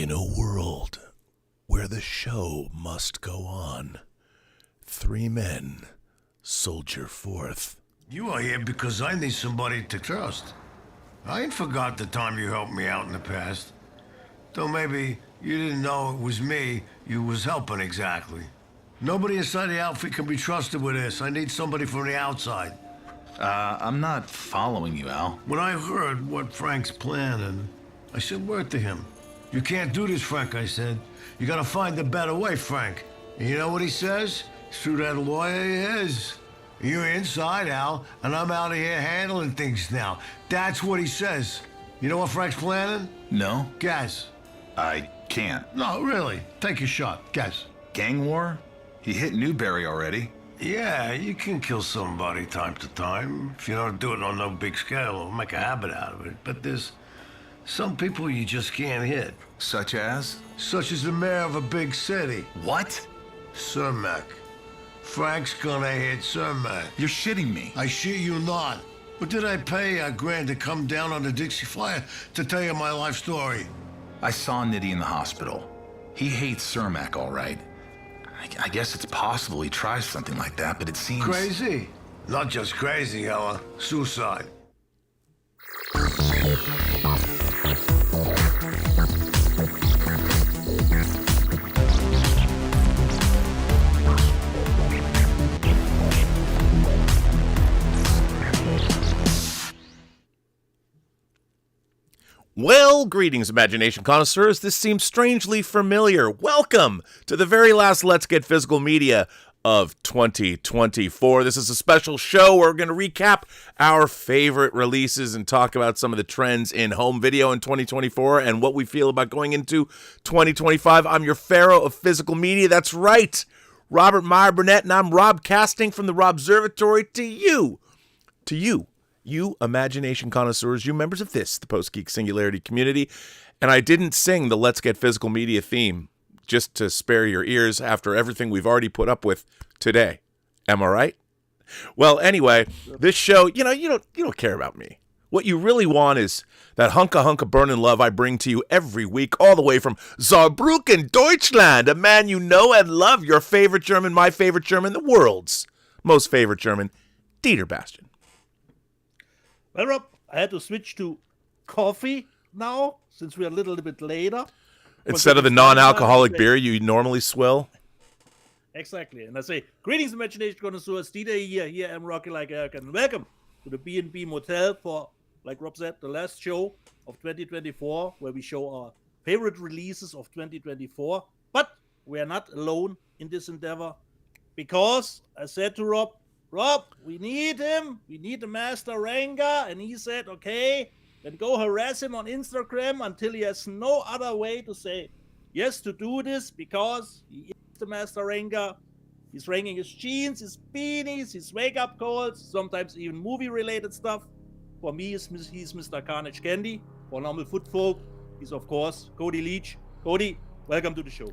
In a world where the show must go on, three men soldier forth. You are here because I need somebody to trust. I ain't forgot the time you helped me out in the past. Though maybe you didn't know it was me you was helping exactly. Nobody inside the outfit can be trusted with this. I need somebody from the outside. I'm not following you, Al. When I heard what Frank's planning, I said word to him. You can't do this, Frank, I said. You gotta find a better way, Frank. And you know what he says? Through that lawyer he is. You're inside, Al, and I'm out of here handling things now. That's what he says. You know what Frank's planning? No, Guess. I can't. No, really. Take a shot. Guess. Gang war? He hit Newberry already. Yeah, you can kill somebody time to time. If you don't do it on no big scale or make a habit out of it. But there's some people you just can't hit. Such as? Such as the mayor of a big city. What? Cermak. Frank's gonna hit Cermak. You're shitting me. I shit you not. What did I pay a grand to come down on the Dixie Flyer to tell you my life story? I saw Nitty in the hospital. He hates Cermak, all right. I guess it's possible he tries something like that, but it seems... Crazy? Not just crazy, Ella. Suicide. Well, greetings, imagination connoisseurs. This seems strangely familiar. Welcome to the very last Let's Get Physical Media of 2024. This is a special show where we're going to recap our favorite releases and talk about some of the trends in home video in 2024 and what we feel about going into 2025. I'm your pharaoh of physical media. That's right, Robert Meyer Burnett, and I'm Rob casting from the Rob Observatory to you, you imagination connoisseurs, you members of this, the Post-Geek Singularity community. And I didn't sing the Let's Get Physical Media theme just to spare your ears after everything we've already put up with today. Am I right? Well, anyway, this show, you don't care about me. What you really want is that hunka burning love I bring to you every week, all the way from Saarbrücken, Deutschland, a man you know and love, your favorite German, my favorite German, the world's most favorite German, Dieter Bastian. Well, Rob, I had to switch to coffee now, since we're a little bit later. Instead of the non-alcoholic beer you normally swill? Exactly. And I say, greetings, imagination connoisseurs. Dieter here I'm Rocky Like Eric, and welcome to the B&B Motel for, like Rob said, the last show of 2024, where we show our favorite releases of 2024. But we are not alone in this endeavor, because I said to Rob, we need him. We need the Master Ranger. And he said, okay, then go harass him on Instagram until he has no other way to say yes to do this, because he is the Master Ranger. He's ranking his jeans, his beanies, his wake-up calls, sometimes even movie-related stuff. For me, he's Mr. Carnage Candy. For normal foot folk, he's, of course, CODY LEACH. CODY, welcome to the show.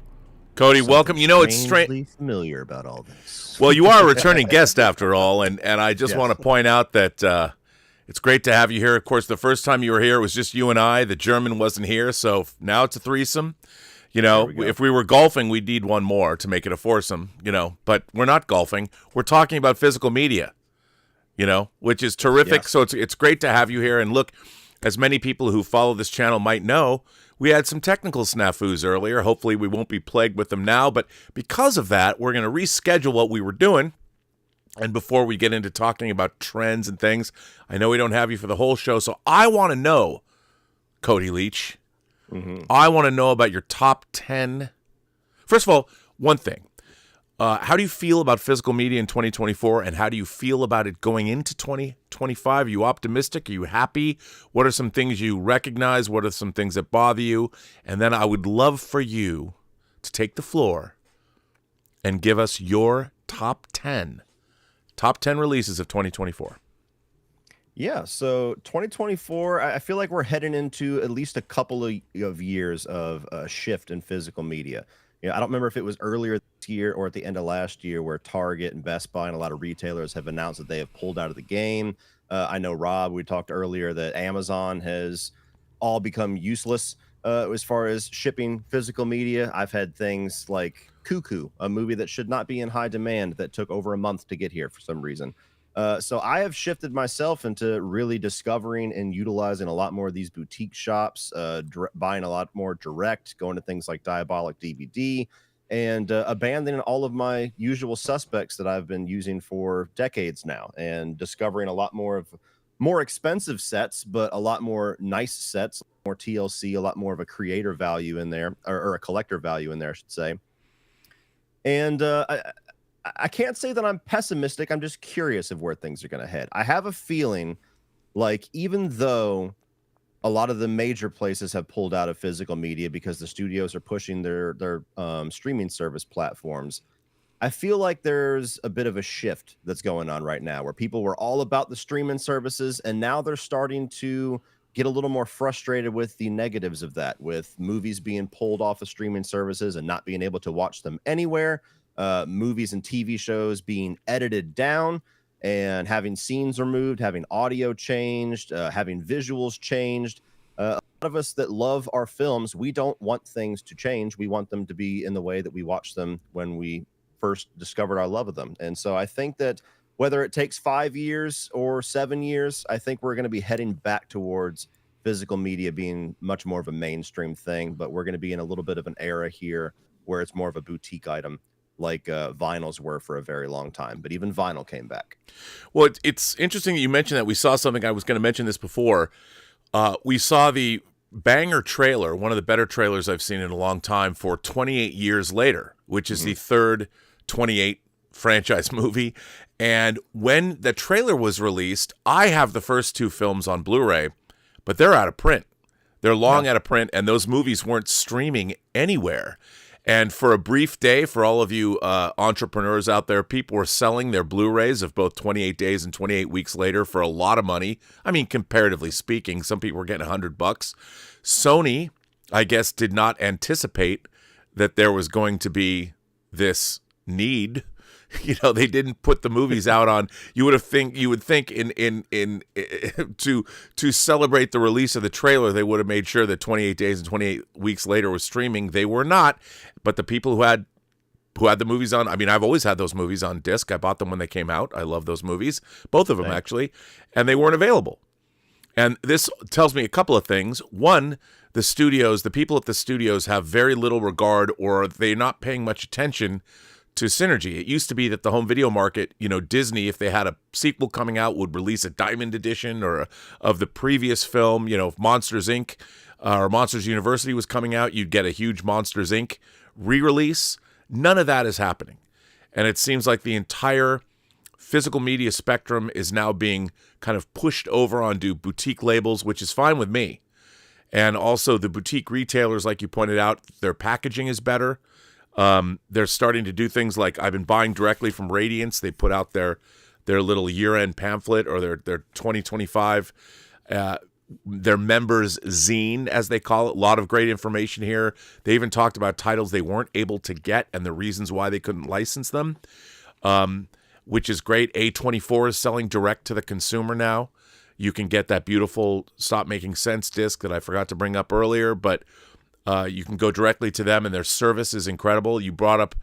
CODY, welcome. You know, it's strangely familiar about all this. Well, you are a returning guest after all, and I just want to point out that it's great to have you here. Of course, the first time you were here, it was just you and I. The German wasn't here, so now it's a threesome. You know, if we were golfing, we'd need one more to make it a foursome, but we're not golfing. We're talking about physical media, which is terrific. Yes. So it's great to have you here. And look, as many people who follow this channel might know, we had some technical snafus earlier. Hopefully we won't be plagued with them now. But because of that, we're going to reschedule what we were doing. And before we get into talking about trends and things, I know we don't have you for the whole show. So I want to know, CODY LEACH, I want to know about your top 10. First of all, one thing. How do you feel about physical media in 2024, and how do you feel about it going into 2025? Are you optimistic? Are you happy? What are some things you recognize? What are some things that bother you? And then I would love for you to take the floor and give us your top 10 releases of 2024. Yeah, so 2024, I feel like we're heading into at least a couple of years of a shift in physical media. I don't remember if it was earlier this year or at the end of last year where Target and Best Buy and a lot of retailers have announced that they have pulled out of the game. I know, Rob, we talked earlier that Amazon has all become useless. as far as shipping physical media. I've had things like Cuckoo, a movie that should not be in high demand that took over a month to get here for some reason. So I have shifted myself into really discovering and utilizing a lot more of these boutique shops, buying a lot more direct, going to things like Diabolic DVD, and abandoning all of my usual suspects that I've been using for decades now, and discovering a lot more of more expensive sets, but a lot more nice sets, more TLC, a lot more of a creator value in there, or a collector value in there, I should say. And I can't say that I'm pessimistic. I'm just curious of where things are going to head. I have a feeling like even though a lot of the major places have pulled out of physical media because the studios are pushing their streaming service platforms, I feel like there's a bit of a shift that's going on right now where people were all about the streaming services, and now they're starting to get a little more frustrated with the negatives of that, with movies being pulled off of streaming services and not being able to watch them anywhere. Movies and TV shows being edited down and having scenes removed, having audio changed, having visuals changed. A lot of us that love our films, we don't want things to change. We want them to be in the way that we watched them when we first discovered our love of them. And so I think that whether it takes 5 years or 7 years, I think we're going to be heading back towards physical media being much more of a mainstream thing. But we're going to be in a little bit of an era here where it's more of a boutique item, like vinyls were for a very long time. But even vinyl came back. Well, it's interesting that you mentioned that. We saw something, I was going to mention this before. We saw the banger trailer, one of the better trailers I've seen in a long time, for 28 Years Later, which is the third 28 franchise movie. And when the trailer was released, I have the first two films on Blu-ray, but they're out of print. They're long out of print, and those movies weren't streaming anywhere. And for a brief day, for all of you entrepreneurs out there, people were selling their Blu-rays of both 28 Days and 28 Weeks Later for a lot of money. I mean, comparatively speaking, some people were getting $100. Sony, I guess, did not anticipate that there was going to be this need. You know, they didn't put the movies out on. You would think in to celebrate the release of the trailer, they would have made sure that 28 Days and 28 Weeks Later was streaming. They were not. But the people who had the movies on, I mean, I've always had those movies on disc. I bought them when they came out. I love those movies, both of them actually, and they weren't available. And this tells me a couple of things. One, the people at the studios have very little regard, or they're not paying much attention to synergy. It used to be that the home video market, you know, Disney, if they had a sequel coming out, would release a diamond edition of the previous film. You know, if Monsters Inc. Or Monsters University was coming out, you'd get a huge Monsters Inc. re-release. None of that is happening. And it seems like the entire physical media spectrum is now being kind of pushed over onto boutique labels, which is fine with me. And also the boutique retailers, like you pointed out, their packaging is better. They're starting to do things like, I've been buying directly from Radiance. They put out their little year-end pamphlet, or their 2025, their members zine, as they call it. A lot of great information here. They even talked about titles they weren't able to get and the reasons why they couldn't license them, which is great. A24 is selling direct to the consumer now. You can get that beautiful Stop Making Sense disc that I forgot to bring up earlier, but you can go directly to them, and their service is incredible. You brought up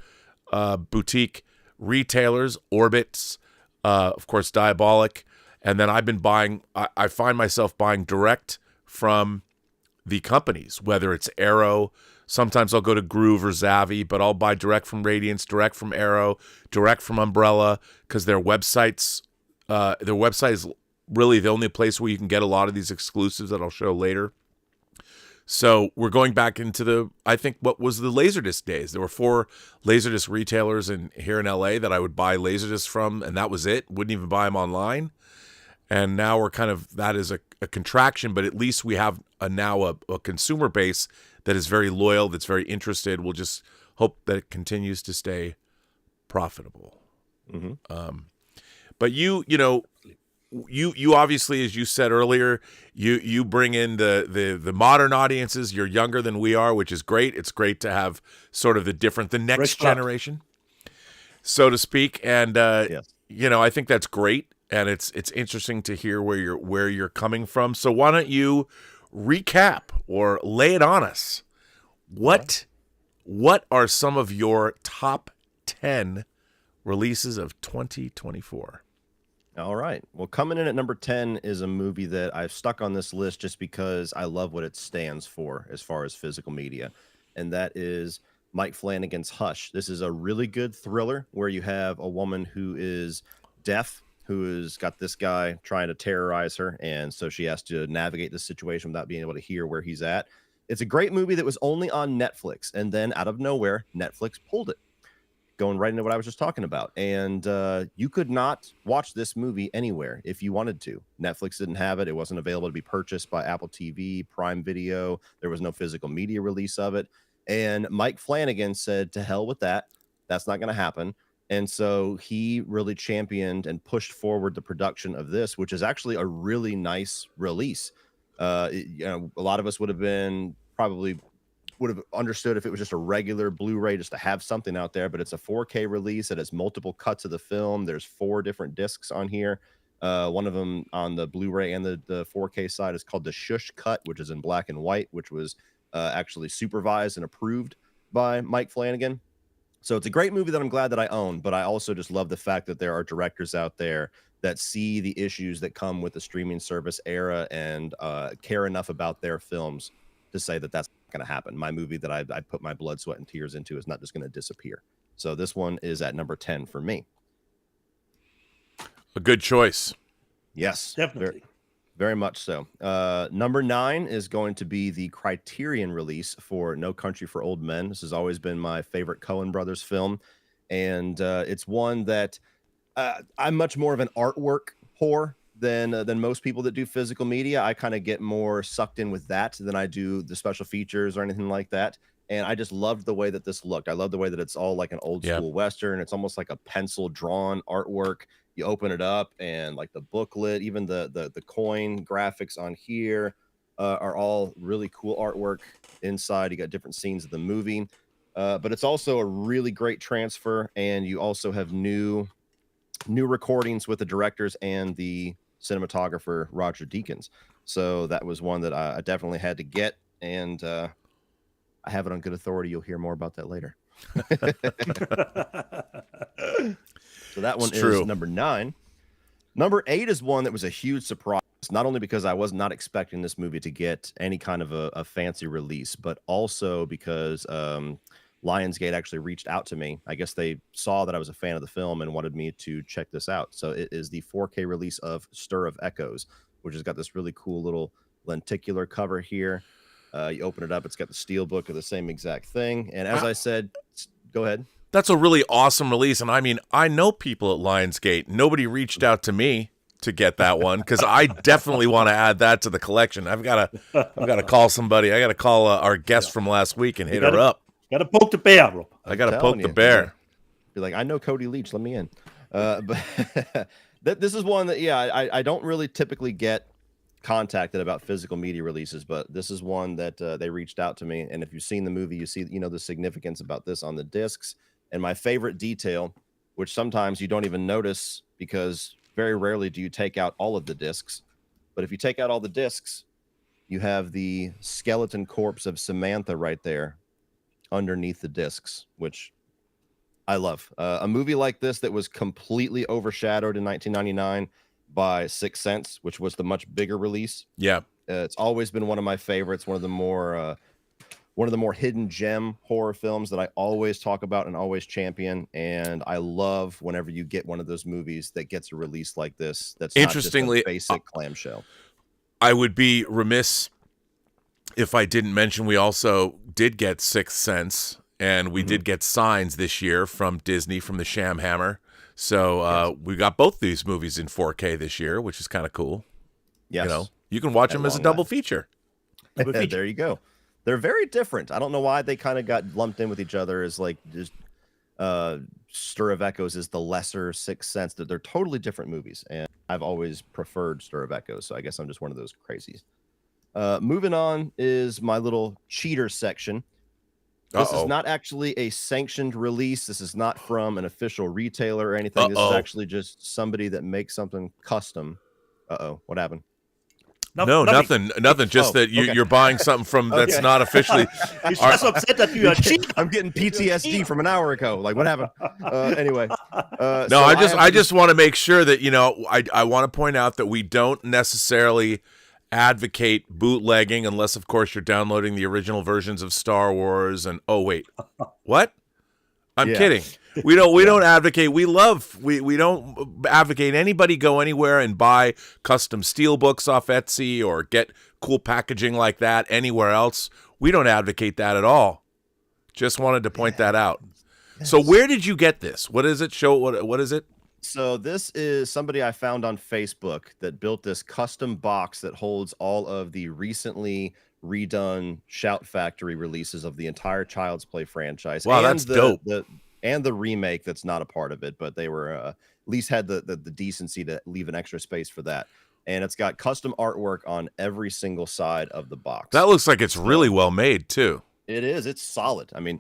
boutique retailers, Orbitz, of course, Diabolic. And then I've been buying, I find myself buying direct from the companies, whether it's Arrow. Sometimes I'll go to Groove or Zavvi, but I'll buy direct from Radiance, direct from Arrow, direct from Umbrella, because their website is really the only place where you can get a lot of these exclusives that I'll show later. So we're going back into I think what was the Laserdisc days. There were 4 Laserdisc retailers here in LA that I would buy Laserdisc from, and that was it. Wouldn't even buy them online. And now we're that is a contraction, but at least we have now a consumer base that is very loyal, that's very interested. We'll just hope that it continues to stay profitable. Mm-hmm. But you obviously, as you said earlier, you bring in the modern audiences. You're younger than we are, which is great. It's great to have sort of the next generation, so to speak. And yes. I think that's great, and it's interesting to hear where you're coming from. So why don't you recap or lay it on us. What are some of your top 10 releases of 2024? All right. Well, coming in at number 10 is a movie that I've stuck on this list just because I love what it stands for as far as physical media. And that is Mike Flanagan's Hush. This is a really good thriller where you have a woman who is deaf, who has got this guy trying to terrorize her. And so she has to navigate the situation without being able to hear where he's at. It's a great movie that was only on Netflix. And then out of nowhere, Netflix pulled it, going right into what I was just talking about. And you could not watch this movie anywhere if you wanted to. Netflix didn't have it. It wasn't available to be purchased by Apple TV, Prime Video. There was no physical media release of it. And Mike Flanagan said, to hell with that. That's not going to happen. And so he really championed and pushed forward the production of this, which is actually a really nice release. A lot of us would have understood if it was just a regular Blu-ray just to have something out there, but it's a 4K release. It has multiple cuts of the film. There's 4 different discs on here. One of them on the Blu-ray and the 4K side is called the Shush Cut, which is in black and white, which was actually supervised and approved by Mike Flanagan. So it's a great movie that I'm glad that I own, but I also just love the fact that there are directors out there that see the issues that come with the streaming service era and care enough about their films to say that that's going to happen. My movie that I put my blood, sweat, and tears into is not just going to disappear. So this one is at number 10 for me. A good choice. Yes, Definitely. very much so. Number 9 is going to be the Criterion release for No Country for Old Men. This has always been my favorite Coen Brothers film. And it's one that I'm much more of an artwork whore than most people that do physical media. I kind of get more sucked in with that than I do the special features or anything like that. And I just loved the way that this looked. I love the way that it's all like an old school Western. It's almost like a pencil drawn artwork. You open it up and like the booklet, even the coin graphics on here are all really cool artwork inside. You got different scenes of the movie, but it's also a really great transfer. And you also have new recordings with the directors and the cinematographer Roger Deakins. So that was one that I definitely had to get, and I have it on good authority. You'll hear more about that later. So that one is number 9. Number 8 is one that was a huge surprise, not only because I was not expecting this movie to get any kind of a fancy release, but also because Lionsgate actually reached out to me. I guess they saw that I was a fan of the film and wanted me to check this out. So it is the 4K release of Stir of Echoes, which has got this really cool little lenticular cover here. You open it up, it's got the steel book of the same exact thing. And as I said, go ahead. That's a really awesome release. And I mean, I know people at Lionsgate. Nobody reached out to me to get that one because I definitely want to add that to the collection. I've got to call somebody. I got to call our guest from last week and hit her up. Got to poke the bear, bro. I got to poke the bear. Be like, I know CODY LEACH. Let me in. But this is one that, I don't really typically get contacted about physical media releases, but this is one that they reached out to me. And if you've seen the movie, you see, the significance about this on the discs. And my favorite detail, which sometimes you don't even notice because very rarely do you take out all of the discs. But if you take out all the discs, you have the skeleton corpse of Samantha right there underneath the discs, which I love. A movie like this that was completely overshadowed in 1999 by Sixth Sense, which was the much bigger release. Yeah. It's always been one of my favorites, one of the more hidden gem horror films that I always talk about and always champion. And I love whenever you get one of those movies that gets a release like this. That's interestingly not just a basic clamshell. I would be remiss if I didn't mention we also did get Sixth Sense, and we did get Signs this year from Disney, from the Sham Hammer. So we got both these movies in 4K this year, which is kind of cool. Yes. You can watch them as a double feature. There you go. They're very different. I don't know why they kind of got lumped in with each other as like just Stir of Echoes is the lesser Sixth Sense. That they're totally different movies, and I've always preferred Stir of Echoes. So I guess I'm just one of those crazies. Moving on is my little cheater section. This is not actually a sanctioned release. This is not from an official retailer or anything. This is actually just somebody that makes something custom. What happened? Nothing. Just that you're buying something from that's not officially. He's just upset that you are cheap. I'm getting PTSD from an hour ago. Like, what happened? Anyway. No, so I just want to make sure that, I want to point out that we don't necessarily advocate bootlegging unless, of course, you're downloading the original versions of Star Wars. And what? I'm kidding. We don't advocate. We don't advocate anybody go anywhere and buy custom steel books off Etsy or get cool packaging like that anywhere else. We don't advocate that at all. Just wanted to point that out. Yes. So where did you get this? What is it? What is it? So this is somebody I found on Facebook that built this custom box that holds all of the recently redone Shout Factory releases of the entire Child's Play franchise. Wow, that's dope. And the remake that's not a part of it, but they were at least had the decency to leave an extra space for that. And it's got custom artwork on every single side of the box. That looks like it's really well made too. It is. It's solid. I mean,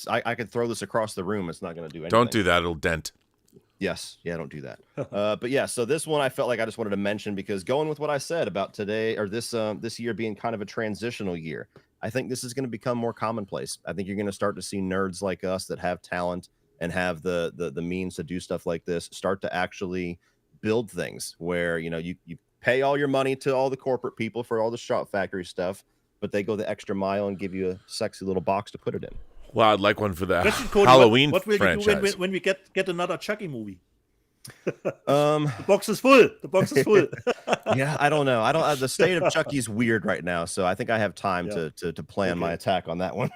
I could throw this across the room. It's not going to do anything. Don't do that. It'll dent. Yes. Yeah, don't do that. But yeah, so this one I felt like I just wanted to mention because going with what I said about today or this year being kind of a transitional year, I think this is going to become more commonplace. I think you're going to start to see nerds like us that have talent and have the means to do stuff like this start to actually build things where, you pay all your money to all the corporate people for all the Shout Factory stuff, but they go the extra mile and give you a sexy little box to put it in. Well, I'd like one for the Cody, Halloween what will franchise. You do when we get another Chucky movie? The box is full. Yeah, I don't know. The state of Chucky's weird right now, so I think I have time to plan my attack on that one.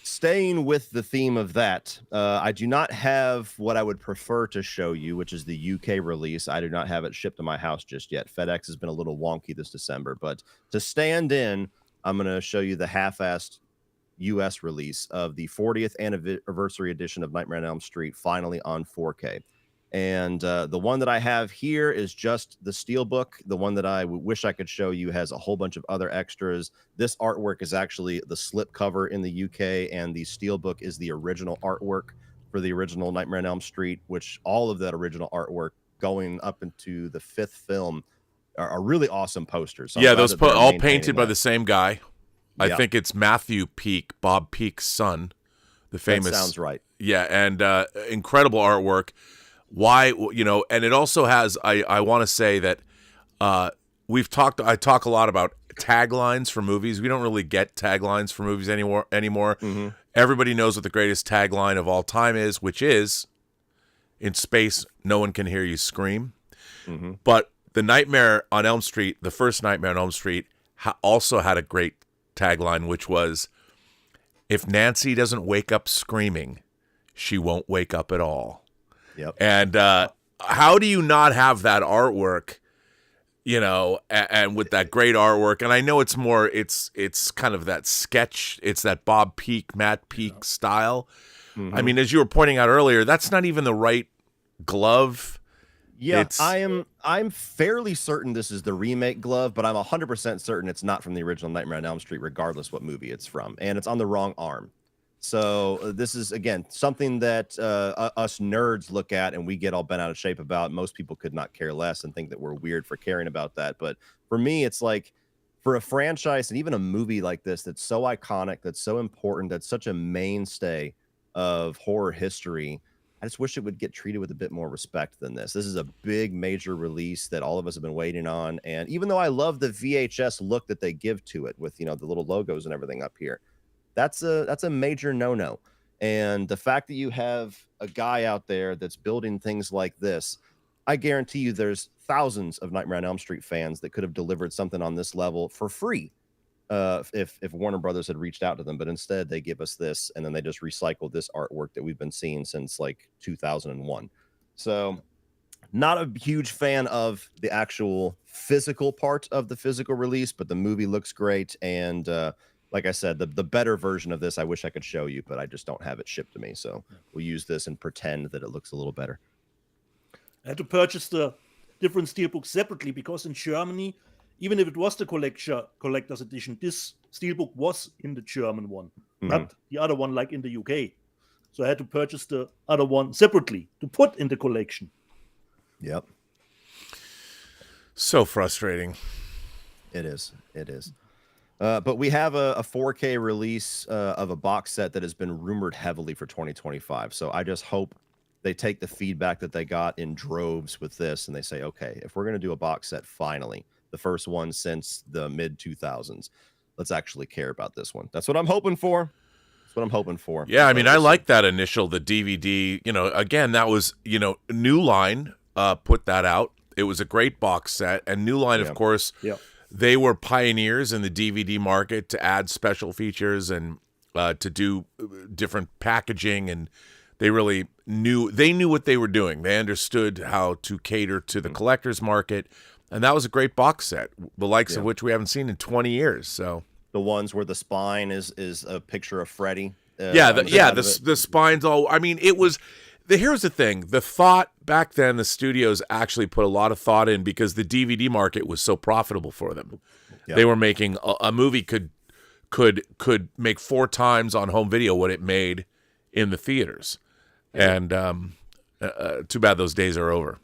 Staying with the theme of that, I do not have what I would prefer to show you, which is the UK release. I do not have it shipped to my house just yet. FedEx has been a little wonky this December, but to stand in, I'm going to show you the half-assed US release of the 40th anniversary edition of Nightmare on Elm Street, finally on 4K. And the one that I have here is just the steelbook. The one that I wish I could show you has a whole bunch of other extras. This artwork is actually the slipcover in the UK, and the steelbook is the original artwork for the original Nightmare on Elm Street, which all of that original artwork going up into the 5th film are really awesome posters. So yeah, those all painted by the same guy. I Yeah. think it's Matthew Peak, Bob Peak's son, the famous. That sounds right. Yeah, and incredible artwork. Why, and it also has. I want to say that I talk a lot about taglines for movies. We don't really get taglines for movies anymore. Mm-hmm. Everybody knows what the greatest tagline of all time is, which is, "In space, no one can hear you scream." Mm-hmm. But the Nightmare on Elm Street, the first Nightmare on Elm Street, also had a great tagline, which was, "If Nancy doesn't wake up screaming, she won't wake up at all." Yep. And how do you not have that artwork, and with that great artwork? And I know it's more, it's kind of that sketch. It's that Bob Peak, Matt Peak style. Mm-hmm. I mean, as you were pointing out earlier, that's not even the right glove. Yeah, I'm fairly certain this is the remake glove, but I'm 100% certain it's not from the original Nightmare on Elm Street, regardless what movie it's from. And it's on the wrong arm. So this is, again, something that us nerds look at and we get all bent out of shape about. Most people could not care less and think that we're weird for caring about that. But for me, it's like, for a franchise and even a movie like this that's so iconic, that's so important, that's such a mainstay of horror history, I just wish it would get treated with a bit more respect than this. This is a big, major release that all of us have been waiting on. And even though I love the VHS look that they give to it with, the little logos and everything up here, that's a major no-no. And the fact that you have a guy out there that's building things like this, I guarantee you there's thousands of Nightmare on Elm Street fans that could have delivered something on this level for free if Warner Brothers had reached out to them. But instead, they give us this, and then they just recycle this artwork that we've been seeing since like 2001. So not a huge fan of the actual physical part of the physical release, but the movie looks great. And like I said, the better version of this, I wish I could show you, but I just don't have it shipped to me. So we'll use this and pretend that it looks a little better. I had to purchase the different steelbooks separately because in Germany, even if it was the collector's edition, this steelbook was in the German one, not the other one like in the UK. So I had to purchase the other one separately to put in the collection. Yep. So frustrating. It is. It is. But we have a 4K release of a box set that has been rumored heavily for 2025. So I just hope they take the feedback that they got in droves with this and they say, okay, if we're going to do a box set finally, the first one since the mid 2000s, let's actually care about this one. That's what I'm hoping for. That's what I'm hoping for. Yeah, I mean, I like that initial, the DVD. You know, again, that was, New Line put that out. It was a great box set. And New Line, of course, they were pioneers in the DVD market to add special features and to do different packaging. And they really knew what they were doing. They understood how to cater to the collector's market. And that was a great box set, the likes of which we haven't seen in 20 years. So the ones where the spine is a picture of Freddy. The spine's all. I mean, it was. Here's the thing: the thought back then, the studios actually put a lot of thought in because the DVD market was so profitable for them. Yep. They were making a movie could make 4 times on home video what it made in the theaters, and too bad those days are over.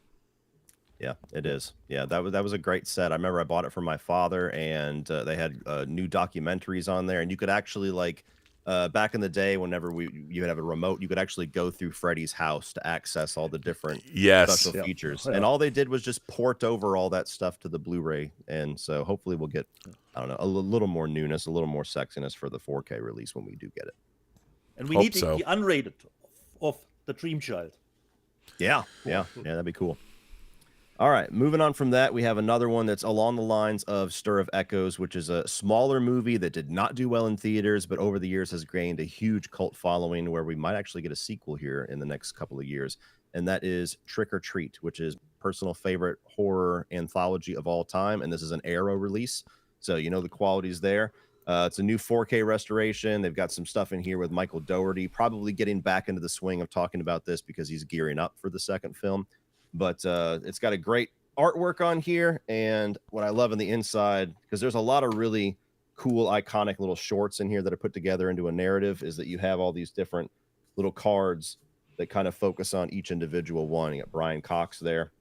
Yeah, it is. Yeah, that was a great set. I remember I bought it for my father, and they had new documentaries on there, and you could actually back in the day, whenever you would have a remote, you could actually go through Freddy's house to access all the different special features. And all they did was just port over all that stuff to the Blu-ray. And so hopefully we'll get, I don't know, a little more newness, a little more sexiness for the 4K release when we do get it. And we need the unrated of the Dream Child. Yeah, that'd be cool. All right, moving on from that, we have another one that's along the lines of Stir of Echoes, which is a smaller movie that did not do well in theaters, but over the years has gained a huge cult following where we might actually get a sequel here in the next couple of years. And that is Trick or Treat, which is personal favorite horror anthology of all time. And this is an Arrow release. So, the quality's there. It's a new 4K restoration. They've got some stuff in here with Michael Dougherty, probably getting back into the swing of talking about this because he's gearing up for the second film. But it's got a great artwork on here, and what I love in the inside, because there's a lot of really cool, iconic little shorts in here that are put together into a narrative, is that you have all these different little cards that kind of focus on each individual one. You got Brian Cox there.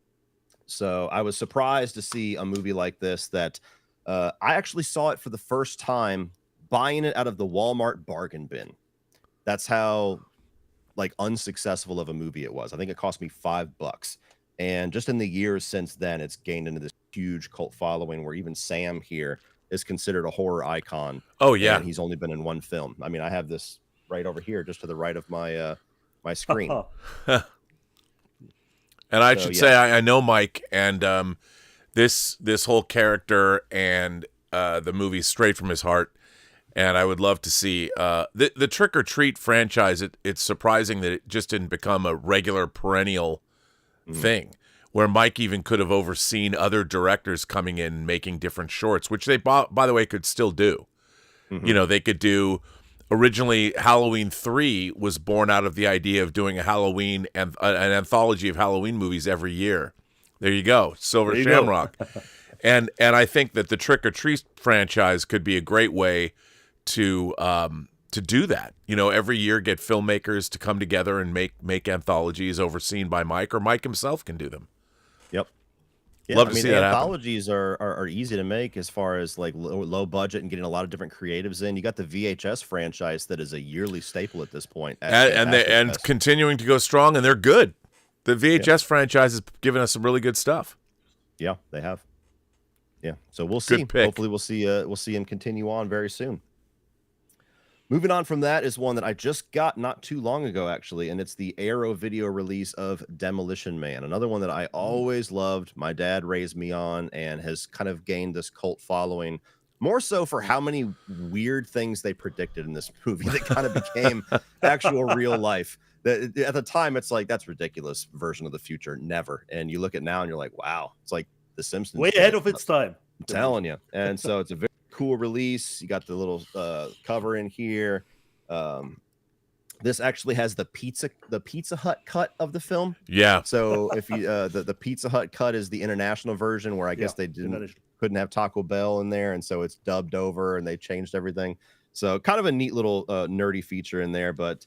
So I was surprised to see a movie like this that I actually saw it for the first time buying it out of the Walmart bargain bin. That's how unsuccessful of a movie it was. I think it cost me $5. And just in the years since then, it's gained into this huge cult following where even Sam here is considered a horror icon. Oh, yeah. And he's only been in one film. I mean, I have this right over here, just to the right of my my screen. And I should say, I know Mike, and this whole character and the movie straight from his heart. And I would love to see the Trick or Treat franchise. It's surprising that it just didn't become a regular perennial thing where Mike even could have overseen other directors coming in and making different shorts, which they, by the way, could still do. They could do, originally Halloween 3 was born out of the idea of doing a Halloween and an anthology of Halloween movies every year. There you go. Silver Shamrock. And I think that the Trick or Treat franchise could be a great way to do that. Every year get filmmakers to come together and make anthologies overseen by Mike, or Mike himself can do them. Yep. Yeah, Love to see that happen. Anthologies are easy to make as far as low budget and getting a lot of different creatives in. You got the VHS franchise that is a yearly staple at this point. And continuing to go strong, and they're good. The VHS franchise has given us some really good stuff. Yeah, they have. Yeah. So we'll see. Hopefully we'll see him continue on very soon. Moving on from that is one that I just got not too long ago, actually, and it's the Arrow video release of Demolition Man, another one that I always loved. My dad raised me on and has kind of gained this cult following, more so for how many weird things they predicted in this movie that kind of became actual real life. At the time, it's like, that's ridiculous version of the future. Never. And you look at now and you're like, wow, it's like The Simpsons. Way ahead of its time. I'm telling you. And so it's a very cool release. You got the little cover in here. This actually has the Pizza Hut cut of the film. Yeah. So if you the Pizza Hut cut is the international version where I guess they couldn't have Taco Bell in there, and so it's dubbed over and they changed everything. So kind of a neat little nerdy feature in there, but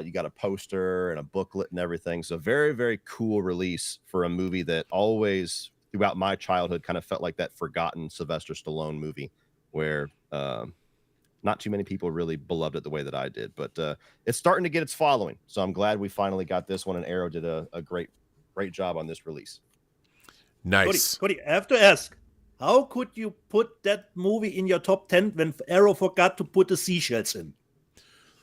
you got a poster and a booklet and everything. So very, very cool release for a movie that always throughout my childhood kind of felt like that forgotten Sylvester Stallone movie where not too many people really beloved it the way that I did. But it's starting to get its following. So I'm glad we finally got this one, and Arrow did a great job on this release. Nice. Cody, I have to ask, how could you put that movie in your top 10 when Arrow forgot to put the seashells in?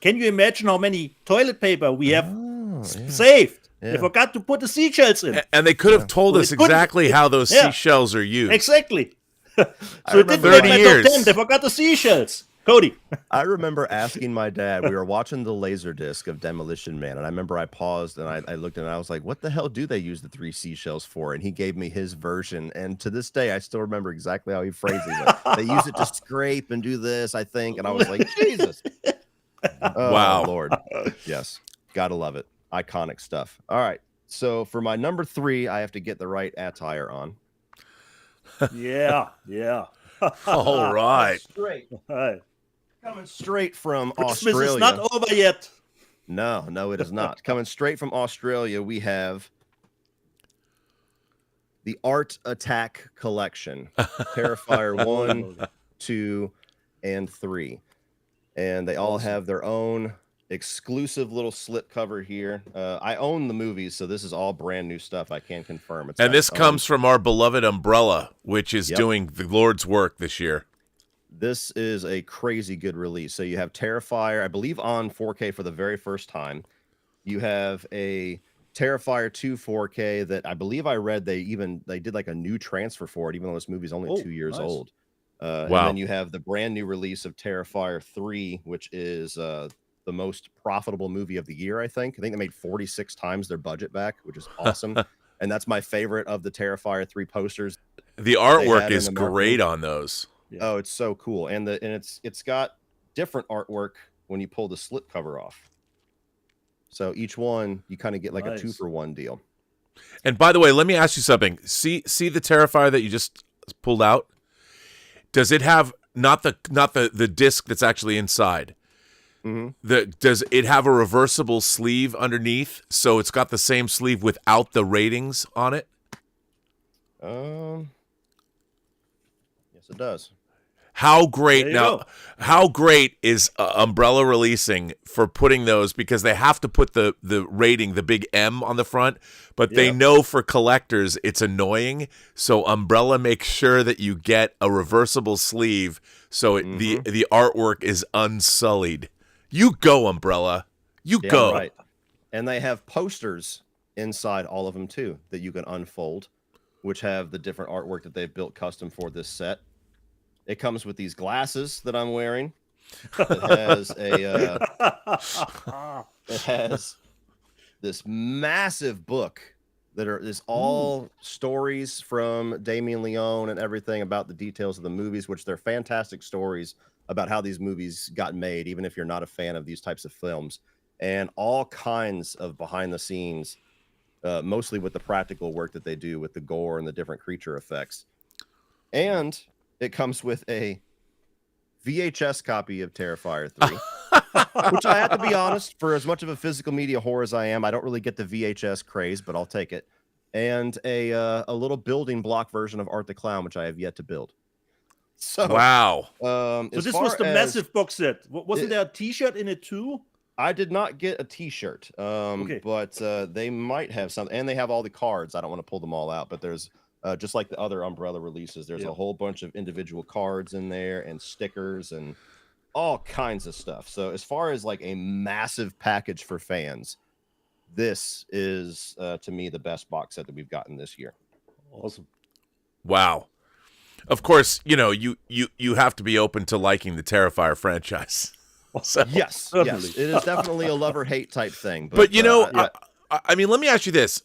Can you imagine how many toilet paper we have saved? Yeah. They forgot to put the seashells in. And they could have told us exactly how those seashells are used. Exactly. So it didn't 30 make my years. top 10. They forgot the seashells. Cody. I remember asking my dad, we were watching the laser disc of Demolition Man, and I remember I paused and I looked and I was like, what the hell do they use the 3 seashells for? And he gave me his version. And to this day, I still remember exactly how he phrased it. Like, they use it to scrape and do this, I think. And I was like, Jesus. Oh, Wow. Lord. Yes. Gotta love it. Iconic stuff. All right. So for my number 3, I have to get the right attire on. Yeah. All right. Straight. All right. Coming straight from Christmas Australia. is not over yet. No, it is not. Coming straight from Australia, we have the Art Attack Collection. Terrifier 1, 2, and 3. And they all have their own exclusive little slip cover here. I own the movies, so this is all brand new stuff. I can confirm. And this comes from our beloved Umbrella, which is doing the Lord's work this year. This is a crazy good release. So you have Terrifier, I believe, on 4K for the very first time. You have a Terrifier 2 4K that I believe I read they did like a new transfer for it, even though this movie's only 2 years old. Wow. And then you have the brand new release of Terrifier 3, which is the most profitable movie of the year, I think. I think they made 46 times their budget back, which is awesome. And that's my favorite of the Terrifier 3 posters. The artwork is great on those. Yeah. Oh, it's so cool. And it's got different artwork when you pull the slip cover off. So each one you kind of get like a 2-for-1 deal. And by the way, let me ask you something. See the Terrifier that you just pulled out? Does it have not the disc that's actually inside? Mm-hmm. Does it have a reversible sleeve underneath? So it's got the same sleeve without the ratings on it? Yes, it does. How great How great is Umbrella releasing for putting those, because they have to put the rating, the big M on the front, but they know for collectors it's annoying. So Umbrella makes sure that you get a reversible sleeve so the artwork is unsullied. You go, Umbrella. You go. Right. And they have posters inside all of them too that you can unfold, which have the different artwork that they've built custom for this set. It comes with these glasses that I'm wearing. It has this massive book that is all stories from Damien Leone and everything about the details of the movies, which they're fantastic stories about how these movies got made, even if you're not a fan of these types of films, and all kinds of behind the scenes, mostly with the practical work that they do with the gore and the different creature effects. And it comes with a VHS copy of Terrifier 3, which I have to be honest, for as much of a physical media whore as I am, I don't really get the VHS craze, but I'll take it. And a little building block version of Art the Clown, which I have yet to build. So wow. So this was the massive box set. Wasn't there a T-shirt in it too? I did not get a T-shirt, but they might have something. And they have all the cards. I don't want to pull them all out, but there's just like the other Umbrella releases, there's a whole bunch of individual cards in there and stickers and all kinds of stuff. So as far as like a massive package for fans, this is to me the best box set that we've gotten this year. Awesome. Wow. Of course, you have to be open to liking the Terrifier franchise. So. Yes, it is definitely a love-or-hate type thing. But I mean, let me ask you this.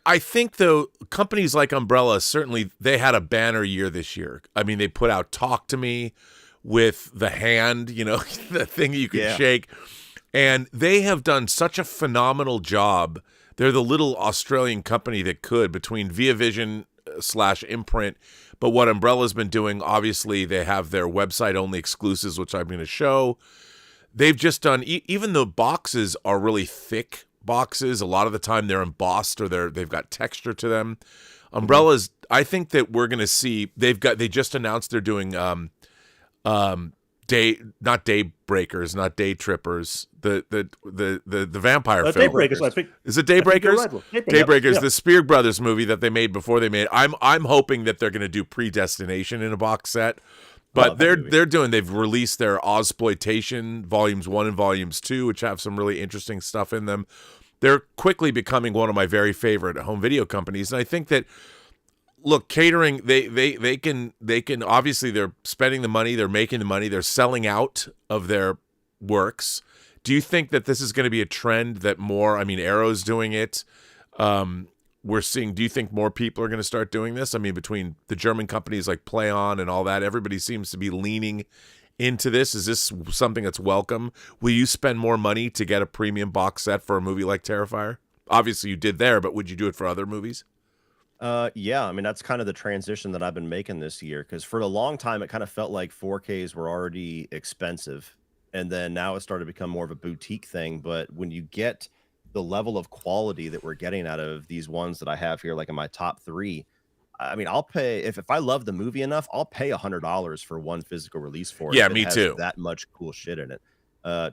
I think, though, companies like Umbrella, certainly they had a banner year this year. I mean, they put out Talk to Me with the hand, the thing you can shake. And they have done such a phenomenal job. They're the little Australian company that could, between Via Vision / Imprint. But what Umbrella's been doing, obviously, they have their website-only exclusives, which I'm going to show. They've just done, even the boxes are really thick boxes. A lot of the time they're embossed or they've got texture to them. Umbrella's, I think that we're going to see. They just announced they're doing not day breakers, not day trippers. The vampire film. Daybreakers, I think. Is it Daybreakers? Daybreakers, Yeah. the Spear Brothers movie that they made before they made. I'm hoping that they're going to do Predestination in a box set. But they've released their Ozploitation Volumes 1 and Volumes 2, which have some really interesting stuff in them. They're quickly becoming one of my very favorite home video companies. And I think that, look, catering, they can obviously they're spending the money, they're making the money, they're selling out of their works. Do you think that this is going to be a trend that more, I mean, Arrow's doing it. We're seeing, do you think more people are going to start doing this? I mean, between the German companies like Play On and all that, everybody seems to be leaning into this. Is this something that's welcome? Will you spend more money to get a premium box set for a movie like Terrifier? Obviously you did there, but would you do it for other movies? Yeah, I mean, that's kind of the transition that I've been making this year, because for a long time, it kind of felt like 4Ks were already expensive. And then now it started to become more of a boutique thing. But when you get the level of quality that we're getting out of these ones that I have here, like in my top 3, I mean, I'll pay, if I love the movie enough, I'll pay $100 for one physical release for it. Yeah, It me has too. That much cool shit in it.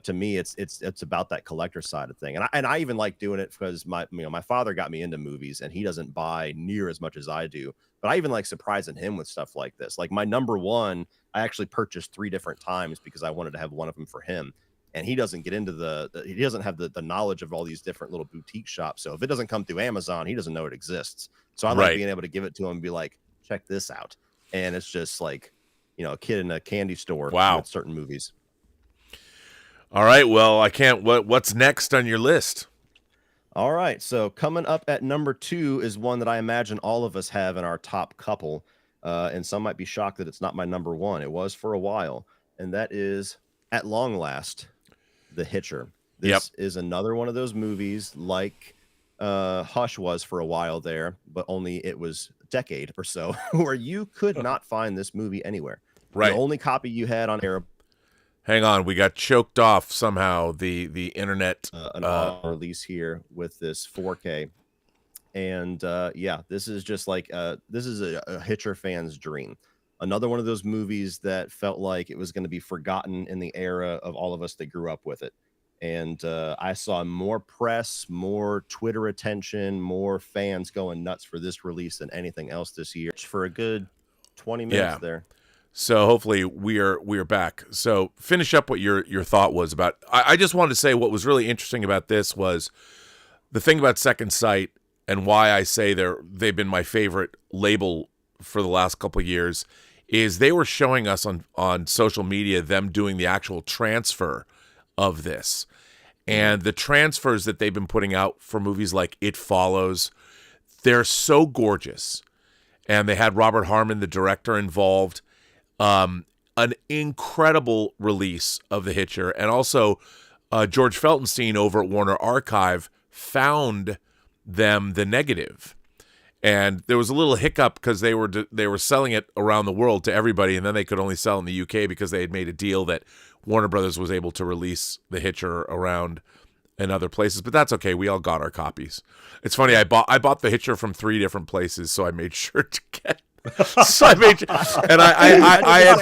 To me, it's about that collector side of thing, and I even like doing it because my father got me into movies, and he doesn't buy near as much as I do. But I even like surprising him with stuff like this. Like my number 1, I actually purchased 3 different times because I wanted to have one of them for him. And he doesn't get into he doesn't have the knowledge of all these different little boutique shops. So if it doesn't come through Amazon, he doesn't know it exists. So I like being able to give it to him and be like, check this out. And it's just like, a kid in a candy store with certain movies. All right. Well, what's next on your list? All right. So coming up at number 2 is one that I imagine all of us have in our top couple. And some might be shocked that it's not my number 1. It was for a while. And that is, at long last, The Hitcher. This is another one of those movies like Hush was for a while there, but only it was a decade or so where you could not find this movie anywhere. Right. The only copy you had on Arab. Hang on, we got choked off somehow. The internet release here with this 4K, and this is just like this is a Hitcher fan's dream. Another one of those movies that felt like it was going to be forgotten in the era of all of us that grew up with it. And I saw more press, more Twitter attention, more fans going nuts for this release than anything else this year. For a good 20 minutes there. So hopefully we are back. So finish up what your thought was about. I just wanted to say what was really interesting about this was the thing about Second Sight, and why I say they've been my favorite label for the last couple of years, is they were showing us on social media them doing the actual transfer of this. And the transfers that they've been putting out for movies like It Follows, they're so gorgeous. And they had Robert Harmon, the director, involved. An incredible release of The Hitcher. And also George Feltenstein over at Warner Archive found them the negative. And there was a little hiccup because they were selling it around the world to everybody, and then they could only sell in the UK because they had made a deal that Warner Brothers was able to release The Hitcher around in other places. But that's okay. We all got our copies. It's funny. I bought The Hitcher from 3 different places, so I made sure to get. So I made, and I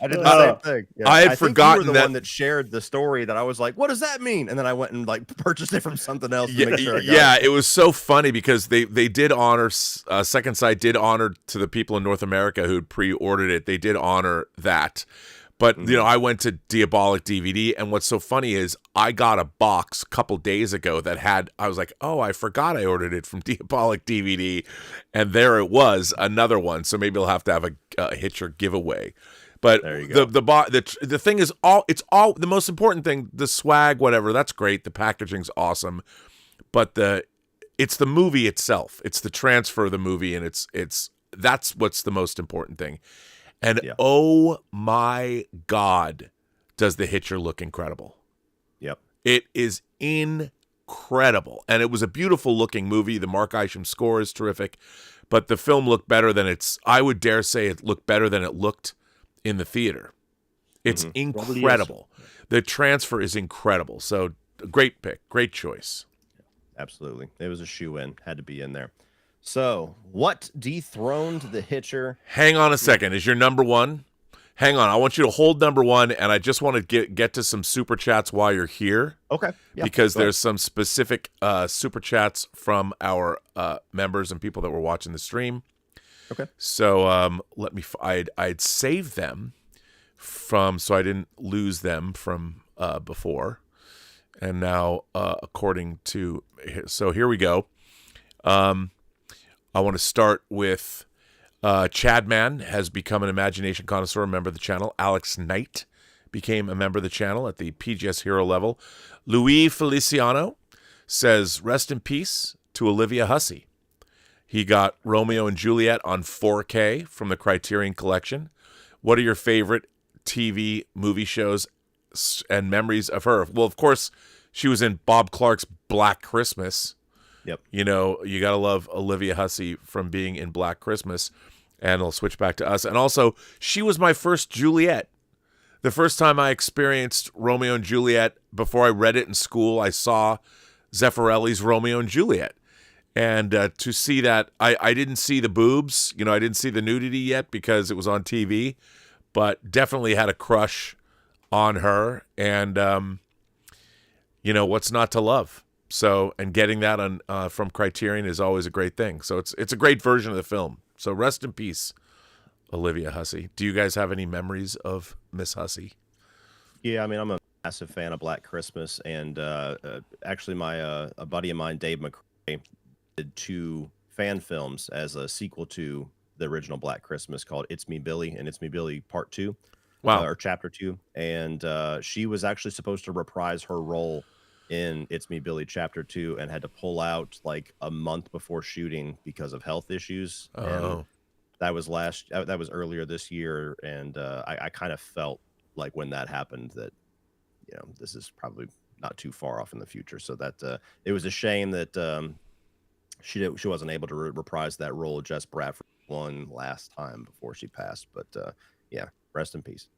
did the same thing. Yeah. I had think forgotten you were the one that shared the story that I was like, what does that mean? And then I went and purchased it from something else to make sure I got it. It was so funny because they did honor, Second Sight did honor to the people in North America who'd pre-ordered it. They did honor that. But, I went to Diabolic DVD, and what's so funny is I got a box a couple days ago that I was like, oh, I forgot I ordered it from Diabolic DVD, and there it was, another one. So maybe I'll have to have a Hitcher giveaway. But there you go. The thing is, the most important thing, the swag, whatever, that's great. The packaging's awesome, but it's the movie itself. It's the transfer of the movie, and that's what's the most important thing. And oh my God, does The Hitcher look incredible. Yep. It is incredible. And it was a beautiful looking movie. The Mark Isham score is terrific, but the film looked better than I would dare say it looked better than it looked in the theater. It's incredible. The transfer is incredible. So great pick, great choice. Absolutely. It was a shoe-in, had to be in there. So, what dethroned the Hitcher? Hang on a second. Is your number one? Hang on. I want you to hold number one, and I just want to get to some super chats while you're here. Okay. Yeah, because go ahead. there's some specific super chats from our members and people that were watching the stream. Okay. So let me. I'd saved them so I didn't lose them from before, and now according to here we go. I want to start with Chadman has become an Imagination Connoisseur member of the channel. Alex Knight became a member of the channel at the PGS Hero level. Louis Feliciano says, rest in peace to Olivia Hussey. He got Romeo and Juliet on 4K from the Criterion Collection. What are your favorite TV movie shows and memories of her? Well, of course, she was in Bob Clark's Black Christmas. Yep. You know, you got to love Olivia Hussey from being in Black Christmas. And I'll switch back to us. And also, she was my first Juliet. The first time I experienced Romeo and Juliet, before I read it in school, I saw Zeffirelli's Romeo and Juliet. And to see that, I didn't see the boobs. You know, I didn't see the nudity yet because it was on TV. But definitely had a crush on her. And, you know, what's not to love? So, and getting that on from Criterion is always a great thing. So it's a great version of the film. So rest in peace, Olivia Hussey. Do you guys have any memories of Miss Hussey? Yeah, I mean, I'm a massive fan of Black Christmas, and actually, a buddy of mine, Dave McCrae, did 2 fan films as a sequel to the original Black Christmas called "It's Me, Billy" and "It's Me, Billy" Part 2, or Chapter 2, and she was actually supposed to reprise her role in "It's Me, Billy" Chapter 2 and had to pull out like a month before shooting because of health issues. Oh. And that was earlier this year, and I kind of felt like when that happened that, you know, this is probably not too far off in the future. So that it was a shame that she wasn't able to reprise that role. Jess Bradford won last time before she passed, but yeah, rest in peace.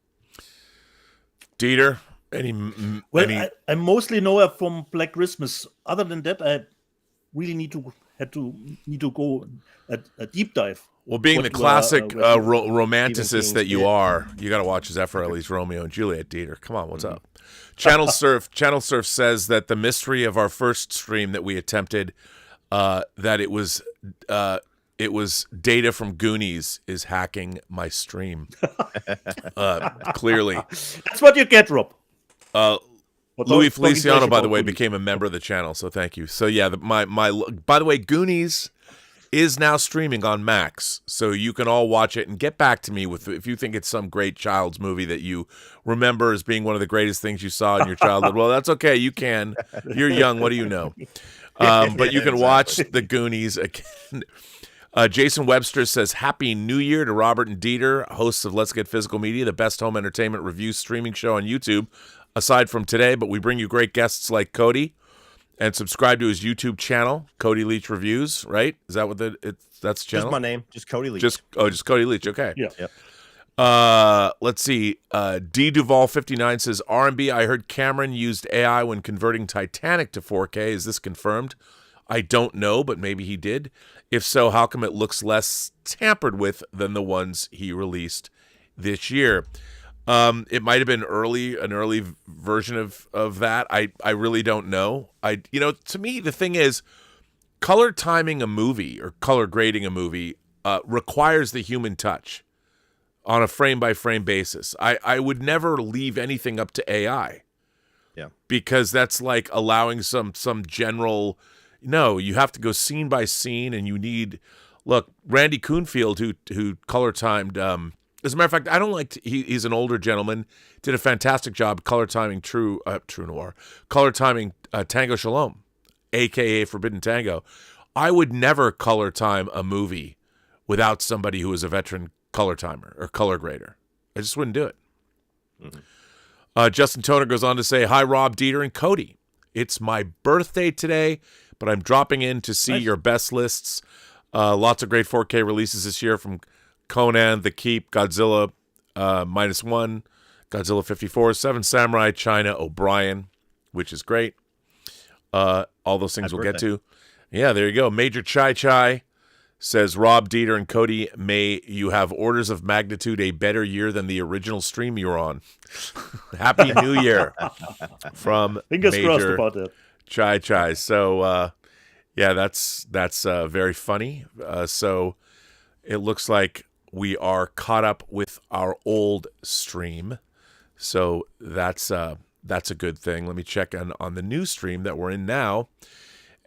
Dieter, I mostly know her from Black Christmas. Other than that, I really need to go a deep dive. Well, being the classic romanticist that you are, you got to watch Zeffirelli's Romeo and Juliet. Dieter, come on, what's up? Channel Surf says that the mystery of our first stream that we attempted, that it was data from Goonies is hacking my stream. Clearly, that's what you get, Rob. Louis Feliciano, by the way, became a member of the channel, so thank you. So yeah, by the way, Goonies is now streaming on Max, so you can all watch it and get back to me with if you think it's some great child's movie that you remember as being one of the greatest things you saw in your childhood. Well, that's okay. You can. You're young. What do you know? But you can watch the Goonies again. Jason Webster says, Happy New Year to Robert and Dieter, hosts of Let's Get Physical Media, the best home entertainment review streaming show on YouTube, aside from today. But we bring you great guests like CODY, and subscribe to his YouTube channel, CODY LEACH Reviews, right? Is that what that's the channel? Just my name, just CODY LEACH. Just CODY LEACH, okay. Yeah. Yep. Let's see. D Duval 59 says, R&B, I heard Cameron used AI when converting Titanic to 4K. Is this confirmed? I don't know, but maybe he did. If so, how come it looks less tampered with than the ones he released this year? It might have been an early version of that. I really don't know. To me, the thing is, color timing a movie or color grading a movie requires the human touch on a frame-by-frame basis. I would never leave anything up to AI. Yeah. Because that's like allowing some general... No, you have to go scene by scene, and you need... Look, Randy Coonfield, who color-timed... as a matter of fact, I don't like... he's an older gentleman, did a fantastic job color-timing True Noir, color-timing Tango Shalom, a.k.a. Forbidden Tango. I would never color-time a movie without somebody who is a veteran color timer or color grader. I just wouldn't do it. Mm-hmm. Justin Toner goes on to say, Hi, Rob, Dieter, and CODY. It's my birthday today, but I'm dropping in to see your best lists. Lots of great 4K releases this year from Conan, The Keep, Godzilla -1, Godzilla 54, Seven Samurai, China, O'Brien, which is great. All those things we'll get to. Yeah, there you go. Major Chai Chai says, Rob, Dieter, and Cody, may you have orders of magnitude a better year than the original stream you were on. Happy New Year from Fingers crossed Major about that. Chai Chai. So, yeah, that's very funny. So it looks like we are caught up with our old stream. So that's a good thing. Let me check on the new stream that we're in now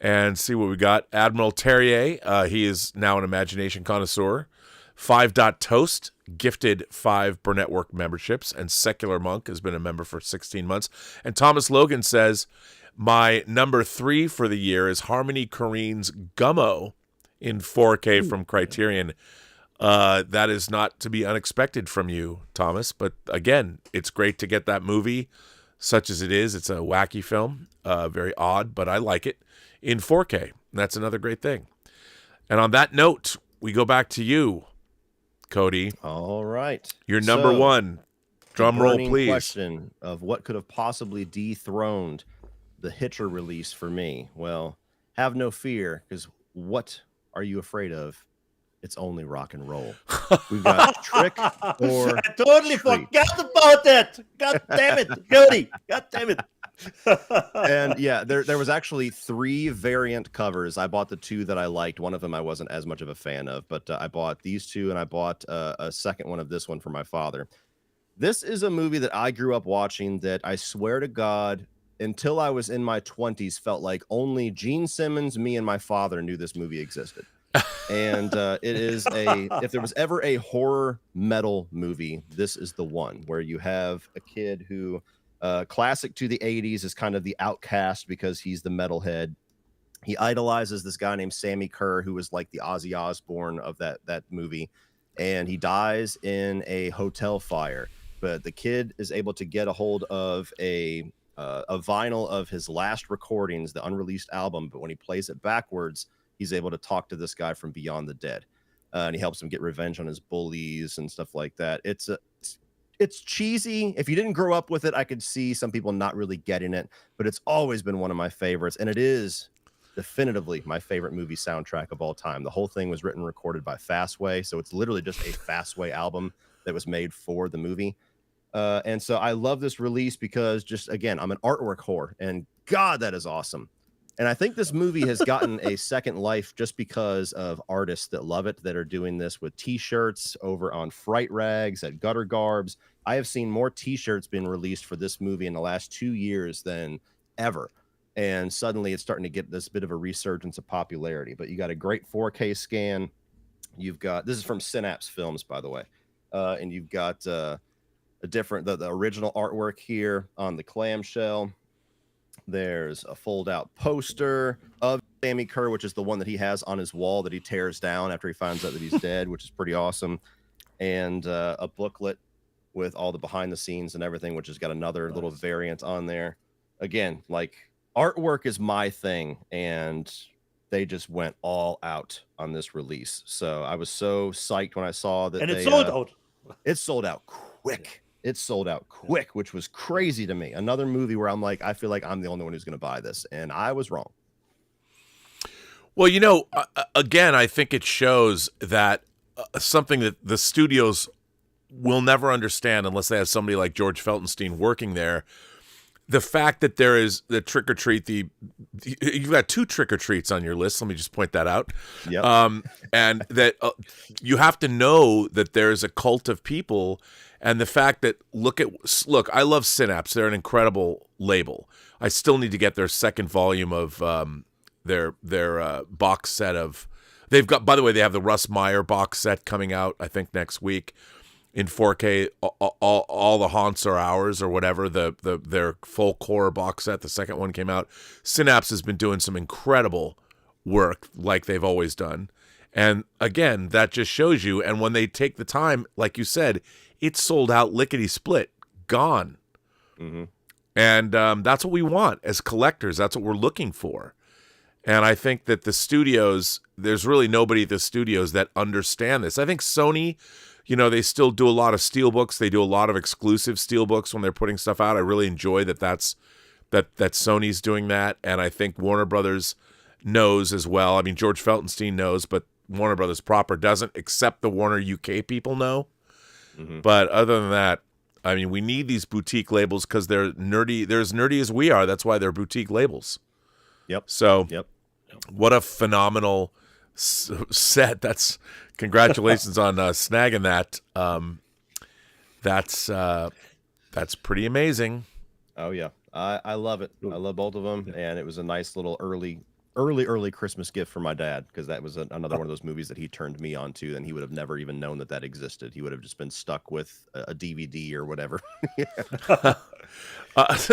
and see what we got. Admiral Terrier, he is now an Imagination connoisseur. 5 Toast gifted 5 Burnettwork memberships, and Secular Monk has been a member for 16 months. And Thomas Logan says, my number 3 for the year is Harmony Korine's Gummo in 4K from Criterion. That is not to be unexpected from you, Thomas. But again, it's great to get that movie, such as it is. It's a wacky film, very odd, but I like it, in 4K. That's another great thing. And on that note, we go back to you, Cody. All right. Your number 1. Drum roll, please. Question of what could have possibly dethroned the Hitcher release for me. Well, have no fear, because what are you afraid of? It's only rock and roll. We've got Trick or I totally Treat. forgot about that. God damn it, Cody. God damn it. And yeah, there was actually 3 variant covers. I bought the 2 that I liked. One of them I wasn't as much of a fan of, but I bought these 2, and I bought a second one of this one for my father. This is a movie that I grew up watching that I swear to God, until I was in my 20s, felt like only Gene Simmons, me, and my father knew this movie existed. And it is if there was ever a horror metal movie, this is the one, where you have a kid who, classic to the 80s, is kind of the outcast because he's the metalhead. He idolizes this guy named Sammy Kerr, who was like the Ozzy Osbourne of that movie, and he dies in a hotel fire. But the kid is able to get a hold of a vinyl of his last recordings, the unreleased album, but when he plays it backwards, he's able to talk to this guy from beyond the dead, and he helps him get revenge on his bullies and stuff like that. It's cheesy. If you didn't grow up with it, I could see some people not really getting it, but it's always been one of my favorites, and it is definitively my favorite movie soundtrack of all time. The whole thing was written and recorded by Fastway, so it's literally just a Fastway album that was made for the movie. And so I love this release because, just again, I'm an artwork whore, and God, that is awesome. And I think this movie has gotten a second life just because of artists that love it, that are doing this with T-shirts over on Fright Rags, at Gutter Garbs. I have seen more T-shirts being released for this movie in the last 2 years than ever. And suddenly it's starting to get this bit of a resurgence of popularity. But you got a great 4K scan. You've got, this is from Synapse Films, by the way. And you've got a different, the original artwork here on the clamshell. There's a fold-out poster of Sammy Kerr, which is the one that he has on his wall that he tears down after he finds out that he's dead, which is pretty awesome. And a booklet with all the behind the scenes and everything, which has got another little variant on there. Again, like, artwork is my thing, and they just went all out on this release. So I was so psyched when I saw that. And it sold out. It sold out quick. It sold out quick, which was crazy to me. Another movie where I'm like, I feel like I'm the only one who's going to buy this, and I was wrong. Well, you know, again, I think it shows that something that the studios will never understand unless they have somebody like George Feltenstein working there. The fact that there is the Trick or Treat, you've got 2 Trick or Treats on your list. Let me just point that out. Yep. And that you have to know that there's a cult of people. And the fact that, look, I love Synapse. They're an incredible label. I still need to get their second volume of their box set of. They've got, by the way, they have the Russ Meyer box set coming out, I think, next week in 4K. All the Haunts Are Ours, or whatever, their full core box set. The second one came out. Synapse has been doing some incredible work, like they've always done. And again, that just shows you. And when they take the time, like you said, it's sold out, lickety-split, gone. Mm-hmm. And that's what we want as collectors. That's what we're looking for. And I think that the studios, there's really nobody at the studios that understand this. I think Sony, you know, they still do a lot of steelbooks. They do a lot of exclusive steelbooks when they're putting stuff out. I really enjoy that Sony's doing that. And I think Warner Brothers knows as well. I mean, George Feltenstein knows, but Warner Brothers proper doesn't, except the Warner UK people know. But other than that, I mean, we need these boutique labels because they're nerdy. They're as nerdy as we are. That's why they're boutique labels. Yep. So, what a phenomenal set. That's congratulations on snagging that. That's pretty amazing. Oh yeah, I love it. I love both of them, and it was a nice little early Christmas gift for my dad, because that was another one of those movies that he turned me on to. Then he would have never even known that existed. He would have just been stuck with a DVD or whatever.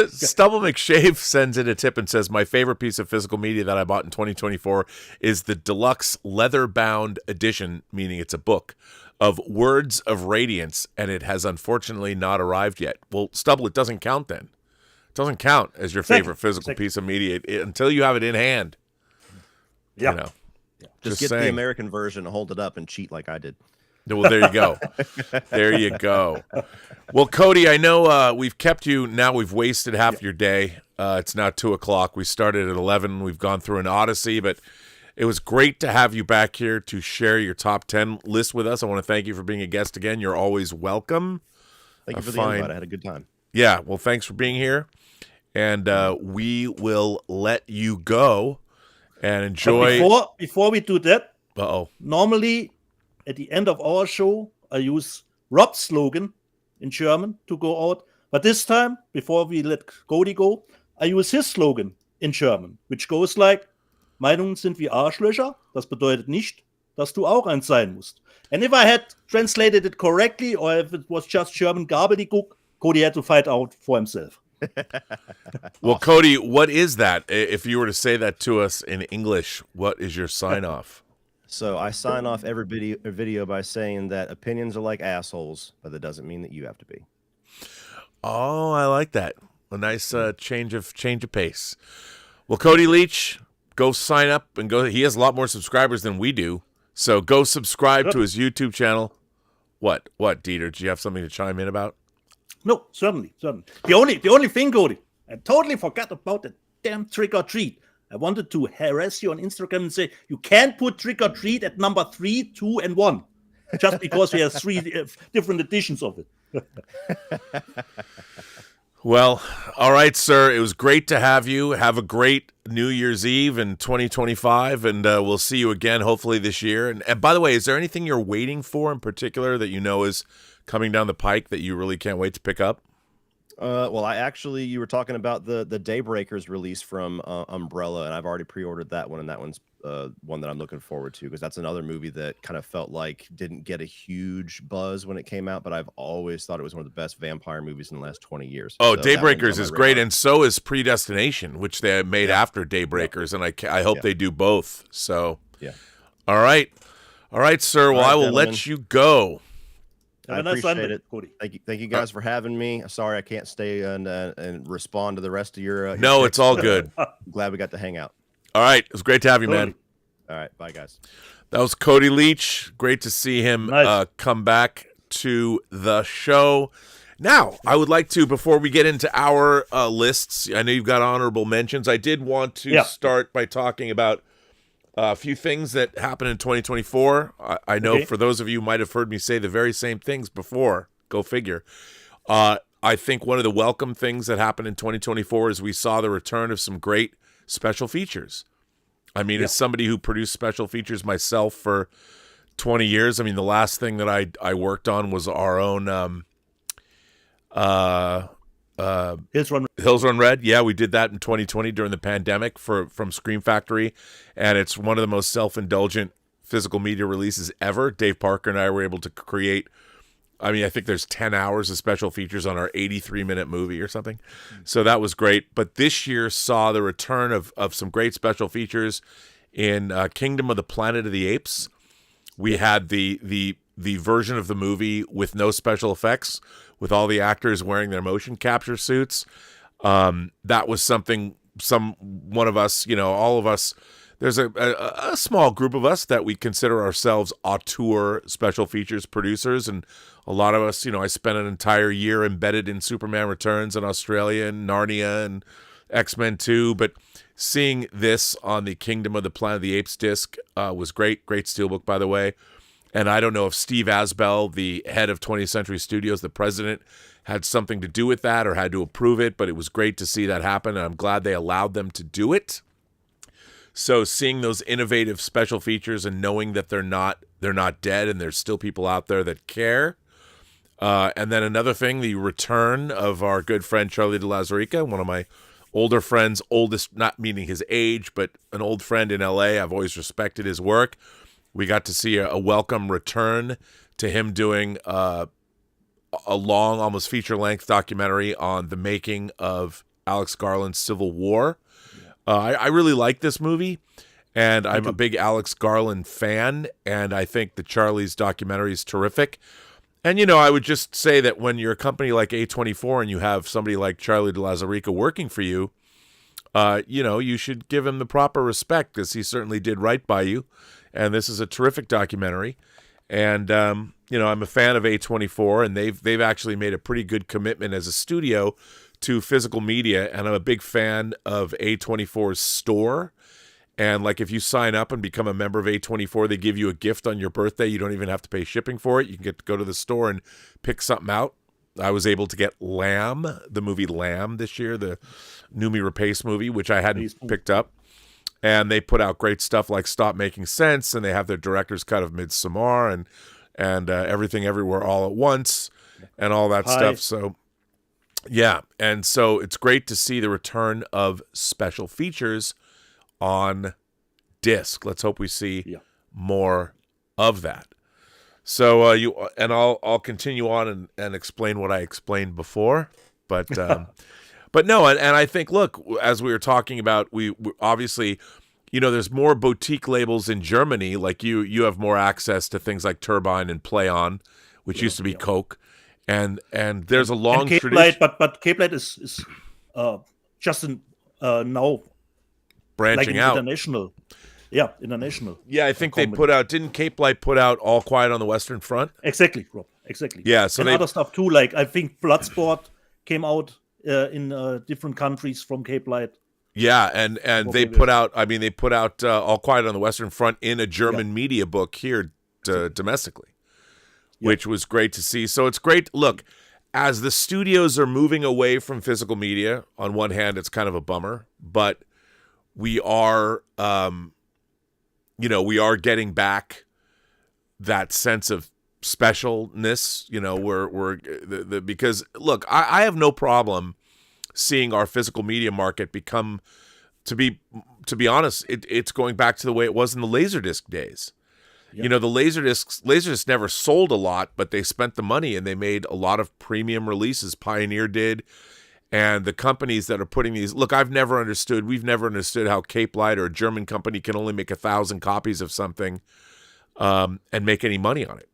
Stubble McShave sends in a tip and says, my favorite piece of physical media that I bought in 2024 is the deluxe leather-bound edition, meaning it's a book, of Words of Radiance, and it has unfortunately not arrived yet. Well, Stubble, it doesn't count then. It doesn't count as your favorite physical piece of media until you have it in hand. Yeah. You know, Just get the American version, hold it up, and cheat like I did. Well, there you go. There you go. Well, Cody, I know we've kept you. Now we've wasted half your day. It's now 2:00. We started at 11. We've gone through an odyssey, but it was great to have you back here to share your top 10 list with us. I want to thank you for being a guest again. You're always welcome. Thank you for the invite. I had a good time. Yeah. Well, thanks for being here. And we will let you go and enjoy. Before we do that, normally at the end of our show, I use Rob's slogan in German to go out. But this time, before we let Cody go, I use his slogan in German, which goes like, Meinungen sind wie Arschlöcher. Das bedeutet nicht, dass du auch eins sein musst. And if I had translated it correctly, or if it was just German gobbledygook, Cody had to fight out for himself. Well, Cody, what is that? If you were to say that to us in English, what is your sign off? So I sign off every video by saying that opinions are like assholes, but that doesn't mean that you have to be. Oh, I like that. A nice change of pace. Well, Cody Leach, go sign up and go. He has a lot more subscribers than we do, so go subscribe to his YouTube channel. What, Dieter? Do you have something to chime in about? No, certainly. The only thing, Cody, I totally forgot about the damn trick or treat. I wanted to harass you on Instagram and say you can't put trick or treat at number 3, 2, and 1, just because we have 3 different editions of it. Well, all right, sir. It was great to have you. Have a great New Year's Eve in 2025, and we'll see you again hopefully this year. And by the way, is there anything you're waiting for in particular that you know is coming down the pike that you really can't wait to pick up? Well, you were talking about the Daybreakers release from Umbrella, and I've already pre-ordered that one, and that one's one that I'm looking forward to, because that's another movie that kind of felt like didn't get a huge buzz when it came out, but I've always thought it was one of the best vampire movies in the last 20 years. Oh, so Daybreakers is great, and so is Predestination, which they made after Daybreakers, and I hope they do both. So, all right, sir. Well, I will let you go. I appreciate it. Cody. Thank you guys for having me. Sorry I can't stay and respond to the rest of your no, it's all good. I'm glad we got to hang out. All right. It was great to have you, man. All right. Bye, guys. That was Cody Leach. Great to see him come back to the show. Now, I would like to, before we get into our lists, I know you've got honorable mentions. I did want to start by talking about a few things that happened in 2024. I know for those of you who might have heard me say the very same things before. Go figure. I think one of the welcome things that happened in 2024 is we saw the return of some great special features. I mean, as somebody who produced special features myself for 20 years, I mean, the last thing that I worked on was our own Hills Run Red. Yeah, we did that in 2020 during the pandemic from Scream Factory, and it's one of the most self-indulgent physical media releases ever. Dave Parker and I were able to create, I mean, I think there's 10 hours of special features on our 83-minute movie or something. So that was great. But this year saw the return of some great special features in Kingdom of the Planet of the Apes. We had the version of the movie with no special effects, with all the actors wearing their motion capture suits. That was something one of us, all of us, there's a small group of us that we consider ourselves auteur special features producers, and a lot of us, I spent an entire year embedded in Superman Returns in Australia and Narnia and X-Men 2, but seeing this on the Kingdom of the Planet of the Apes disc was great. Great steelbook, by the way. And I don't know if Steve Asbell, the head of 20th Century Studios, the president, had something to do with that or had to approve it, but it was great to see that happen, and I'm glad they allowed them to do it. So seeing those innovative special features and knowing that they're not dead and there's still people out there that care. And then another thing, the return of our good friend Charlie de Lauzirika, one of my older friends, oldest, not meaning his age, but an old friend in LA. I've always respected his work. We got to see a welcome return to him doing a long, almost feature-length documentary on the making of Alex Garland's Civil War. I really like this movie, and I'm a big Alex Garland fan, and I think the Charlie's documentary is terrific. And, I would just say that when you're a company like A24 and you have somebody like Charlie de Lauzirika working for you, you should give him the proper respect, because he certainly did right by you. And this is a terrific documentary. And, I'm a fan of A24, and they've actually made a pretty good commitment as a studio to physical media. And I'm a big fan of A24's store. And like, if you sign up and become a member of A24, they give you a gift on your birthday. You don't even have to pay shipping for it. You can get to go to the store and pick something out. I was able to get Lamb, the movie Lamb this year, the Noomi Rapace movie, which I hadn't picked up. And they put out great stuff like Stop Making Sense, and they have their director's cut of Midsommar and Everything Everywhere All at Once and all that stuff. So, yeah. And so it's great to see the return of special features on disc. Let's hope we see more of that. So I'll continue on and explain what I explained before, but but no, and I think, look, as we were talking about, we obviously, there's more boutique labels in Germany. Like you have more access to things like Turbine and Play On, which used to be Coke, and there's a long tradition. But Cape-Light is just now branching out. International. International. Yeah, I think they didn't Cape Light put out All Quiet on the Western Front? Exactly, Rob. Exactly. Yeah, so and other stuff too. Like, I think Bloodsport came out in different countries from Cape Light. Yeah, and they put out All Quiet on the Western Front in a German media book here domestically, which was great to see. So it's great. Look, as the studios are moving away from physical media, on one hand, it's kind of a bummer, but we are, we are getting back that sense of specialness, because look, I have no problem seeing our physical media market become, to be honest, it's going back to the way it was in the Laserdisc days. Yep. The Laserdiscs never sold a lot, but they spent the money and they made a lot of premium releases. Pioneer did. And the companies that are putting these, look, we've never understood how Cape Light or a German company can only make 1,000 copies of something and make any money on it.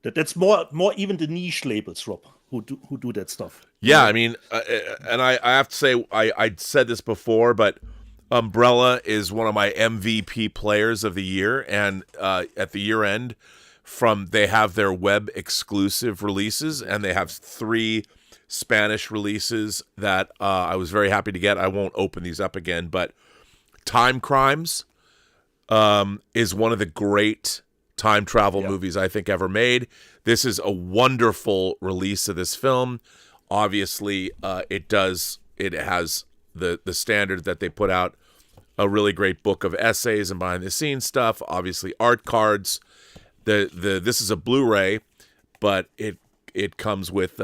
That's more even the niche labels, Rob, who do that stuff. Yeah, I mean, and I have to say, I said this before, but Umbrella is one of my MVP players of the year, and at the year end, they have their web exclusive releases, and they have 3 Spanish releases that I was very happy to get. I won't open these up again, but Time Crimes is one of the great time travel movies I think ever made. This is a wonderful release of this film. Obviously, it has the standard that they put out a really great book of essays and behind the scenes stuff. Obviously, art cards. This is a Blu-ray, but it comes with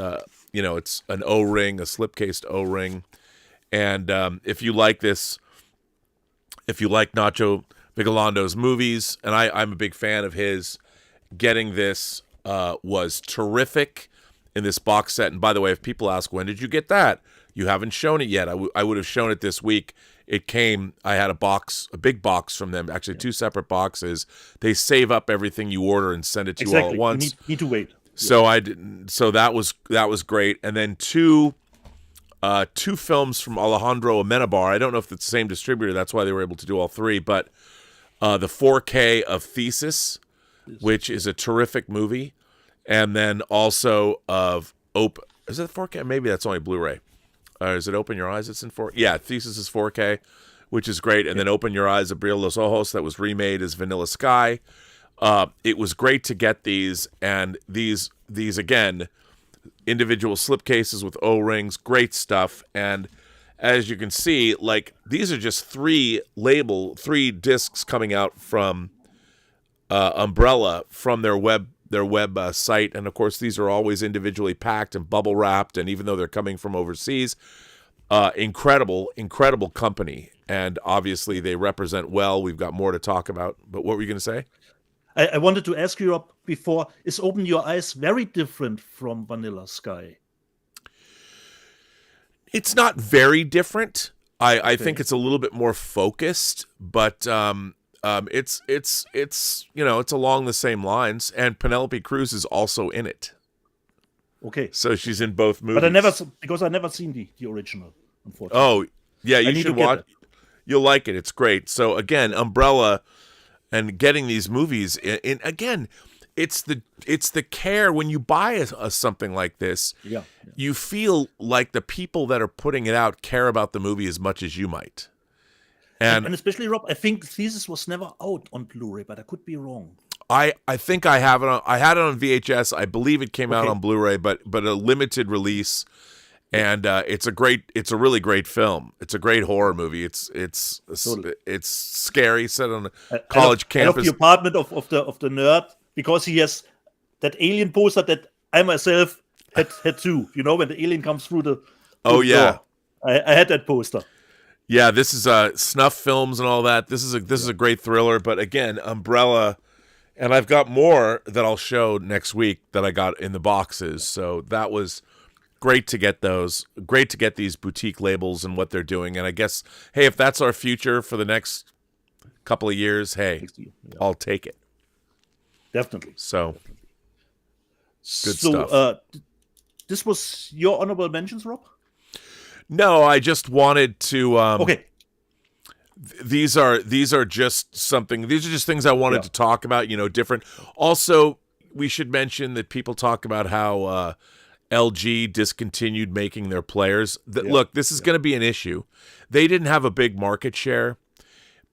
it's an O-ring, a slip-cased O-ring. And if you like Nacho Michelando's movies, and I'm a big fan of his, getting this was terrific in this box set. And by the way, if people ask, when did you get that? You haven't shown it yet. I would have shown it this week. It came, I had a big box from them, actually 2 separate boxes. They save up everything you order and send it to you all at once. You need to wait. So So that was great. And then two films from Alejandro Amenabar. I don't know if it's the same distributor. That's why they were able to do all 3. But the 4K of Thesis, which is a terrific movie, and then also of is it 4K? Maybe that's only Blu-ray. is it Open Your Eyes? It's in 4. Yeah, Thesis is 4K, which is great. And then Open Your Eyes, Abril Los Ojos, that was remade as Vanilla Sky. It was great to get these, and these again, individual slipcases with O-rings, great stuff. And as you can see, like, these are just 3 discs coming out from Umbrella from their web site. And of course, these are always individually packed and bubble wrapped. And even though they're coming from overseas, incredible company. And obviously they represent well. We've got more to talk about. But what were you going to say? I wanted to ask you before, is Open Your Eyes very different from Vanilla Sky? It's not very different. I think it's a little bit more focused, but it's it's along the same lines. And Penelope Cruz is also in it. Okay. So she's in both movies. But I never seen the original, unfortunately. Oh, yeah, you should watch. You'll like it. It's great. So again, Umbrella and getting these movies in again, it's the care when you buy something like this. Yeah. You feel like the people that are putting it out care about the movie as much as you might. And especially, Rob, I think Thesis was never out on Blu-ray, but I could be wrong. I think I have it I had it on VHS. I believe it came out on Blu-ray, but a limited release. And it's a really great film. It's a great horror movie. It's scary, set on a college campus. I love the apartment of the nerd, because he has that alien poster that I myself had too. You know, when the alien comes through the door. I had that poster. Yeah, this is snuff films and all that. This is a great thriller. But again, Umbrella, and I've got more that I'll show next week that I got in the boxes. So that was great to get those. Great to get these boutique labels and what they're doing. And I guess, hey, if that's our future for the next couple of years, hey, I'll take it. Definitely. So, good stuff. This was your honorable mentions, Rob? No, I just wanted to. Okay. These are just something. These are just things I wanted to talk about. Different. Also, we should mention that people talk about how LG discontinued making their players. Look, this is going to be an issue. They didn't have a big market share,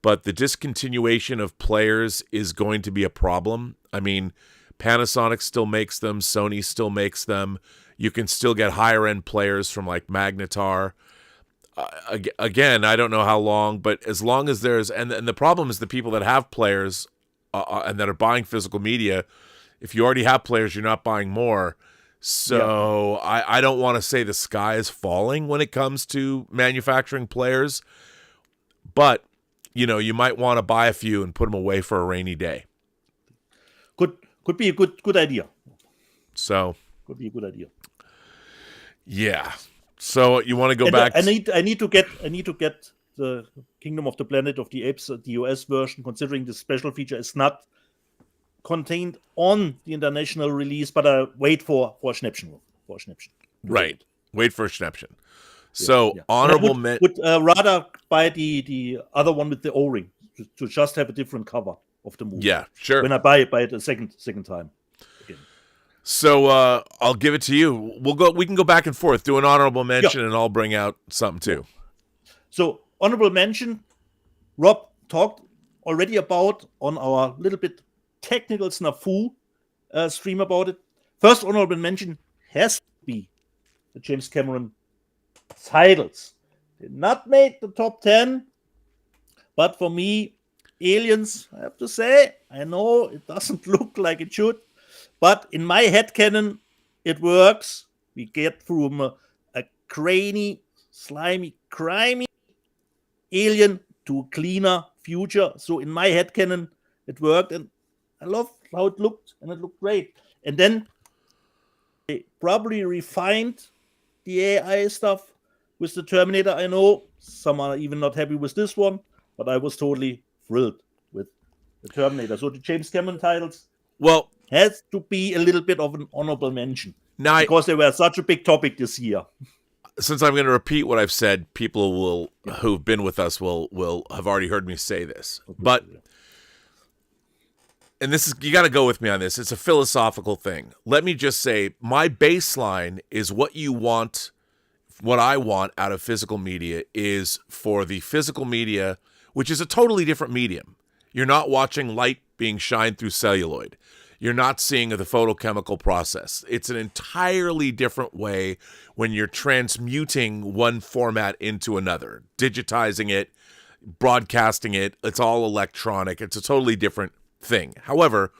but the discontinuation of players is going to be a problem. I mean, Panasonic still makes them. Sony still makes them. You can still get higher-end players from like Magnetar. Again, I don't know how long, but as long as there's... And the problem is the people that have players and that are buying physical media, if you already have players, you're not buying more. So I don't want to say the sky is falling when it comes to manufacturing players, but you might want to buy a few and put them away for a rainy day. Could be a good idea. So could be a good idea. Yeah. So you want to go back? I need to get the Kingdom of the Planet of the Apes, the US version, considering the special feature is not contained on the international release, but I wait for Schnäppchen. Right. Wait for Schnäppchen. So honorable mention. Would rather buy the other one with the O-ring to just have a different cover of the movie. Yeah, sure. When I buy it a second time. Again. So I'll give it to you. We can go back and forth, do an honorable mention, and I'll bring out something too. So honorable mention, Rob talked already about on our little bit technical snafu stream about it. First honorable mention has to be the James Cameron titles. Did not make the top 10, but for me, Aliens, I have to say, I know it doesn't look like it should, but in my headcanon, it works. We get from a cranny, slimy, crimey alien to a cleaner future. So in my headcanon, it worked, and I love how it looked, and it looked great. And then they probably refined the AI stuff with the Terminator. I know some are even not happy with this one, but I was totally thrilled with the Terminator. So the James Cameron titles has to be a little bit of an honorable mention because they were such a big topic this year. Since I'm going to repeat what I've said, people who've been with us will have already heard me say this. But and this is, you got to go with me on this. It's a philosophical thing. Let me just say, my baseline is what you want what I want out of physical media is for the physical media, which is a totally different medium. You're not watching light being shined through celluloid. You're not seeing the photochemical process. It's an entirely different way when you're transmuting one format into another, digitizing it, broadcasting it. It's all electronic. It's a totally different thing. However,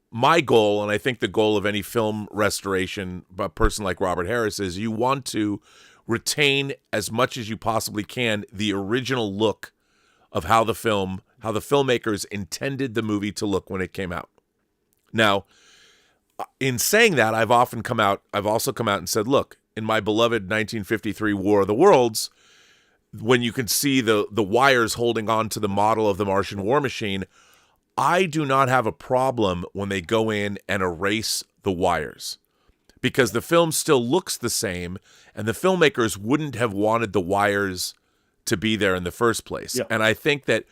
my goal, and I think the goal of any film restoration by a person like Robert Harris, is you want to retain as much as you possibly can the original look of how the filmmakers intended the movie to look when it came out. Now, in saying that, I've also come out and said, look, in my beloved 1953 War of the Worlds, when you can see the wires holding on to the model of the Martian war machine, I do not have a problem when they go in and erase the wires, because the film still looks the same, and the filmmakers wouldn't have wanted the wires to be there in the first place. Yeah. And I think that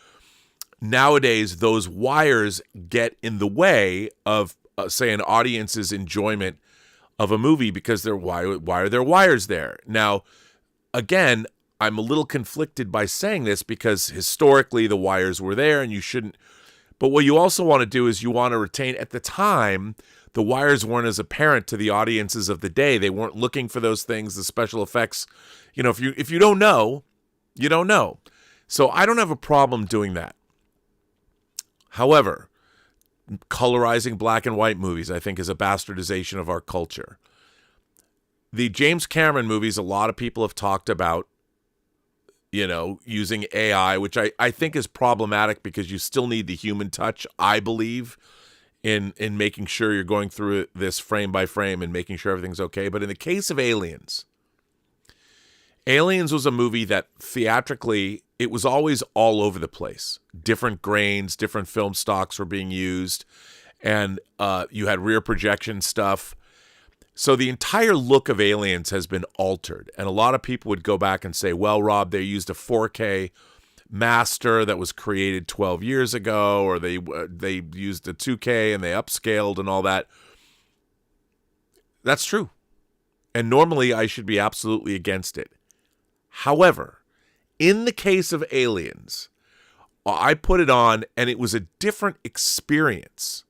nowadays those wires get in the way of, say, an audience's enjoyment of a movie, because why are there wires there? Now, again, I'm a little conflicted by saying this, because historically the wires were there and you shouldn't. But what you also want to do is you want to retain, at the time, the wires weren't as apparent to the audiences of the day. They weren't looking for those things, the special effects. You know, if you don't know, you don't know. So I don't have a problem doing that. However, colorizing black and white movies, I think, is a bastardization of our culture. The James Cameron movies, a lot of people have talked about, you know, using AI, which I think is problematic, because you still need the human touch, I believe, in making sure you're going through this frame by frame and making sure everything's okay. But in the case of Aliens was a movie that theatrically, it was always all over the place. Different grains, different film stocks were being used, and you had rear projection stuff. So the entire look of Aliens has been altered. And a lot of people would go back and say, well, Rob, they used a 4K master that was created 12 years ago, or they used a 2K and they upscaled and all that. That's true. And normally I should be absolutely against it. However, in the case of Aliens, I put it on and it was a different experience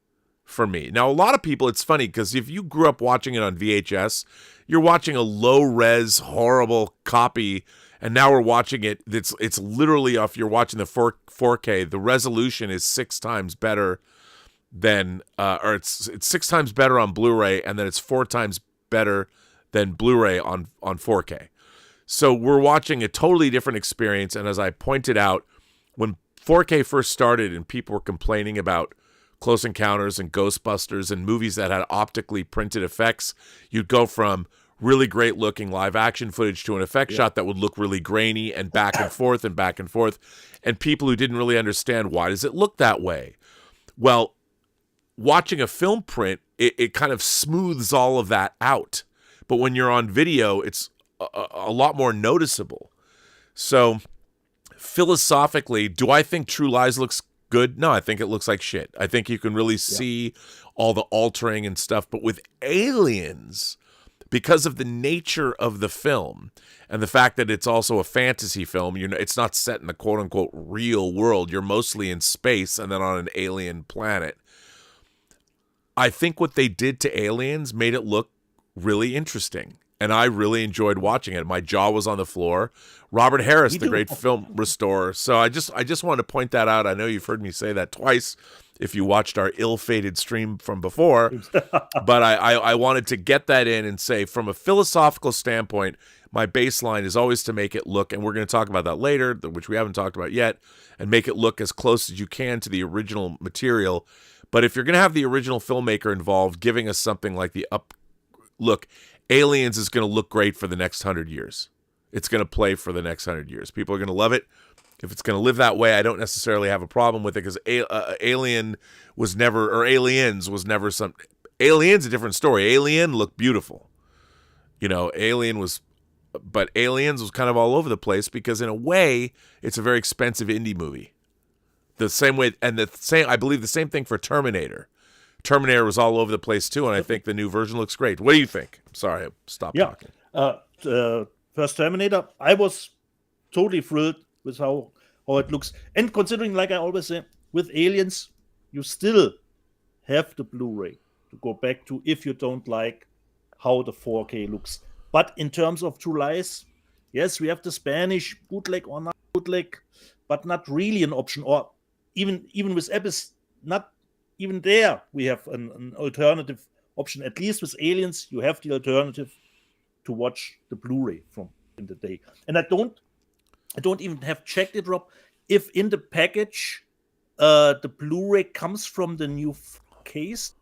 for me. Now, a lot of people, it's funny, because if you grew up watching it on VHS, you're watching a low-res, horrible copy, and now we're watching it. It's literally, if you're watching the 4K, the resolution is 6 times better than, or it's 6 times better on Blu-ray, and then it's 4 times better than Blu-ray on 4K. So we're watching a totally different experience, and as I pointed out, when 4K first started and people were complaining about Close Encounters and Ghostbusters and movies that had optically printed effects, you'd go from really great looking live action footage to an effect shot that would look really grainy and back and forth and back and forth. And people who didn't really understand, why does it look that way? Well, watching a film print, it kind of smooths all of that out. But when you're on video, it's a lot more noticeable. So philosophically, do I think True Lies looks good? No, I think it looks like shit. I think you can really see all the altering and stuff. But with Aliens, because of the nature of the film and the fact that it's also a fantasy film, it's not set in the quote-unquote real world. You're mostly in space and then on an alien planet. I think what they did to Aliens made it look really interesting. And I really enjoyed watching it. My jaw was on the floor. Robert Harris, the great film restorer. So I just wanted to point that out. I know you've heard me say that twice if you watched our ill-fated stream from before. But I wanted to get that in and say, from a philosophical standpoint, my baseline is always to make it look, and we're going to talk about that later, which we haven't talked about yet, and make it look as close as you can to the original material. But if you're going to have the original filmmaker involved, giving us something like the look, Aliens is going to look great for the next 100 years. It's going to play for the next 100 years. People are going to love it. If it's going to live that way, I don't necessarily have a problem with it, because Aliens was never some. Alien's a different story. Alien looked beautiful. But Aliens was kind of all over the place, because in a way, it's a very expensive indie movie. The same way, and I believe the same thing for Terminator. Terminator was all over the place too, and I think the new version looks great. What do you think? Sorry, I stopped talking. first Terminator, I was totally thrilled with how it looks. And considering, like I always say, with Aliens, you still have the Blu-ray to go back to if you don't like how the 4K looks. But in terms of True Lies, yes, we have the Spanish bootleg or not bootleg, but not really an option. Or even with Abyss, not even there we have an alternative option. At least with Aliens, you have the alternative to watch the Blu-ray from in the day. And I don't even have checked it, Rob, if in the package the Blu-ray comes from the new case,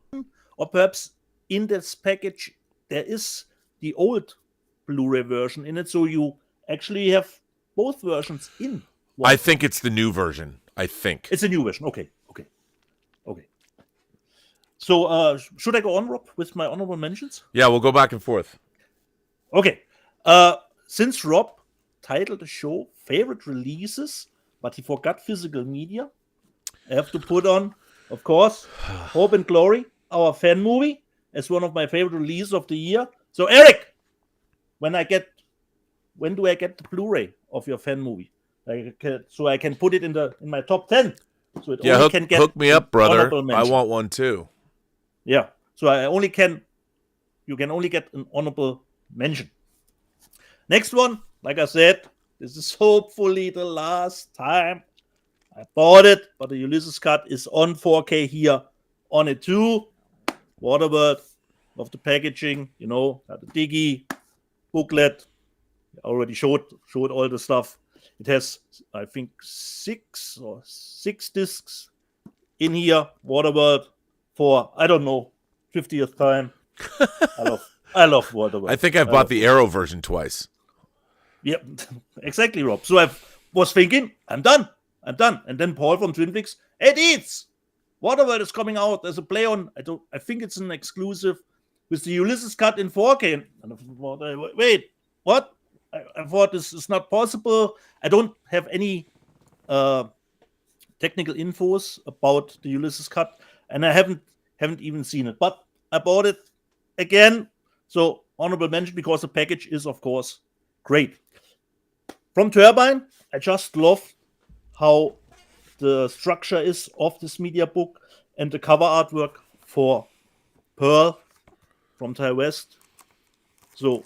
or perhaps in this package there is the old Blu-ray version in it, so you actually have both versions in one. I think it's the new version. I think It's a new version. Okay. So should I go on, Rob, with my honorable mentions? Yeah, we'll go back and forth. Okay. Since Rob titled the show Favorite Releases, but he forgot physical media, I have to put on, of course, Hope and Glory, our fan movie, as one of my favorite releases of the year. So, Eric, when do I get the Blu-ray of your fan movie? So I can put it in my top 10. So it only can get hook me up, brother. honorable I mention. want one too. Yeah. So you can only get an honorable mention. Next one, like I said, this is hopefully the last time I bought it, but the Ulysses cut is on 4K here on it too. Waterworld of the packaging, got the diggy booklet. I already showed all the stuff. It has, I think, six discs in here. Waterworld for, I don't know, 50th time. I love Waterworld. I think I've bought the Arrow version twice. Yep, exactly, Rob. So I was thinking, I'm done. And then Paul from Twinflix, it eats. Waterworld is coming out as a play on. I think it's an exclusive with the Ulysses cut in 4K. And I thought, wait, what? I thought this is not possible. I don't have any technical infos about the Ulysses cut, and I haven't even seen it. But I bought it again. So honorable mention because the package is, of course, great. From Turbine, I just love how the structure is of this media book and the cover artwork for Pearl from Ty West. So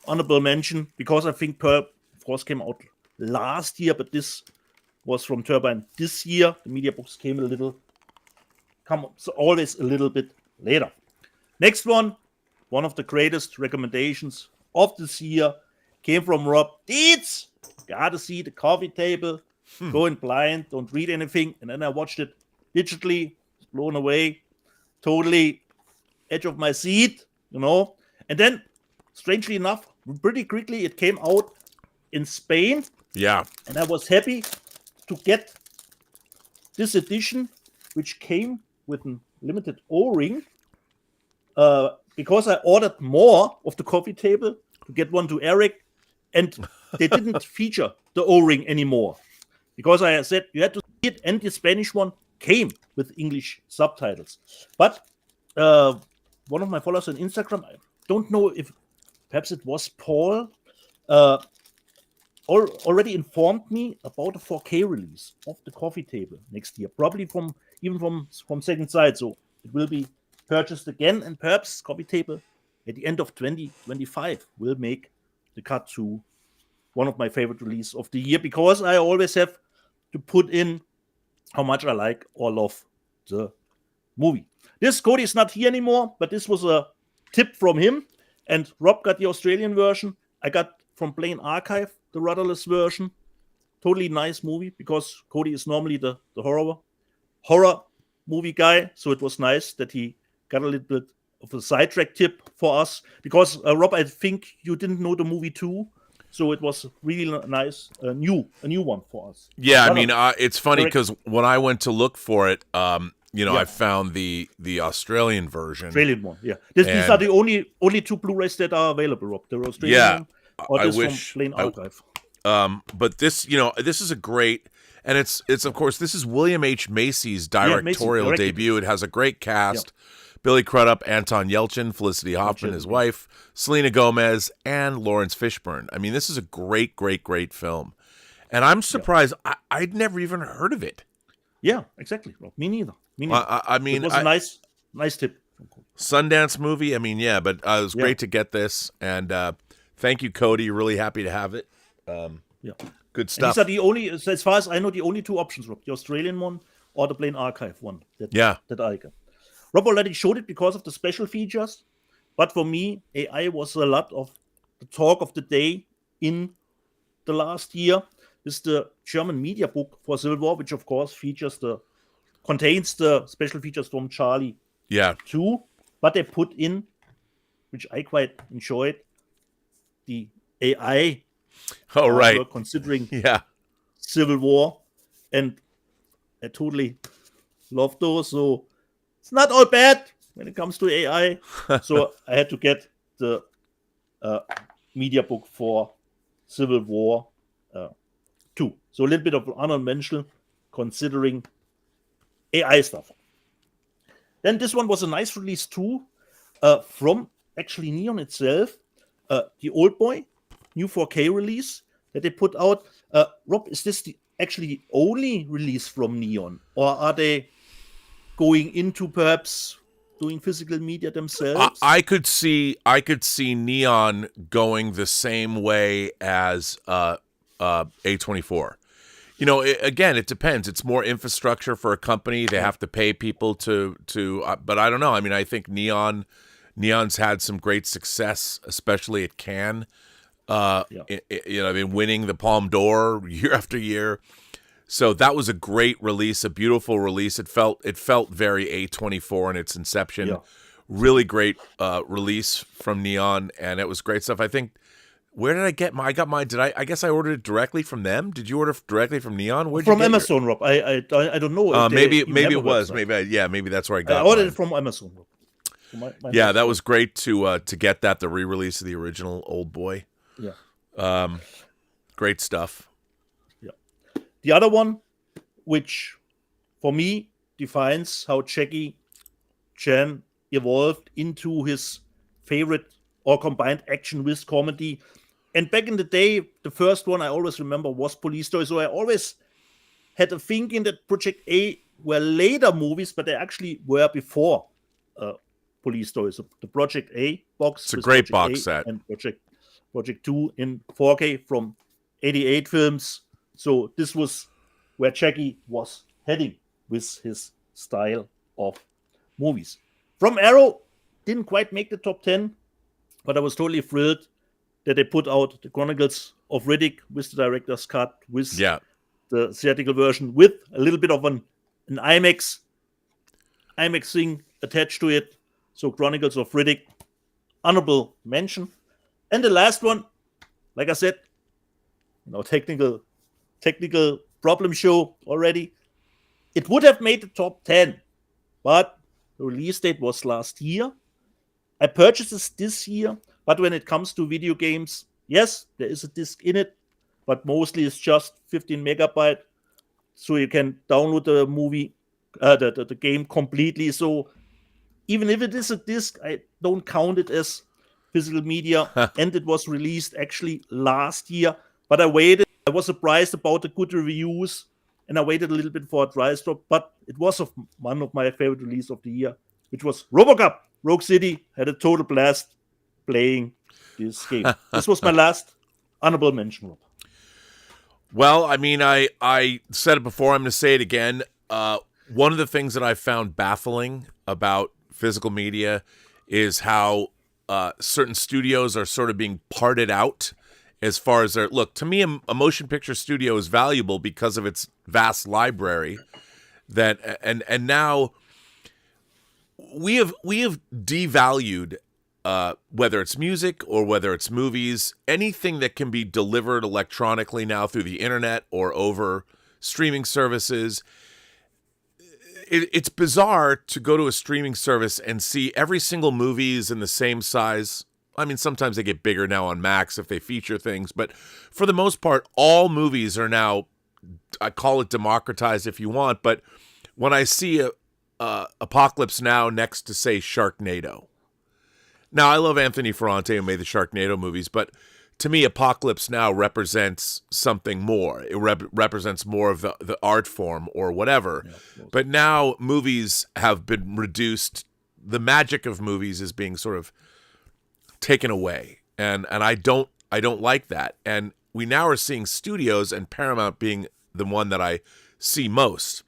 honorable mention because I think Pearl, of course, came out last year, but this was from Turbine this year. The media books came always a little bit later. Next one of the greatest recommendations of this year came from Rob Dietz. Gotta see the coffee table. Going blind, don't read anything. And then I watched it digitally, blown away, totally edge of my seat, And then, strangely enough, pretty quickly it came out in Spain. Yeah. And I was happy to get this edition, which came with a limited O-ring, because I ordered more of the coffee table to get one to Eric, and they didn't feature the O-ring anymore. Because I said you had to see it, and the Spanish one came with English subtitles. But one of my followers on Instagram, I don't know if perhaps it was Paul, already informed me about a 4K release of the coffee table next year, probably from Second Sight. So it will be purchased again, and perhaps coffee table at the end of 2025 will make the cut to one of my favorite releases of the year, because I always have to put in how much I like or love the movie. This CODY is not here anymore, but this was a tip from him, and Rob got the Australian version. I got from Plain Archive the rudderless version. Totally nice movie, because CODY is normally the horror movie guy, so it was nice that he got a little bit of a sidetrack tip for us, because Rob, I think you didn't know the movie too. So it was really nice, a new one for us. Yeah, I mean, it's funny because when I went to look for it, I found the Australian version. Australian one, yeah. These are the only two Blu-rays that are available, Rob. The Australian one, or this from Plain Archive. But this, this is a great, and it's of course, this is William H. Macy's directorial debut. It has a great cast. Billy Crudup, Anton Yelchin, Felicity Hoffman, his wife, Selena Gomez, and Lawrence Fishburne. I mean, this is a great, great, great film. And I'm surprised. I'd never even heard of it. Yeah, exactly. Well, me neither. I mean, it was a nice tip. Sundance movie. I mean, yeah, but it was great to get this. And thank you, Cody. Really happy to have it. Good stuff. And these are the only, as far as I know, the only two options, Rob. The Australian one or the plain archive one that I got. Rob already showed it because of the special features. But for me, AI was a lot of the talk of the day in the last year. This is the German media book for Civil War, which of course contains the special features from Charlie 2, but they put in, which I quite enjoyed, the AI. Oh, right. Considering Civil War, and I totally love those. So it's not all bad when it comes to AI. So I had to get the media book for Civil War 2. So a little bit of honorable mention considering AI stuff. Then this one was a nice release too from actually Neon itself. The Old Boy, new 4K release that they put out. Rob, is this actually the only release from Neon? Or are they going into perhaps doing physical media themselves? I could see Neon going the same way as A24. You know, again, it depends. It's more infrastructure for a company. They have to pay people to but I don't know. I mean, I think Neon's had some great success, especially at Cannes. Winning the Palme d'Or year after year. So that was a great release, a beautiful release. It felt very A24 in its inception. Yeah. Really great release from Neon, and it was great stuff. I think. Where did I get mine? I got mine. I guess I ordered it directly from them. Did you order directly from Neon? Where'd you get Amazon, Rob. I don't know. Maybe it was. Maybe that's where I got it. I ordered it from Amazon, Rob. So that was great to get that, the re-release of the original Old Boy. Yeah. Great stuff. Yeah. The other one, which for me defines how Jackie Chan evolved into his favorite or combined action with comedy. And back in the day, the first one I always remember was Police Story. So I always had a thinking that Project A were later movies, but they actually were before Police Story. So the Project A box. It's a great box set. And Project 2 in 4K from 88 films. So this was where Jackie was heading with his style of movies. From Arrow, didn't quite make the top 10, but I was totally thrilled that they put out the Chronicles of Riddick with the director's cut, with the theatrical version, with a little bit of an IMAX thing attached to it. So Chronicles of Riddick, honorable mention. And the last one, like I said, technical problem show already. It would have made the top 10, but the release date was last year. I purchased this year, but when it comes to video games, yes, there is a disc in it, but mostly it's just 15 megabyte, so you can download the movie, the game completely. So even if it is a disc, I don't count it as physical media, and it was released actually last year. But I waited. I was surprised about the good reviews, and I waited a little bit for a dry stop. But it was one of my favorite releases of the year, which was RoboCop. Rogue City. Had a total blast playing this game. This was my last honorable mention. Well, I mean, I said it before. I'm going to say it again. One of the things that I found baffling about physical media is how certain studios are sort of being parted out as far as their look. To me, a motion picture studio is valuable because of its vast library. And now we have devalued whether it's music or whether it's movies, anything that can be delivered electronically now through the internet or over streaming services. It's bizarre to go to a streaming service and see every single movie is in the same size. I mean, sometimes they get bigger now on Max if they feature things, but for the most part, all movies are now, I call it democratized if you want, but when I see Apocalypse Now next to, say, Sharknado. Now, I love Anthony Ferrante, who made the Sharknado movies, but to me, Apocalypse Now represents something more. It represents more of the art form or whatever. Yeah, but now movies have been reduced. The magic of movies is being sort of taken away, and I don't like that. And we now are seeing studios, and Paramount being the one that I see most,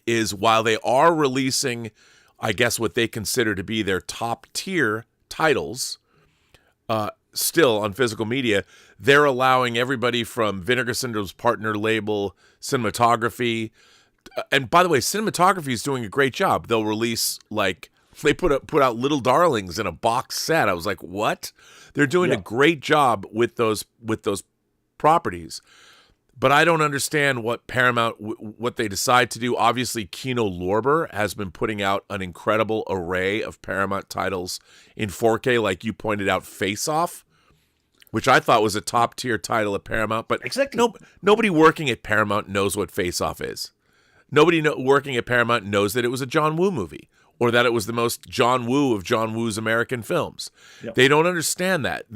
is while they are releasing, I guess, what they consider to be their top tier titles, still on physical media, they're allowing everybody from Vinegar Syndrome's partner label, Cinematography. And by the way, Cinematography is doing a great job. They'll release, like, they put out Little Darlings in a box set. I was like, what? They're doing a great job with those properties. But I don't understand what Paramount, what they decide to do. Obviously, Kino Lorber has been putting out an incredible array of Paramount titles in 4K, like you pointed out, Face Off, which I thought was a top-tier title at Paramount. But exactly. Nobody working at Paramount knows what Face Off is. Nobody working at Paramount knows that it was a John Woo movie, or that it was the most John Woo of John Woo's American films. Yep. They don't understand that.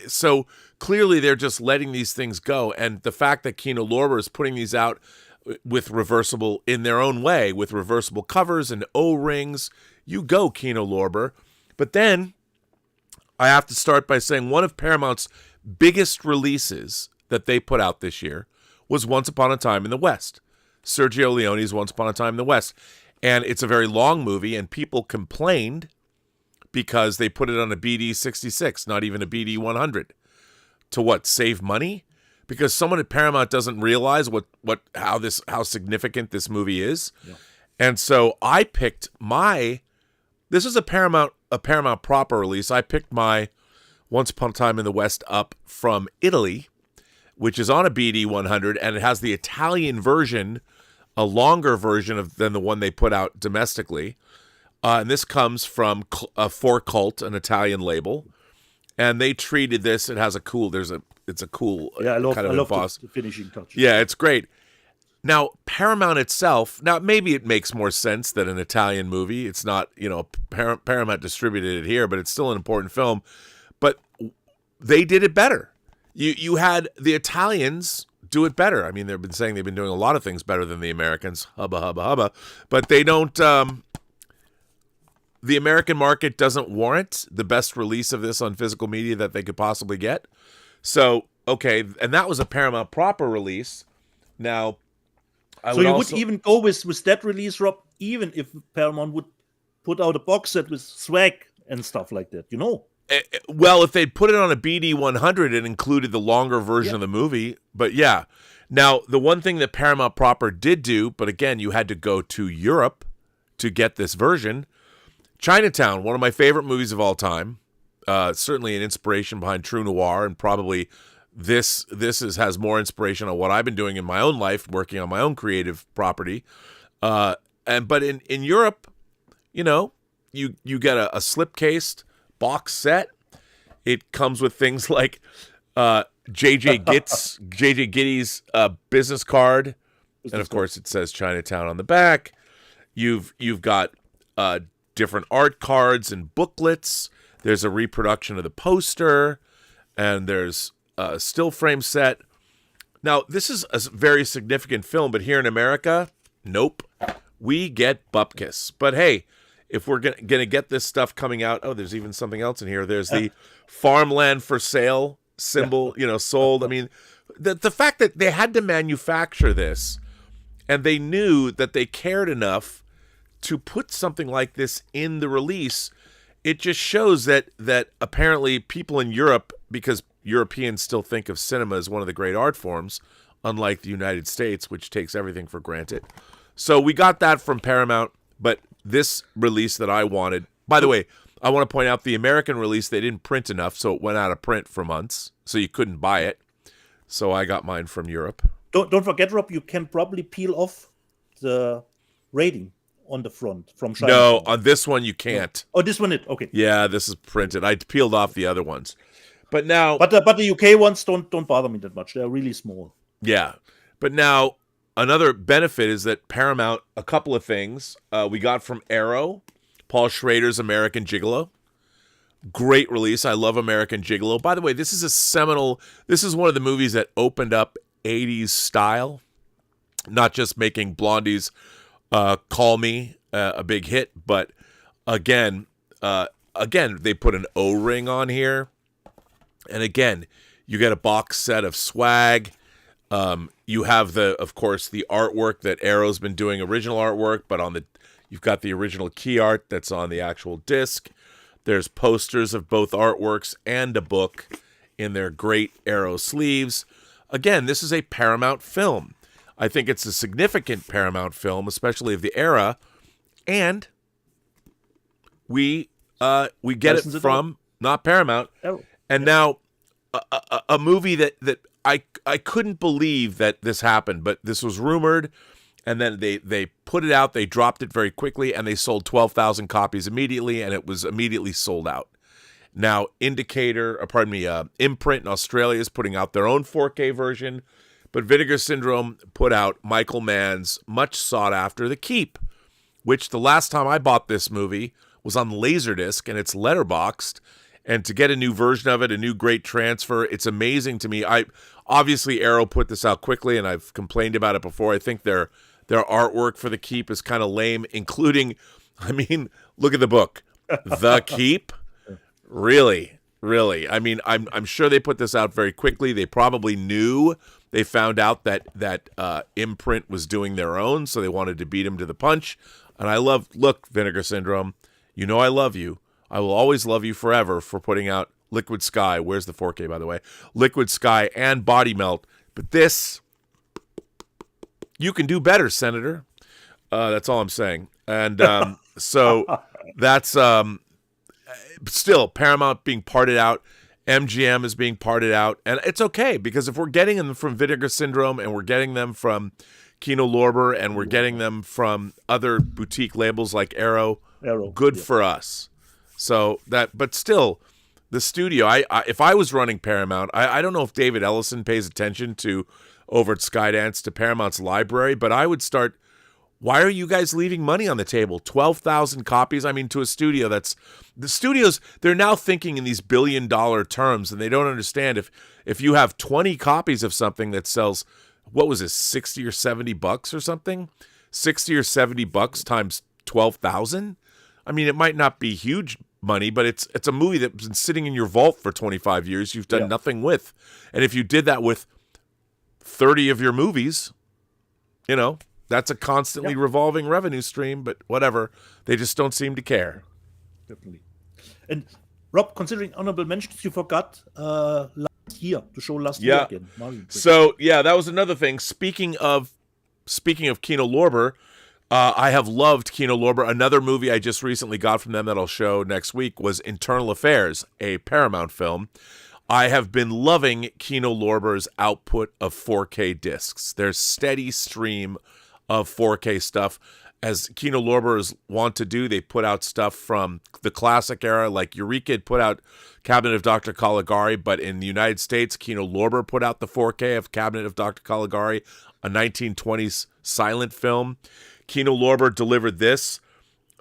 So clearly they're just letting these things go. And the fact that Kino Lorber is putting these out with reversible, in their own way, with reversible covers and O-rings, you go, Kino Lorber. But then I have to start by saying one of Paramount's biggest releases that they put out this year was Once Upon a Time in the West. Sergio Leone's Once Upon a Time in the West. And it's a very long movie, and people complained because they put it on a BD 66, not even a BD 100. To what, save money? Because someone at Paramount doesn't realize how significant this movie is. Yeah. And so I picked this is a Paramount proper release. I picked my Once Upon a Time in the West up from Italy, which is on a BD 100, and it has the Italian version, a longer version than the one they put out domestically. And this comes from For Cult, an Italian label. And they treated this, it has a cool, it's a cool I love the finishing touch. Yeah, it's great. Now, Paramount itself, now maybe it makes more sense that an Italian movie, it's not, Paramount distributed it here, but it's still an important film. But they did it better. You had the Italians do it better. I mean, they've been saying they've been doing a lot of things better than the Americans. Hubba, hubba, hubba. But they don't... the American market doesn't warrant the best release of this on physical media that they could possibly get. So, okay, and that was a Paramount proper release. Now, would even go with that release, Rob, even if Paramount would put out a box set with swag and stuff like that, Well, if they'd put it on a BD 100, it included the longer version of the movie. But yeah. Now, the one thing that Paramount proper did do, but again, you had to go to Europe to get this version. Chinatown, one of my favorite movies of all time. Certainly an inspiration behind True Noir, and probably this has more inspiration on what I've been doing in my own life, working on my own creative property. But in Europe, you get a slipcased box set. It comes with things like JJ Giddy's business card, and of course it says Chinatown on the back. You've got different art cards and booklets. There's a reproduction of the poster, and there's a still frame set. Now, this is a very significant film, but here in America, nope. We get bupkis. But hey, if we're going to get this stuff coming out, there's even something else in here. There's the farmland for sale symbol, sold. I mean, the fact that they had to manufacture this, and they knew that they cared enough to put something like this in the release, it just shows that apparently people in Europe, because Europeans still think of cinema as one of the great art forms, unlike the United States, which takes everything for granted. So we got that from Paramount, but this release that I wanted, by the way, I want to point out the American release, they didn't print enough, so it went out of print for months, so you couldn't buy it. So I got mine from Europe. Don't forget, Rob, you can probably peel off the rating on the front from China. No, on this one you can't. Oh, this one okay. Yeah, this is printed. I peeled off the other ones. But now, but the UK ones don't bother me that much. They're really small. Yeah, but now another benefit is that Paramount, a couple of things we got from Arrow, Paul Schrader's American Gigolo. Great release. I love American Gigolo. By the way, this is one of the movies that opened up 80s style, not just making Blondie's Call Me a big hit, but again, they put an O-ring on here. And again, you get a box set of swag. You have of course, the artwork that Arrow's been doing, original artwork, but you've got the original key art that's on the actual disc. There's posters of both artworks and a book in their great Arrow sleeves. Again, this is a Paramount film. I think it's a significant Paramount film, especially of the era, and we get it from not Paramount. Arrow. And now a movie that I couldn't believe that this happened, but this was rumored, and then they put it out, they dropped it very quickly, and they sold 12,000 copies immediately, and it was immediately sold out. Now, Imprint in Australia is putting out their own 4K version, but Vinegar Syndrome put out Michael Mann's much sought after The Keep, which the last time I bought this movie was on Laserdisc, and it's letterboxed. And to get a new version of it, a new great transfer, it's amazing to me. Obviously Arrow put this out quickly, and I've complained about it before. I think their artwork for The Keep is kind of lame, including, look at the book, The Keep. Really. I'm sure they put this out very quickly. They probably knew. They found out that Imprint was doing their own, so they wanted to beat him to the punch. And look, Vinegar Syndrome, you know I love you. I will always love you forever for putting out Liquid Sky. Where's the 4K, by the way? Liquid Sky and Body Melt. But this, you can do better, Senator. That's all I'm saying. And so that's still Paramount being parted out. MGM is being parted out. And it's okay, because if we're getting them from Vinegar Syndrome and we're getting them from Kino Lorber and we're getting them from other boutique labels like Arrow, good for us. So but still, the studio, if I was running Paramount, I don't know if David Ellison pays attention over at Skydance to Paramount's library, but I would start, why are you guys leaving money on the table? 12,000 copies? To a studio the studios, they're now thinking in these billion-dollar terms, and they don't understand if you have 20 copies of something that sells, what was this, 60 or 70 bucks or something? 60 or 70 bucks times 12,000? It might not be huge money, but it's a movie that's been sitting in your vault for 25 years. You've done nothing with. And if you did that with 30 of your movies, that's a constantly revolving revenue stream, but whatever. They just don't seem to care. Definitely. And Rob, considering honorable mentions, you forgot last year again. So, that was another thing. Speaking of Kino Lorber, I have loved Kino Lorber. Another movie I just recently got from them that I'll show next week was Internal Affairs, a Paramount film. I have been loving Kino Lorber's output of 4K discs. Their steady stream of 4K stuff. As Kino Lorbers want to do, they put out stuff from the classic era, like Eureka had put out Cabinet of Dr. Caligari, but in the United States, Kino Lorber put out the 4K of Cabinet of Dr. Caligari, a 1920s silent film. Kino Lorber delivered this,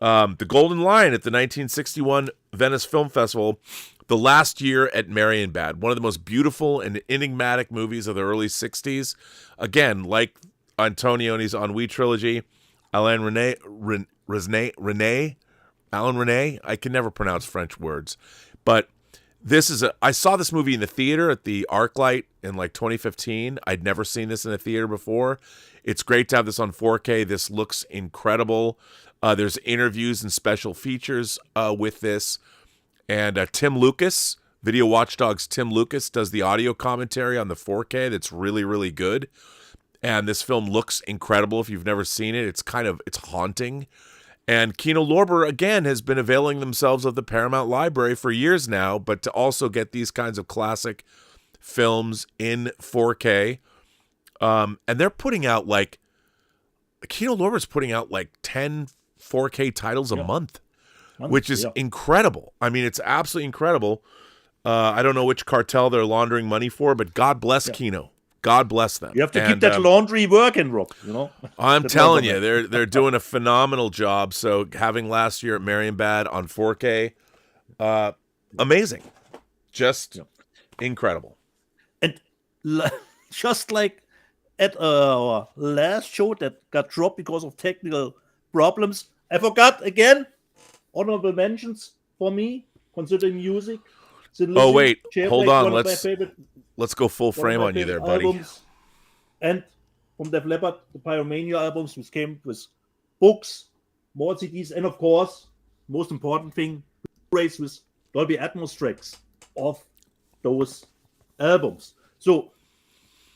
The Golden Lion at the 1961 Venice Film Festival, the last year at Marienbad. One of the most beautiful and enigmatic movies of the early 60s. Again, like Antonioni's Ennui trilogy, Alain René, I can never pronounce French words, but I saw this movie in the theater at the ArcLight in 2015. I'd never seen this in a theater before. It's great to have this on 4K. This looks incredible. There's interviews and special features with this. And Tim Lucas, Video Watchdog's Tim Lucas, does the audio commentary on the 4K that's really, really good. And this film looks incredible if you've never seen it. It's haunting. And Kino Lorber, again, has been availing themselves of the Paramount library for years now, but to also get these kinds of classic films in 4K. And they're putting out Kino Lorber's putting out 10 4K titles a month, which is incredible. It's absolutely incredible. I don't know which cartel they're laundering money for, but God bless Kino. God bless them. You have to keep that laundry working, Rob. You know. I'm telling you, they're doing a phenomenal job. So having last year at Marienbad on 4K, amazing, just incredible. And just like at our last show that got dropped because of technical problems, I forgot again. Honorable mentions for me, considering music. Oh wait, hold on. Let's go full frame on you there, buddy. Albums. And from Def Leppard, the Pyromania albums, which came with books, more CDs, and of course, most important thing, Blu-rays with Dolby Atmos tracks of those albums. So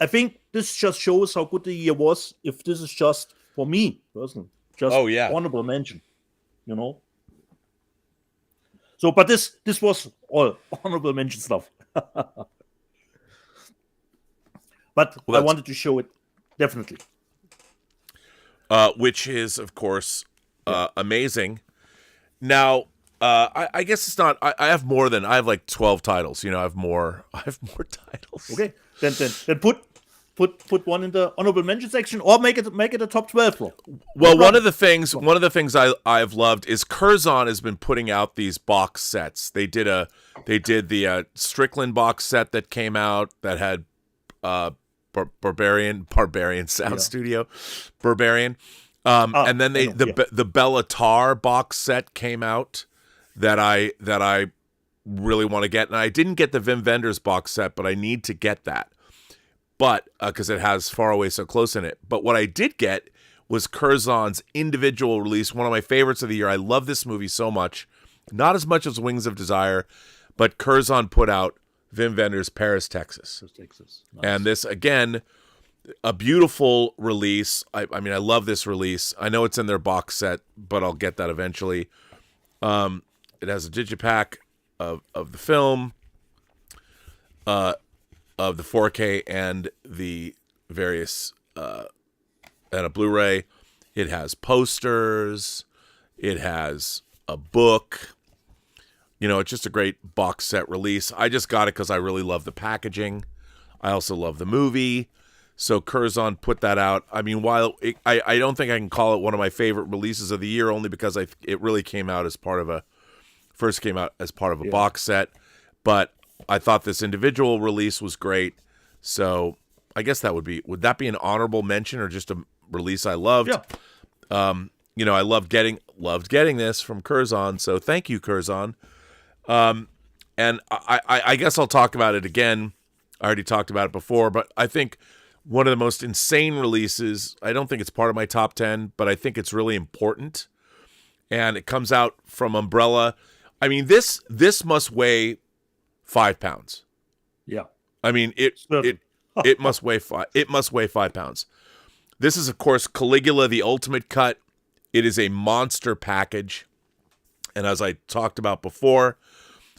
I think this just shows how good the year was. If this is just for me personally, just honorable mention, you know. So, but this was all honorable mention stuff. But I wanted to show it, definitely. Which is, of course, amazing. Now, I guess it's not. I have more than. I have like 12 titles. You know, I have more titles. Okay, then put one in the honorable mention section, or make it a top 12. Bro. Well, one of the things I've loved is Curzon has been putting out these box sets. They did the Strickland box set that came out that had Barbarian Sound Studio, Barbarian, and then the Bellatar box set came out that I really want to get, and I didn't get the Wim Wenders box set, but I need to get that. But because it has Far Away So Close in it. But what I did get was Curzon's individual release, one of my favorites of the year. I love this movie so much. Not as much as Wings of Desire, but Curzon put out Wim Wenders' Paris, Texas. Nice. And this, again, a beautiful release. I mean, I love this release. I know it's in their box set, but I'll get that eventually. It has a digipack of the film, of the 4K and the various and a Blu-ray. It has posters. It has a book. You know, it's just a great box set release. I just got it because I really love the packaging. I also love the movie. So Curzon put that out. I mean, while I don't think I can call it one of my favorite releases of the year, only because it really came out as part of a box set. But I thought this individual release was great. So I guess would that be an honorable mention or just a release I loved? Yeah. You know, I loved getting this from Curzon. So thank you, Curzon. And I guess I'll talk about it again. I already talked about it before, but I think one of the most insane releases, I don't think it's part of my top 10, but I think it's really important. And it comes out from Umbrella. I mean, this must weigh 5 pounds. Yeah. I mean, it must weigh 5 pounds. This is, of course, Caligula, the ultimate cut. It is a monster package. And as I talked about before,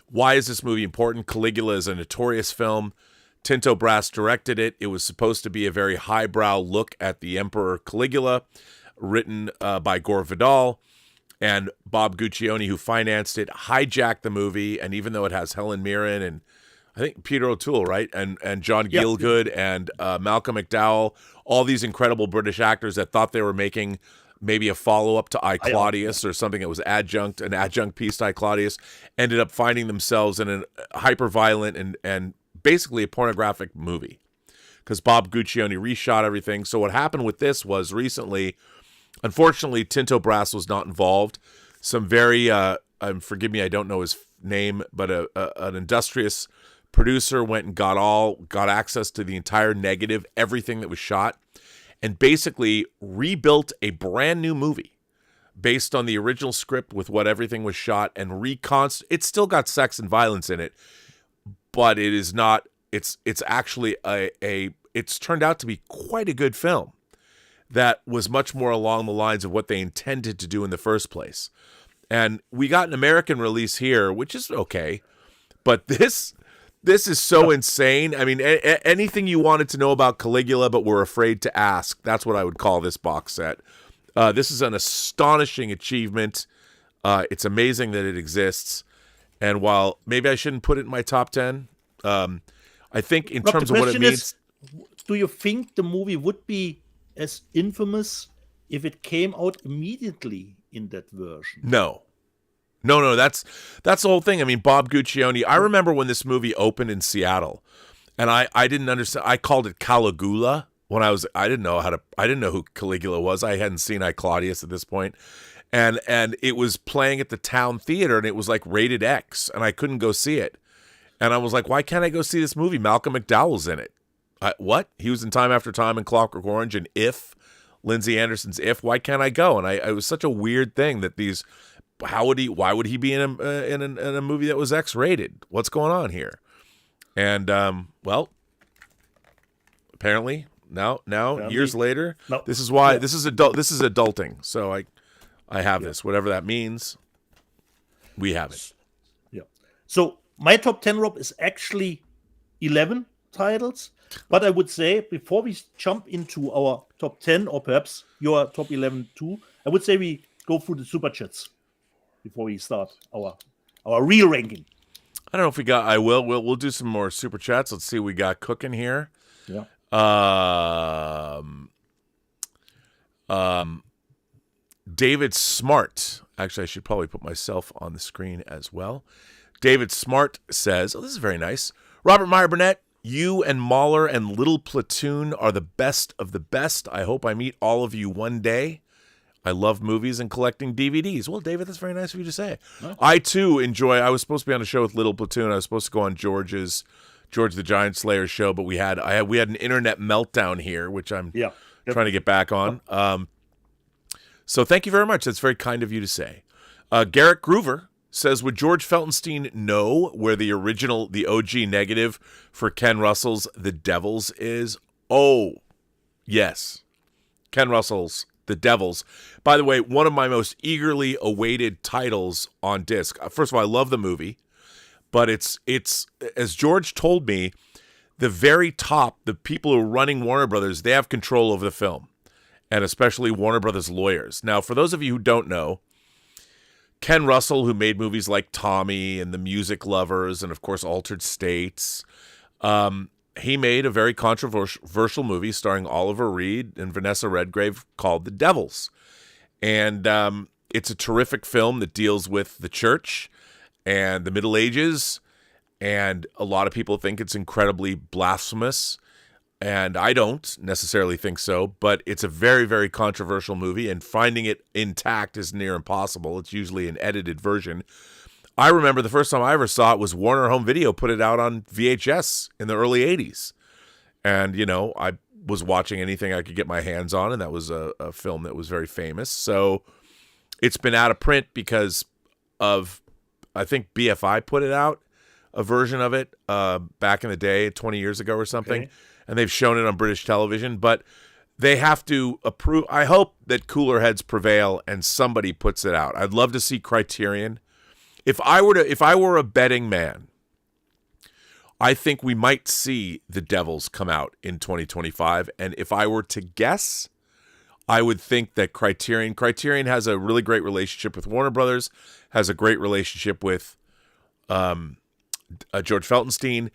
why is this movie important? Caligula is a notorious film. Tinto Brass directed it. It was supposed to be a very highbrow look at the Emperor Caligula, written by Gore Vidal. And Bob Guccione, who financed it, hijacked the movie. And even though it has Helen Mirren and I think Peter O'Toole, right? And John Gielgud and Malcolm McDowell, all these incredible British actors that thought they were making maybe a follow-up to I, Claudius or something that was an adjunct piece to I, Claudius, ended up finding themselves in a hyper-violent and basically a pornographic movie because Bob Guccione reshot everything. So what happened with this was recently, unfortunately, Tinto Brass was not involved. Some very, forgive me, I don't know his name, but an industrious producer went and got access to the entire negative, everything that was shot, and basically rebuilt a brand new movie based on the original script with what everything was shot and it's still got sex and violence in it, but it is not, it's actually it's turned out to be quite a good film that was much more along the lines of what they intended to do in the first place. And we got an American release here, which is okay, but this is so insane. I mean, anything you wanted to know about Caligula but were afraid to ask, that's what I would call this box set. This is an astonishing achievement. It's amazing that it exists. And while maybe I shouldn't put it in my top 10, I think in terms of what it means... do you think the movie would be as infamous if it came out immediately in that version? No. That's the whole thing. I mean, Bob Guccione. I remember when this movie opened in Seattle, and I didn't understand. I called it Caligula when I didn't know who Caligula was. I hadn't seen I, Claudius at this point. And it was playing at the town theater, and it was like rated X, and I couldn't go see it. And I was like, why can't I go see this movie? Malcolm McDowell's in it. What? He was in Time After Time and Clockwork Orange and If, Lindsay Anderson's If. Why can't I go? And it was such a weird thing that these. Why would he be in a movie that was X-rated? What's going on here? And well, apparently now years later, this is why this is adulting. So I have this, whatever that means. We have it. Yeah. So my top 10, Rob, is actually 11 titles. But I would say, before we jump into our top 10, or perhaps your top 11 too, I would say we go through the super chats before we start our real ranking. I don't know if we got. We'll do some more super chats. Let's see what we got cooking here. Yeah. David Smart. Actually, I should probably put myself on the screen as well. David Smart says, "Oh, this is very nice. Robert Meyer Burnett, you and Mahler and Little Platoon are the best of the best. I hope I meet all of you one day. I love movies and collecting DVDs." Well, David, that's very nice of you to say. Huh? I, too, enjoy... I was supposed to be on a show with Little Platoon. I was supposed to go on George the Giant Slayer show, but we had an internet meltdown here, which I'm trying to get back on. So thank you very much. That's very kind of you to say. Garrett Groover says, would George Feltenstein know where the OG negative for Ken Russell's The Devils is? Oh, yes. Ken Russell's The Devils. By the way, one of my most eagerly awaited titles on disc. First of all, I love the movie, but it's as George told me, the very top, the people who are running Warner Brothers, they have control over the film, and especially Warner Brothers lawyers. Now, for those of you who don't know, Ken Russell, who made movies like Tommy and The Music Lovers and, of course, Altered States, he made a very controversial movie starring Oliver Reed and Vanessa Redgrave called The Devils. And it's a terrific film that deals with the church and the Middle Ages, and a lot of people think it's incredibly blasphemous, and I don't necessarily think so, but it's a very, very controversial movie, and finding it intact is near impossible. It's usually an edited version. I remember the first time I ever saw it was Warner Home Video put it out on VHS in the early 80s. And, I was watching anything I could get my hands on, and that was a film that was very famous. So it's been out of print because of, I think BFI put it out, a version of it back in the day, 20 years ago or something. Okay. And they've shown it on British television, but they have to approve. I hope that cooler heads prevail and somebody puts it out. I'd love to see Criterion. If I were a betting man, I think we might see The Devils come out in 2025. And if I were to guess, I would think that Criterion has a really great relationship with Warner Brothers, has a great relationship with George Feltenstein,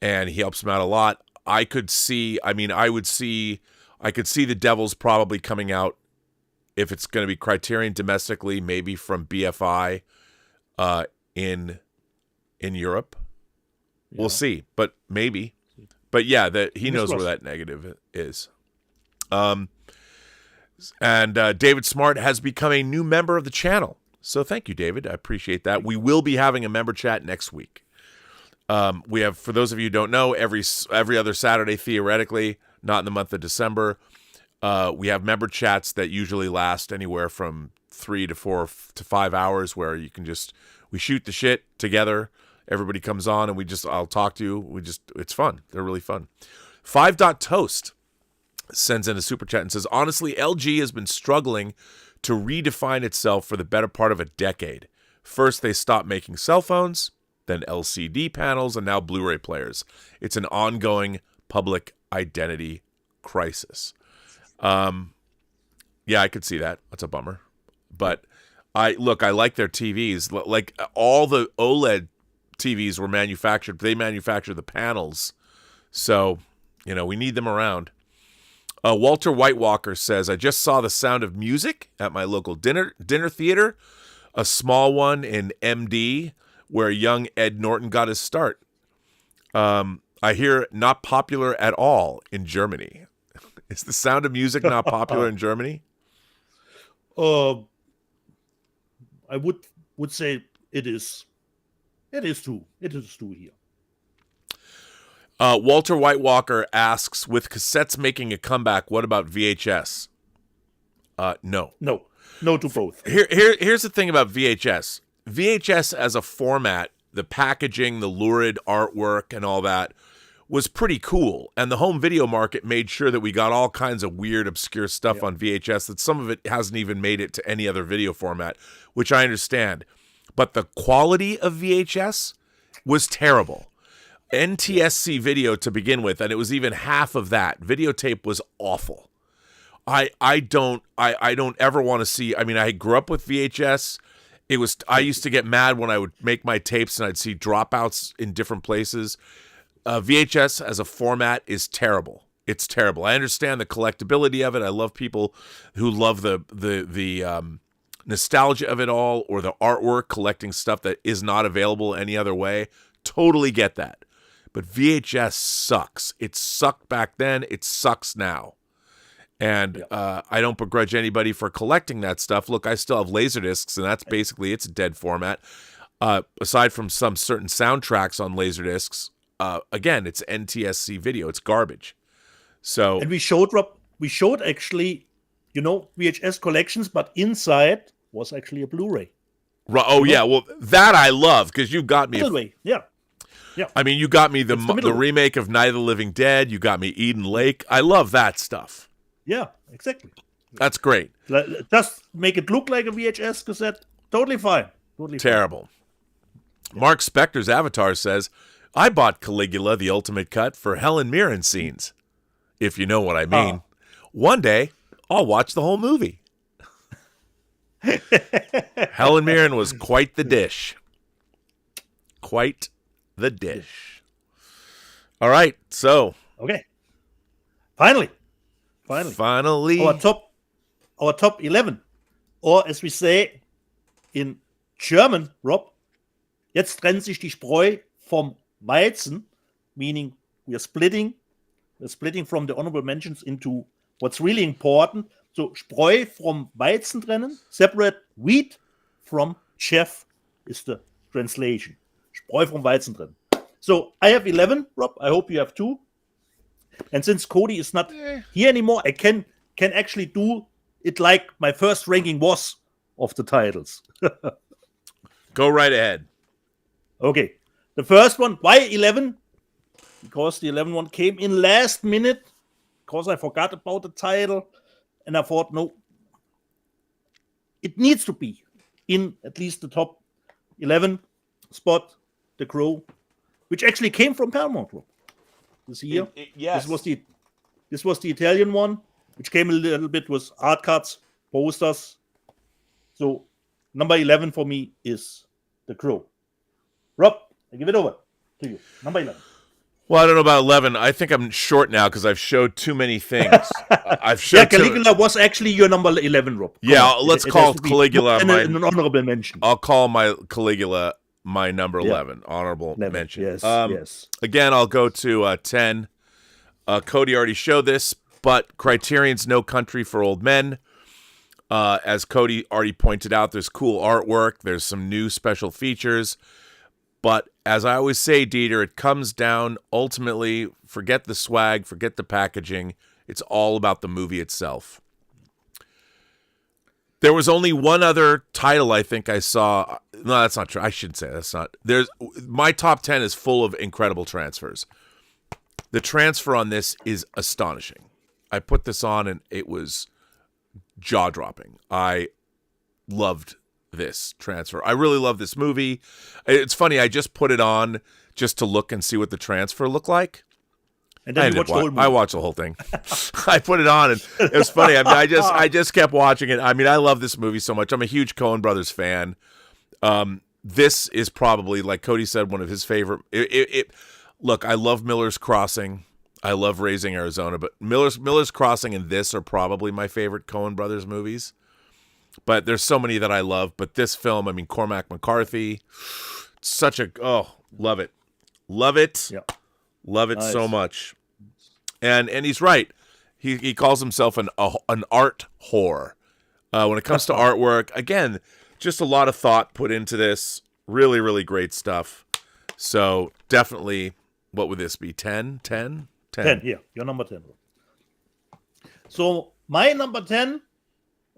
and he helps him out a lot. I could see The Devils probably coming out, if it's going to be Criterion domestically, maybe from BFI in Europe. Yeah. We'll see, but maybe. But yeah, he knows where that negative is. And David Smart has become a new member of the channel. So thank you, David. I appreciate that. We will be having a member chat next week. We have, for those of you who don't know, every other Saturday, theoretically, not in the month of December, we have member chats that usually last anywhere from 3 to 4 to 5 hours, where we shoot the shit together. Everybody comes on and I'll talk to you. It's fun. They're really fun. 5.toast sends in a super chat and says, honestly, LG has been struggling to redefine itself for the better part of a decade. First, they stopped making cell phones, then LCD panels, and now Blu-ray players. It's an ongoing public identity crisis. Yeah, I could see that. That's a bummer. But I like their TVs. Like all the OLED TVs were manufactured. They manufacture the panels. So You know, we need them around. Walter Whitewalker says, I just saw The Sound of Music at my local dinner theater, a small one in MD, where young Ed Norton got his start. I hear not popular at all in Germany. Is The Sound of Music not popular in Germany? I would say it is. It is true. It is true here. Walter Whitewalker asks, with cassettes making a comeback, what about VHS? No. No to both. Here's the thing about VHS. VHS as a format, the packaging, the lurid artwork, and all that was pretty cool. And the home video market made sure that we got all kinds of weird, obscure stuff on VHS that some of it hasn't even made it to any other video format, which I understand. But the quality of VHS was terrible. NTSC video to begin with, and it was even half of that. Videotape was awful. I don't ever want to see. I mean, I grew up with VHS. I used to get mad when I would make my tapes and I'd see dropouts in different places. VHS as a format is terrible. It's terrible. I understand the collectability of it. I love people who love the nostalgia of it all, or the artwork, collecting stuff that is not available any other way. Totally get that. But VHS sucks. It sucked back then. It sucks now. And I don't begrudge anybody for collecting that stuff. Look, I still have Laserdiscs, and that's basically, it's a dead format. Aside from some certain soundtracks on Laserdiscs, again, it's NTSC video. It's garbage. So, and we showed actually, VHS collections, but inside was actually a Blu-ray. Yeah, well, that I love, because you got me. Yeah. I mean, you got me the remake of Night of the Living Dead. You got me Eden Lake. I love that stuff. Yeah, exactly. That's great. Just make it look like a VHS cassette. Totally fine. Terrible. Yeah. Mark Spector's Avatar says, I bought Caligula, the ultimate cut, for Helen Mirren scenes. If you know what I mean. One day, I'll watch the whole movie. Helen Mirren was quite the dish. Quite the dish. All right, so. Okay. Finally. Our top 11. Or as we say in German, Rob, jetzt trennt sich die Spreu vom Weizen, meaning we're splitting from the honorable mentions into what's really important. So Spreu from Weizen trennen, separate wheat from chaff is the translation. Spreu from Weizen trennen. So I have 11, Rob. I hope you have 2. And since CODY is not here anymore, I can actually do it like my first ranking was of the titles. Go right ahead. Okay. The first one, why 11? Because the 11 one came in last minute, because I forgot about the title, and I thought, no, it needs to be in at least the top 11 spot, The Crow, which actually came from Paramount Group this year. Yes. This was the Italian one, which came a little bit with art cards, posters. So number 11 for me is The Crow. Rob, I give it over to you. Number 11. Well, I don't know about 11. I think I'm short now because I've showed too many things. I've showed Caligula was actually your number 11, Rob. Let's call Caligula an honorable mention. I'll call my Caligula my number 11, honorable mention. Yes. Again, I'll go to 10. CODY already showed this, but Criterion's No Country for Old Men. As CODY already pointed out, there's cool artwork. There's some new special features. But as I always say, Dieter, it comes down, ultimately, forget the swag, forget the packaging. It's all about the movie itself. There was only one other title I think I saw. No, that's not true. I shouldn't say that's not. My top 10 is full of incredible transfers. The transfer on this is astonishing. I put this on and it was jaw-dropping. I loved this transfer. I really love this movie. It's funny, I just put it on just to look and see what the transfer looked like. And then I watched the whole thing. I put it on and it was funny. I mean, I just kept watching it. I mean, I love this movie so much. I'm a huge Coen Brothers fan. This is probably, like CODY said, one of his favorite. Look, I love Miller's Crossing. I love Raising Arizona, but Miller's Crossing and this are probably my favorite Coen Brothers movies. But there's so many that I love. But this film, I mean, Cormac McCarthy, love it. Love it. Yeah. Love it Nice. so much. And he's right. He calls himself an art whore. When it comes to artwork, again, just a lot of thought put into this. Really, really great stuff. So definitely, what would this be? 10? 10? 10, yeah. Your number 10. So my number 10,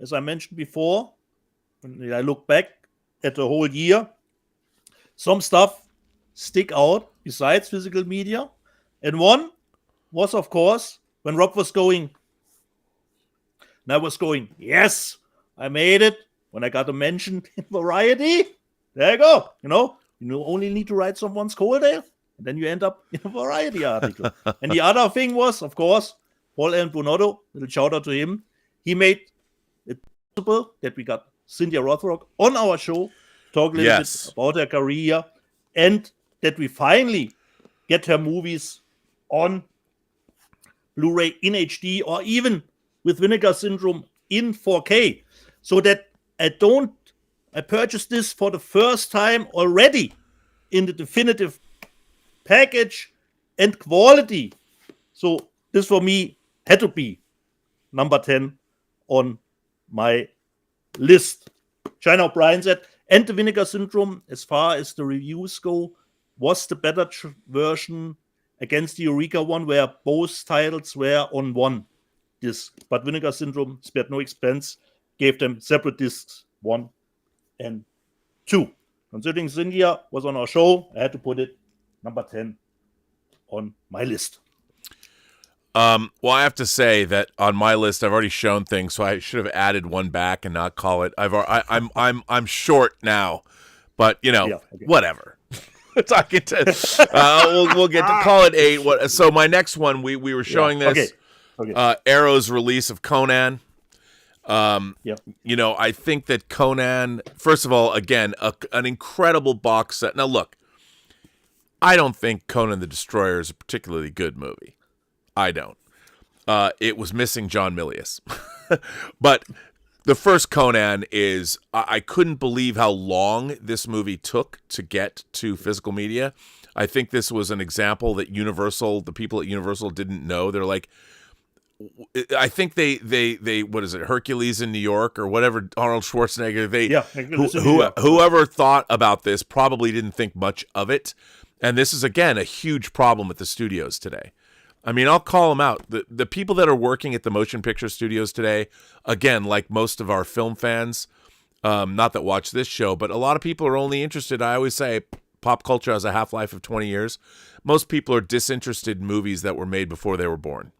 as I mentioned before, when I look back at the whole year, some stuff stick out besides physical media. And one was, of course, when Rob was going, and I was going, yes, I made it. When I got a mention in Variety, there you go. You only need to write someone's cold ale, and then you end up in a Variety article. And the other thing was, of course, Paul N. Bonotto, little shout out to him. He made it possible that we got Cynthia Rothrock on our show, talk a little bit about her career, and that we finally get her movies on Blu-ray in HD or even with Vinegar Syndrome in 4K. So that I purchased this for the first time already in the definitive package and quality. So this for me had to be number 10 on my list. China O'Brien said, and the Vinegar Syndrome, as far as the reviews go, was the better version against the Eureka one, where both titles were on one disc. But Vinegar Syndrome spared no expense, gave them separate discs, 1 and 2. Considering Cynthia was on our show, I had to put it number 10 on my list. Well, I have to say that on my list, I've already shown things, so I should have added one back and not call it. I'm short now, but whatever. Talking to, we'll get to call it 8. So my next one, we were showing this. Okay. Arrow's release of Conan. I think that Conan, first of all, again, an incredible box set. Now, look, I don't think Conan the Destroyer is a particularly good movie. I don't. It was missing John Milius. But the first Conan is, I couldn't believe how long this movie took to get to physical media. I think this was an example that the people at Universal didn't know. They're like, I think they what is it, Hercules in New York or whatever, Arnold Schwarzenegger, whoever thought about this probably didn't think much of it. And this is, again, a huge problem at the studios today. I mean, I'll call them out. The people that are working at the motion picture studios today, again, like most of our film fans, not that watch this show, but a lot of people are only interested. I always say pop culture has a half-life of 20 years. Most people are disinterested in movies that were made before they were born.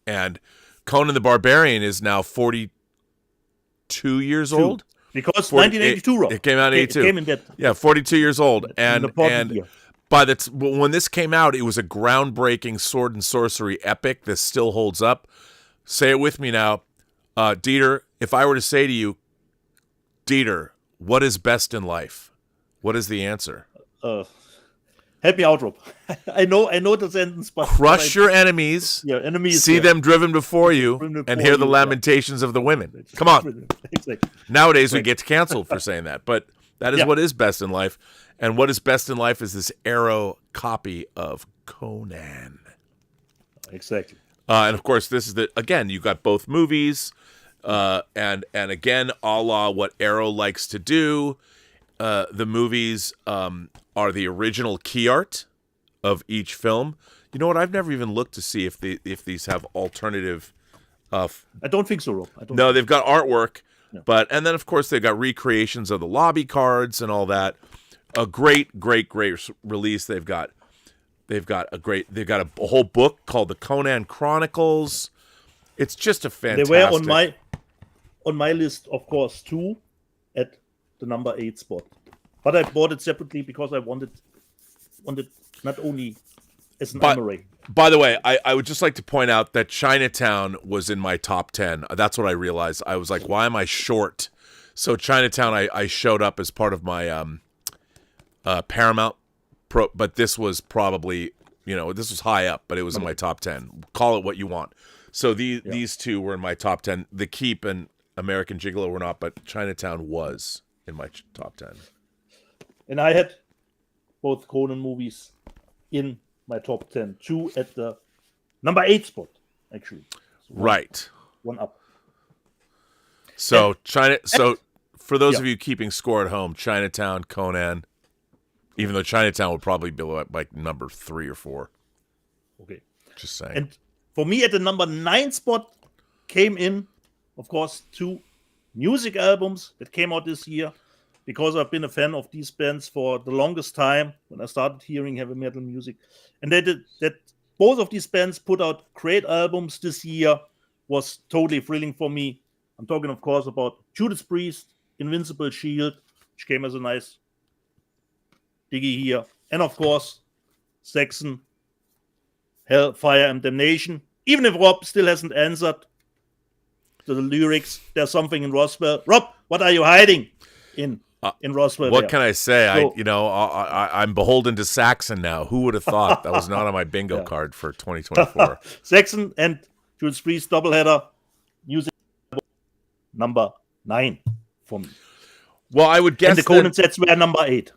And Conan the Barbarian is now 42 years old. Because 1982, Rob. It came out in 82. It came in that. 42 years old. And year. when this came out, it was a groundbreaking sword and sorcery epic that still holds up. Say it with me now. Dieter, if I were to say to you, Dieter, what is best in life? What is the answer? Help me out, Rob. I know the sentence, but crush your enemies. Yeah, enemies. See them driven before you, and hear the lamentations of the women. Come on. Exactly. Nowadays we get canceled for saying that, but that is what is best in life. And what is best in life is this Arrow copy of Conan. Exactly. And of course, this is again, you got both movies, and again, a la what Arrow likes to do. The movies are the original key art of each film. You know what? I've never even looked to see if these have alternative. I don't think so, Rob. No, they've got artwork, and then of course they've got recreations of the lobby cards and all that. A great release. They've got a whole book called the Conan Chronicles. It's just a fantastic. They were on my list, of course, too, at the number 8 spot. But I bought it separately because I wanted not only as an armory. By the way, I would just like to point out that Chinatown was in my top 10. That's what I realized. I was like, why am I short? So Chinatown, I showed up as part of my Paramount, but this was probably this was high up, but it was in my top 10. Call it what you want. So these two were in my top 10. The Keep and American Gigolo were not, but Chinatown was in my top 10. And I had both Conan movies in my top 10. 2 at the number 8 spot, actually. So right. One up. So So for those of you keeping score at home, Chinatown, Conan, even though Chinatown would probably be like number 3 or 4. Okay. Just saying. And for me, at the number 9 spot came in, of course, 2 music albums that came out this year, because I've been a fan of these bands for the longest time when I started hearing heavy metal music. And that both of these bands put out great albums this year was totally thrilling for me. I'm talking, of course, about Judas Priest, Invincible Shield, which came as a nice diggy here. And, of course, Saxon, Hellfire and Damnation. Even if Rob still hasn't answered to the lyrics, there's something in Roswell. Rob, what are you hiding in Roswell? What can I say? I'm beholden to Saxon now. Who would have thought? That was not on my bingo card for 2024. Saxon and Judas Priest doubleheader, music number 9 for me. Well, I would guess and the Conan sets were number 8.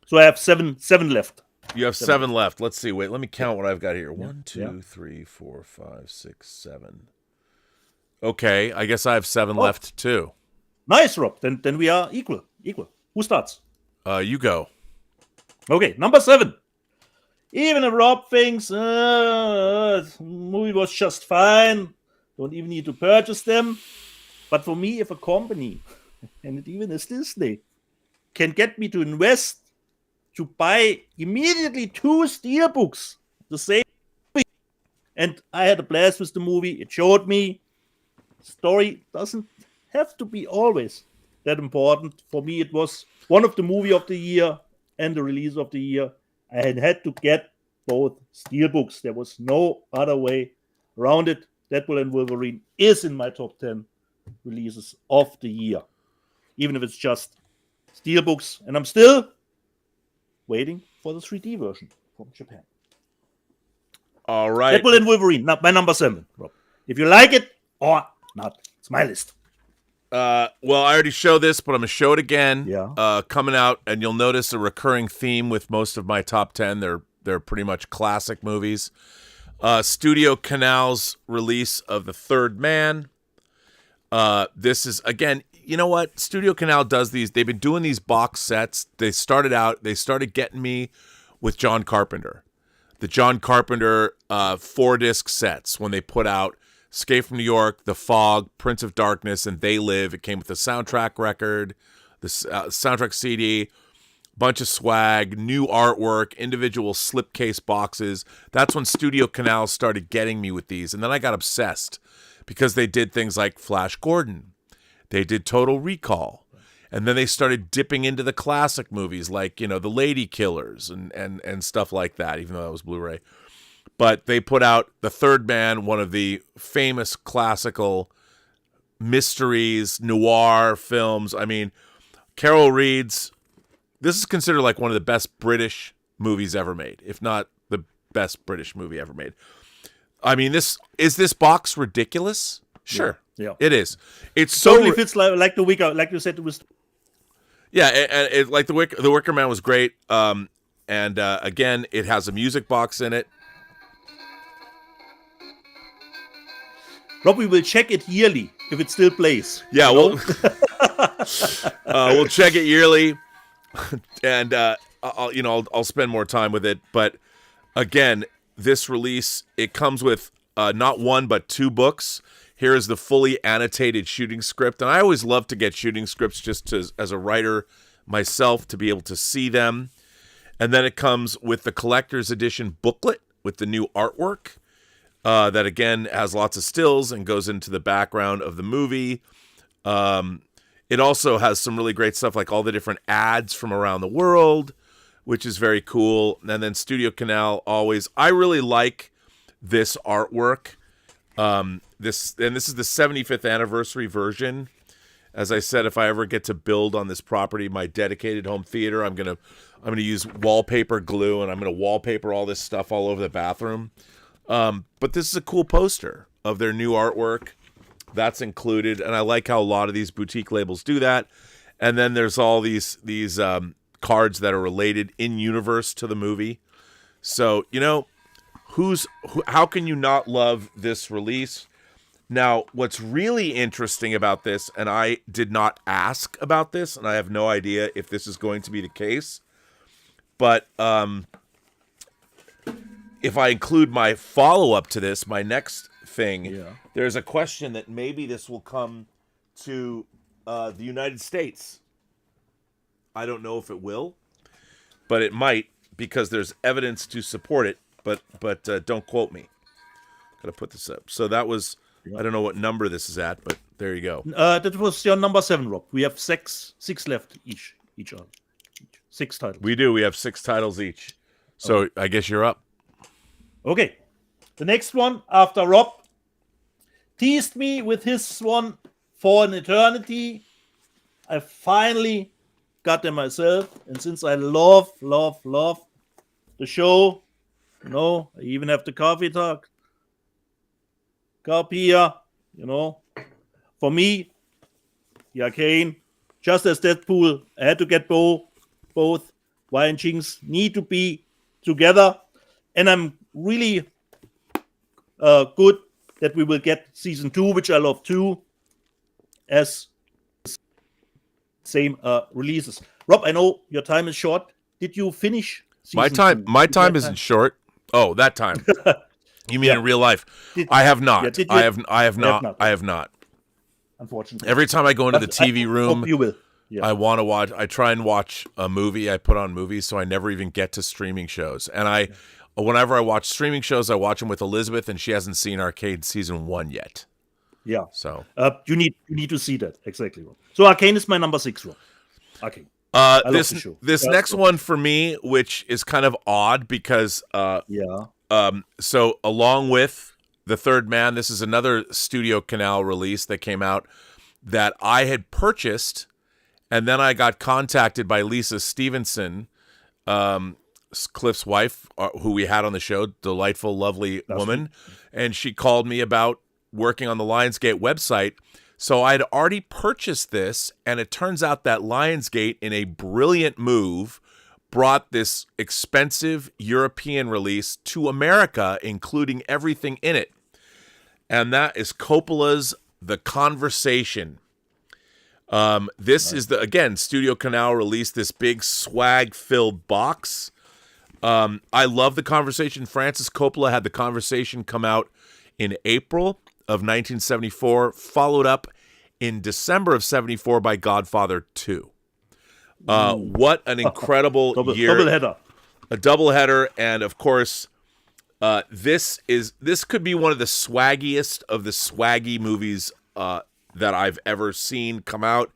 So I have seven left. You have 7 left. Let's see. Wait, let me count what I've got here. 1, 2, 3, 4, 5, 6, 7. Okay, I guess I have 7 left too. Nice, Rob. Then we are equal. Who starts? You go. Okay, number 7. Even if Rob thinks movie was just fine, don't even need to purchase them. But for me, if a company, and it even is Disney, can get me to invest to buy immediately 2 steelbooks, the same movie, and I had a blast with the movie. It showed me story doesn't have to be always that important. For me, it was one of the movie of the year and the release of the year. I had to get both steelbooks. There was no other way around it. Deadpool and Wolverine is in my top 10 releases of the year, even if it's just steelbooks. And I'm still waiting for the 3D version from Japan. All right. Deadpool and Wolverine, my number 7, Rob. If you like it or not, it's my list. Well, I already showed this, but I'm going to show it again. Yeah. Coming out, and you'll notice a recurring theme with most of my top 10. They're pretty much classic movies. Studio Canal's release of The Third Man. This is, again, you know what? Studio Canal does these. They've been doing these box sets. They started getting me with John Carpenter. The John Carpenter 4-disc sets when they put out Escape from New York, The Fog, Prince of Darkness, and They Live. It came with the soundtrack record, the soundtrack CD, bunch of swag, new artwork, individual slipcase boxes. That's when Studio Canal started getting me with these. And then I got obsessed because they did things like Flash Gordon. They did Total Recall. And then they started dipping into the classic movies like, The Lady Killers and stuff like that, even though that was Blu-ray. But they put out The Third Man, one of the famous classical mysteries, noir films. I mean, Carol Reed's, this is considered like one of the best British movies ever made, if not the best British movie ever made. I mean, this box ridiculous? Sure. Yeah. It is. It's totally fits like the Wicker, like you said, it was. Yeah, and it, like the Wicker Man was great. And again, it has a music box in it. Rob, we will check it yearly if it still plays. Yeah, we'll check it yearly, and I'll spend more time with it. But again, this release, it comes with not 1 but 2 books. Here is the fully annotated shooting script, and I always love to get shooting scripts just as a writer myself to be able to see them. And then it comes with the collector's edition booklet with the new artwork. That, again, has lots of stills and goes into the background of the movie. It also has some really great stuff, like all the different ads from around the world, which is very cool. And then Studio Canal I really like this artwork. This is the 75th anniversary version. As I said, if I ever get to build on this property, my dedicated home theater, I'm gonna use wallpaper glue, and I'm gonna wallpaper all this stuff all over the bathroom. But this is a cool poster of their new artwork. That's included, and I like how a lot of these boutique labels do that. And then there's all these cards that are related in universe to the movie. So how can you not love this release? Now, what's really interesting about this, and I did not ask about this, and I have no idea if this is going to be the case, but if I include my follow-up to this, my next thing, there's a question that maybe this will come to the United States. I don't know if it will, but it might, because there's evidence to support it, but don't quote me. Gotta put this up. So that was... I don't know what number this is at, but there you go. That was your number 7, Rob. We have six left each. 6 titles. We do. We have 6 titles each. So I guess you're up. Okay. The next one, after Rob teased me with his one for an eternity, I finally got them myself. And since I love the show, I even have the coffee talk. Copy here, for me, the Arcane, just as Deadpool, I had to get both. Y and Jinx need to be together, and I'm really good that we will get season 2, which I love too, as same releases. Rob, I know your time is short. Did you finish season 2? My time isn't short. Oh, that time. You mean in real life? I have not. I have not. Unfortunately. Every time I go into the TV room, hope you will. Yeah. I want to watch. I try and watch a movie. I put on movies, so I never even get to streaming shows. And whenever I watch streaming shows, I watch them with Elizabeth, and she hasn't seen Arcane season 1 yet. Yeah. So you need to see that exactly, Rob. So Arcane is my number 6, Rob. Arcane. This next one for me, which is kind of odd because so along with The Third Man, this is another Studio Canal release that came out that I had purchased, and then I got contacted by Lisa Stevenson, Cliff's wife, who we had on the show, delightful, lovely woman, and she called me about working on the Lionsgate website. So I'd already purchased this, and it turns out that Lionsgate, in a brilliant move, brought this expensive European release to America, including everything in it. And that is Coppola's The Conversation. This is Studio Canal released this big swag-filled box. I love The Conversation. Francis Coppola had The Conversation come out in April of 1974, followed up in December of 74 by Godfather 2. What an incredible year. A doubleheader, and of course, this could be one of the swaggiest of the swaggy movies that I've ever seen come out.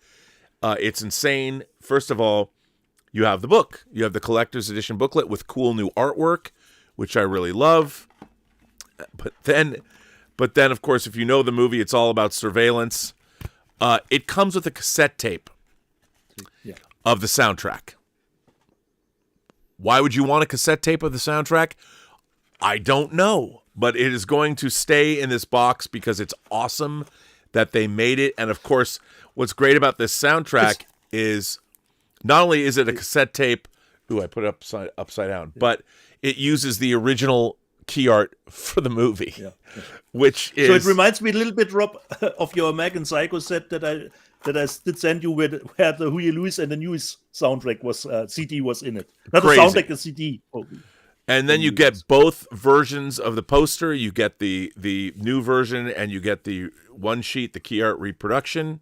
It's insane. First of all, you have the book. You have the collector's edition booklet with cool new artwork, which I really love. But then, of course, if you know the movie, it's all about surveillance. It comes with a cassette tape of the soundtrack. Why would you want a cassette tape of the soundtrack? I don't know, but it is going to stay in this box because it's awesome that they made it. And of course, what's great about this soundtrack is not only is it a cassette tape, I put it upside down, but it uses the original key art for the movie, which is... So it reminds me a little bit, Rob, of your American Psycho set that I did send you, where the Huey Lewis and the News soundtrack was CD was in it. Not Crazy. The soundtrack, the CD. And then you get both versions of the poster. You get the new version, and you get the one sheet, the key art reproduction,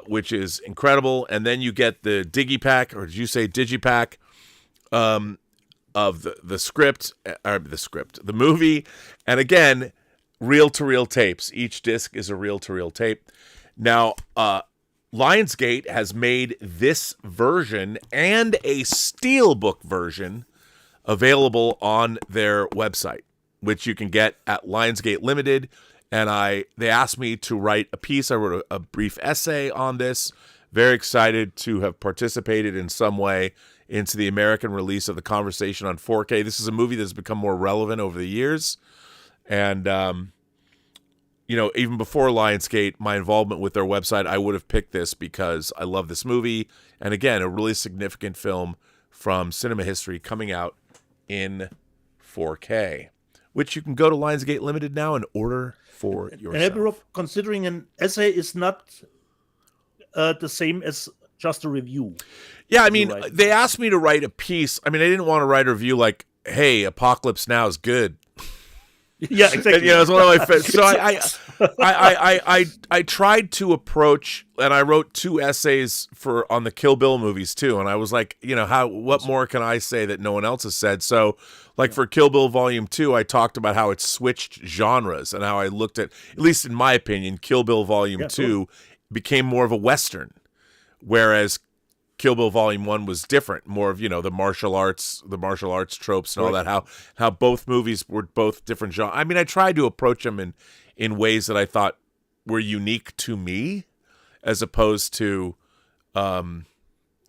which is incredible. And then you get the digipack, or did you say digipack, of the script, the movie. And again, reel-to-reel tapes. Each disc is a reel-to-reel tape. Now, Lionsgate has made this version and a steelbook version available on their website, which you can get at Lionsgate Limited. and they asked me to write a piece. I wrote a brief essay on this. Very excited to have participated in some way into the American release of The Conversation on 4K. This is a movie that's become more relevant over the years. And, even before Lionsgate, my involvement with their website, I would have picked this because I love this movie. And again, a really significant film from cinema history coming out in 4K, which you can go to Lionsgate Limited now and order for yourself. Considering an essay is not the same as just a review. Yeah, I mean, they asked me to write a piece. I mean, I didn't want to write a review like, hey, Apocalypse Now is good. Yeah, exactly. It's one of my so I tried to approach, and I wrote 2 essays on the Kill Bill movies too, and I was like, what more can I say that no one else has said? So, like for Kill Bill Volume 2, I talked about how it switched genres and how I looked at least in my opinion, Kill Bill Volume 2 became more of a Western, whereas Kill Bill Volume 1 was different, more of, the martial arts tropes and all that, how both movies were both different genres. I mean, I tried to approach them in ways that I thought were unique to me, as opposed to, and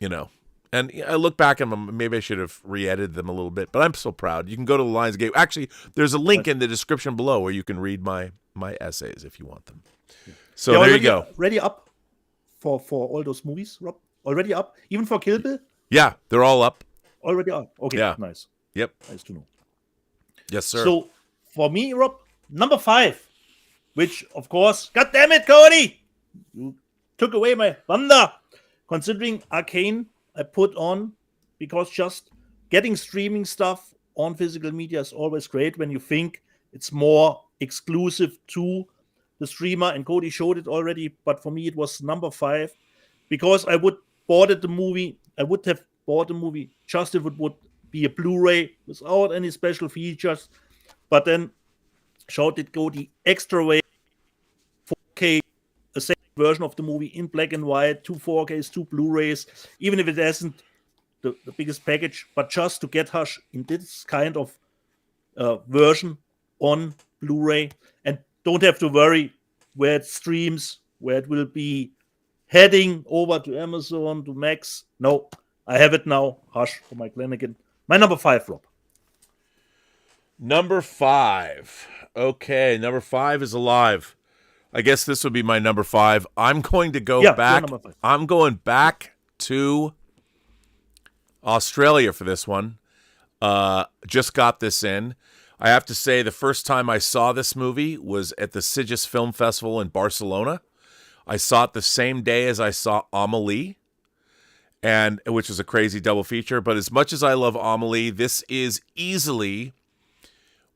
I look back at them, maybe I should have re-edited them a little bit, but I'm so proud. You can go to the Lionsgate. Actually, there's a link in the description below where you can read my essays if you want them. So there you go. Ready up for all those movies, Rob? Already up? Even for Kill Bill? Yeah, they're all up. Already up. Okay, yeah. Nice. Yep. Nice to know. Yes, sir. So, for me, Rob, number 5, which, of course, God damn it, Cody! You took away my thunder. Considering Arcane, I put on, because just getting streaming stuff on physical media is always great when you think it's more exclusive to the streamer, and Cody showed it already, but for me, it was number 5. Because I would have bought the movie just if it would be a Blu-ray without any special features. But then showed it go the extra way, 4K, a second version of the movie in black and white, 2 4Ks, 2 Blu-rays, even if it isn't the biggest package, but just to get Hush in this kind of version on Blu-ray, and don't have to worry where it streams, where it will be heading over to Amazon, to Max. No, I have it now. Hush for Mike Flanagan. My number 5, Rob. Number 5. Okay, number 5 is alive. I guess this would be my number 5. I'm going to go back. I'm going back to Australia for this one. Just got this in. I have to say the first time I saw this movie was at the Sitges Film Festival in Barcelona. I saw it the same day as I saw Amelie, which was a crazy double feature. But as much as I love Amelie, this is easily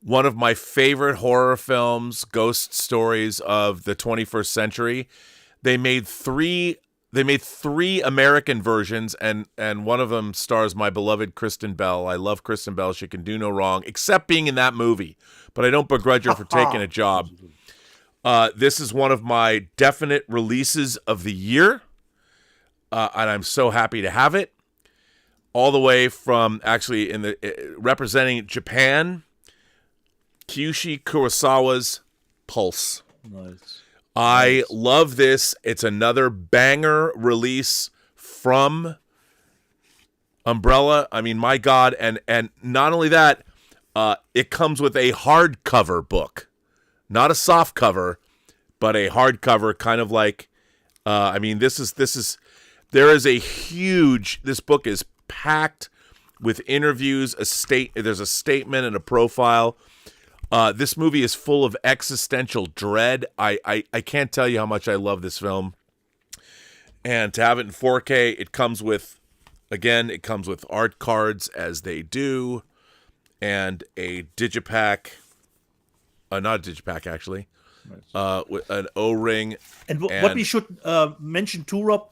one of my favorite horror films, ghost stories of the 21st century. They made 3 American versions, and one of them stars my beloved Kristen Bell. I love Kristen Bell. She can do no wrong, except being in that movie. But I don't begrudge her for taking a job. This is one of my definite releases of the year, and I'm so happy to have it. All the way from actually representing Japan, Kyushi Kurosawa's Pulse. Nice. I love this. It's another banger release from Umbrella. I mean, my God, and not only that, it comes with a hardcover book. Not a soft cover, but a hardcover, kind of like, this book is packed with interviews, there's a statement and a profile. This movie is full of existential dread. I can't tell you how much I love this film. And to have it in 4K, it comes with art cards, as they do, and a digipack. Not a digipack, actually. Nice. With an O-ring. And what we should mention too, Rob,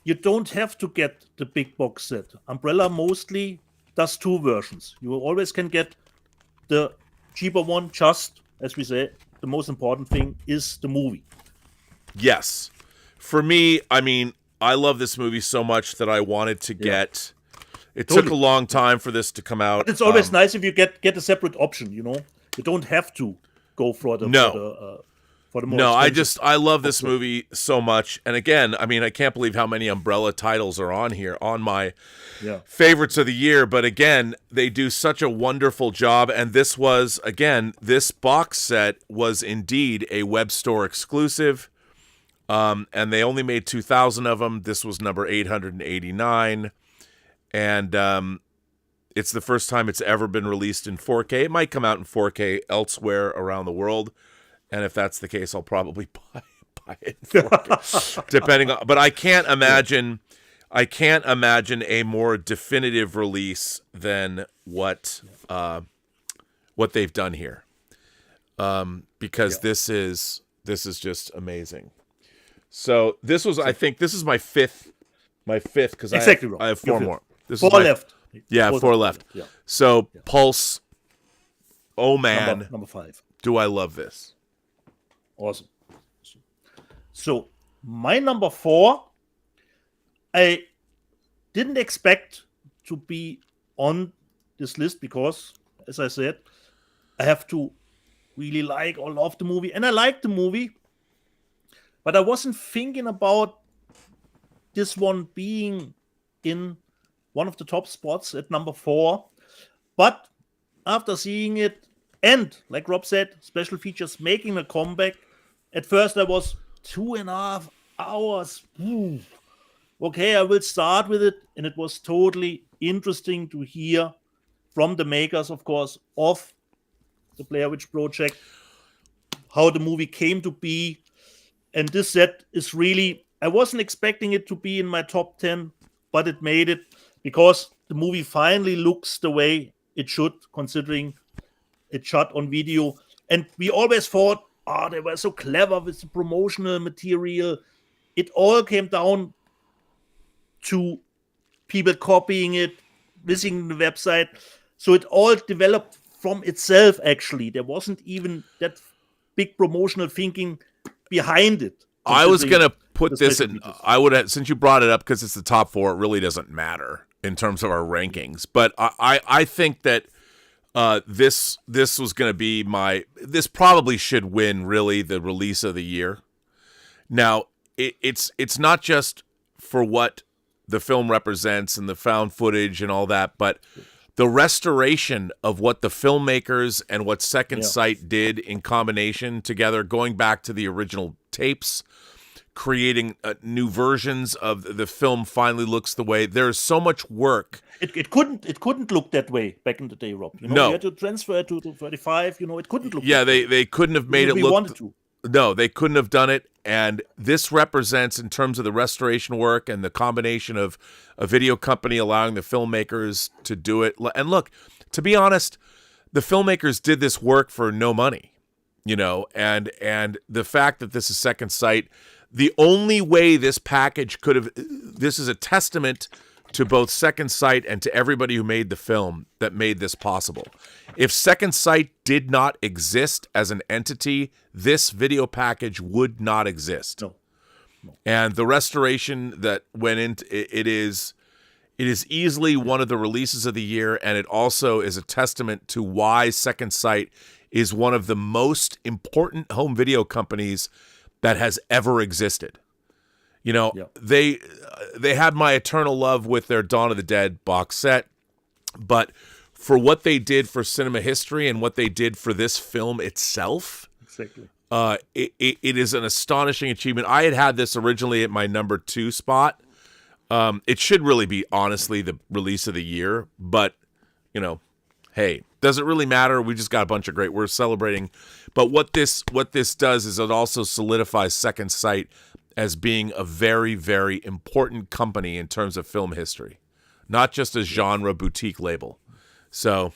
you don't have to get the big box set. Umbrella mostly does 2 versions. You always can get the cheaper one, just, as we say, the most important thing is the movie. Yes. For me, I mean, I love this movie so much that I wanted to get... It took a long time for this to come out. But it's always nice if you get a separate option, you know? You don't have to go for the... for the more No, expensive. I love this movie so much. And again, I mean, I can't believe how many Umbrella titles are on here on my favorites of the year. But again, they do such a wonderful job. And this was, again, this box set was indeed a web store exclusive. And they only made 2,000 of them. This was number 889. And it's the first time it's ever been released in 4K. It might come out in 4K elsewhere around the world. And if that's the case, I'll probably buy it in 4K, depending on. But I can't imagine a more definitive release than what they've done here, because this is just amazing. So this was, I think, this is my fifth because Exactly, I have four more. This Four is my, left. Yeah, four left. Yeah. So Pulse. Oh man, number 5. do I love this? Awesome. So my number 4, I didn't expect to be on this list because, as I said, I have to really like or love the movie, and I like the movie, but I wasn't thinking about this one being in one of the top spots at number 4. But after seeing it, and like Rob said, special features making a comeback, at first I was 2.5 hours. Ooh. Okay, I will start with it, and it was totally interesting to hear from the makers, of course, of the Blair Witch Project, how the movie came to be. And this set is really, I wasn't expecting it to be in my top 10, but it made it because the movie finally looks the way it should, considering it's shot on video. And we always thought, they were so clever with the promotional material. It all came down to people copying it, visiting the website. So it all developed from itself, actually. There wasn't even that big promotional thinking behind it. I was going to put this in, I would have, since you brought it up, because it's the top 4, it really doesn't matter in terms of our rankings. But I think that this was going to be this probably should win, really, the release of the year. Now, it's not just for what the film represents and the found footage and all that, but the restoration of what the filmmakers and what Second Sight did in combination together, going back to the original tapes, creating new versions of the film finally looks the way. There's so much work. It couldn't look that way back in the day, Rob. You No. had to transfer it to 35. It couldn't look. Yeah, that way. they couldn't have made it We look. wanted to. No, they couldn't have done it. And this represents, in terms of the restoration work and the combination of a video company allowing the filmmakers to do it. And look, to be honest, the filmmakers did this work for no money, and the fact that this is Second Sight, the only way this package could have, this is a testament to both Second Sight and to everybody who made the film that made this possible. If Second Sight did not exist as an entity, this video package would not exist. No. And the restoration that went into it is easily one of the releases of the year, and it also is a testament to why Second Sight is one of the most important home video companies that has ever existed. They had my eternal love with their Dawn of the Dead box set, but for what they did for cinema history and what they did for this film itself, Exactly. It is an astonishing achievement. I had this originally at my number 2 spot. It should really be, honestly, the release of the year, but hey, does it really matter? We just got a bunch of great. We're celebrating, but what this does is it also solidifies Second Sight as being a very, very important company in terms of film history, not just a genre boutique label. So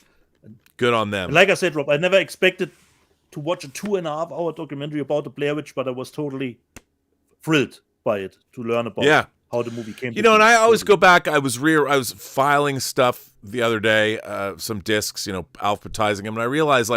good on them. And like I said, Rob, I never expected to watch a 2.5 hour documentary about the Blair Witch, but I was totally thrilled by it to learn about how the movie came to be. And I always go back. I was filing stuff the other day, some discs, alphabetizing them, and I realized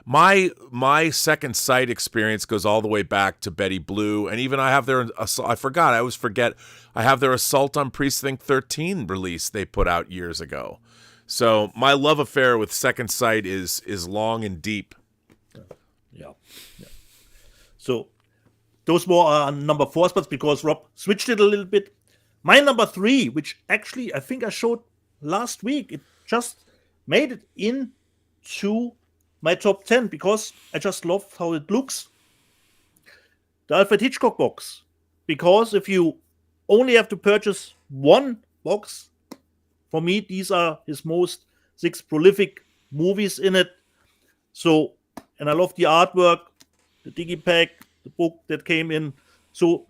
my Second Sight experience goes all the way back to Betty Blue, and even I have their I have their Assault on Precinct 13 release they put out years ago. So my love affair with Second Sight is long and deep. Yeah. So those were our number 4 spots because Rob switched it a little bit. My number 3, which actually I think I showed last week, it just made it into my top 10 because I just love how it looks. The Alfred Hitchcock box. Because if you only have to purchase one box, for me, these are his most 6 prolific movies in it. So, and I love the artwork, the digipack, the book that came in. So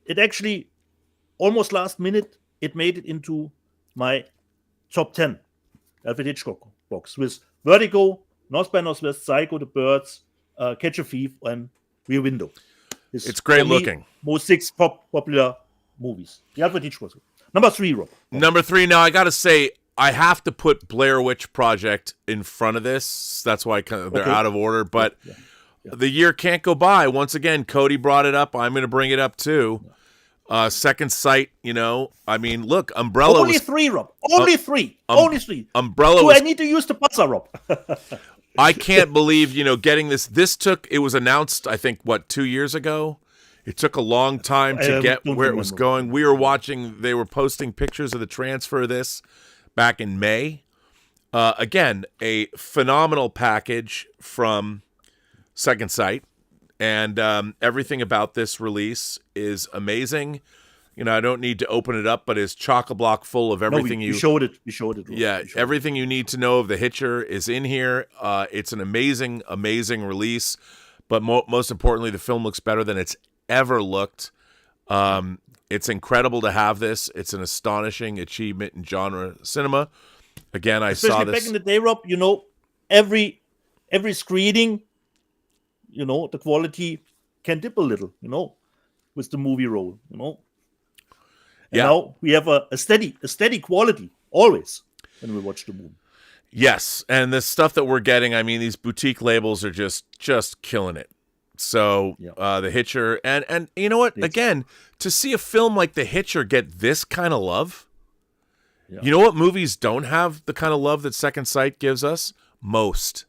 it actually, almost last minute, it made it into my top 10 Alfred Hitchcock box with Vertigo, North by Northwest, Psycho, The Birds, Catch a Thief, and Rear Window. It's great looking. Most 6 popular movies. The Alfred Hitchcock. Number 3, Rob. Number 3. Now I got to say, I have to put Blair Witch Project in front of this. That's why they're out of order. But the year can't go by. Once again, Cody brought it up. I'm going to bring it up too. Second Sight. I mean, look, Umbrella. Only 3, Rob. Only 3. Only 3. Umbrella. I need to use the buzzer, Rob. I can't believe, getting this. It was announced, I think, 2 years ago? It took a long time to get where it was going. We were watching, they were posting pictures of the transfer of this back in May. Again, a phenomenal package from Second Sight. And everything about this release is amazing. I don't need to open it up, but it's chock-a-block full of everything you showed it. You showed it. Yeah, everything you need to know of The Hitcher is in here. It's an amazing, amazing release. But most importantly, the film looks better than it's ever looked. It's incredible to have this. It's an astonishing achievement in genre cinema. Again, Especially saw this back in the day, Rob. Every screening, the quality can dip a little. With the movie roll. And now we have a steady quality always when we watch the movie. Yes, and the stuff that we're getting, I mean, these boutique labels are just killing it. So The Hitcher, and you know what? Again, to see a film like The Hitcher get this kind of love, you know what movies don't have the kind of love that Second Sight gives us? Most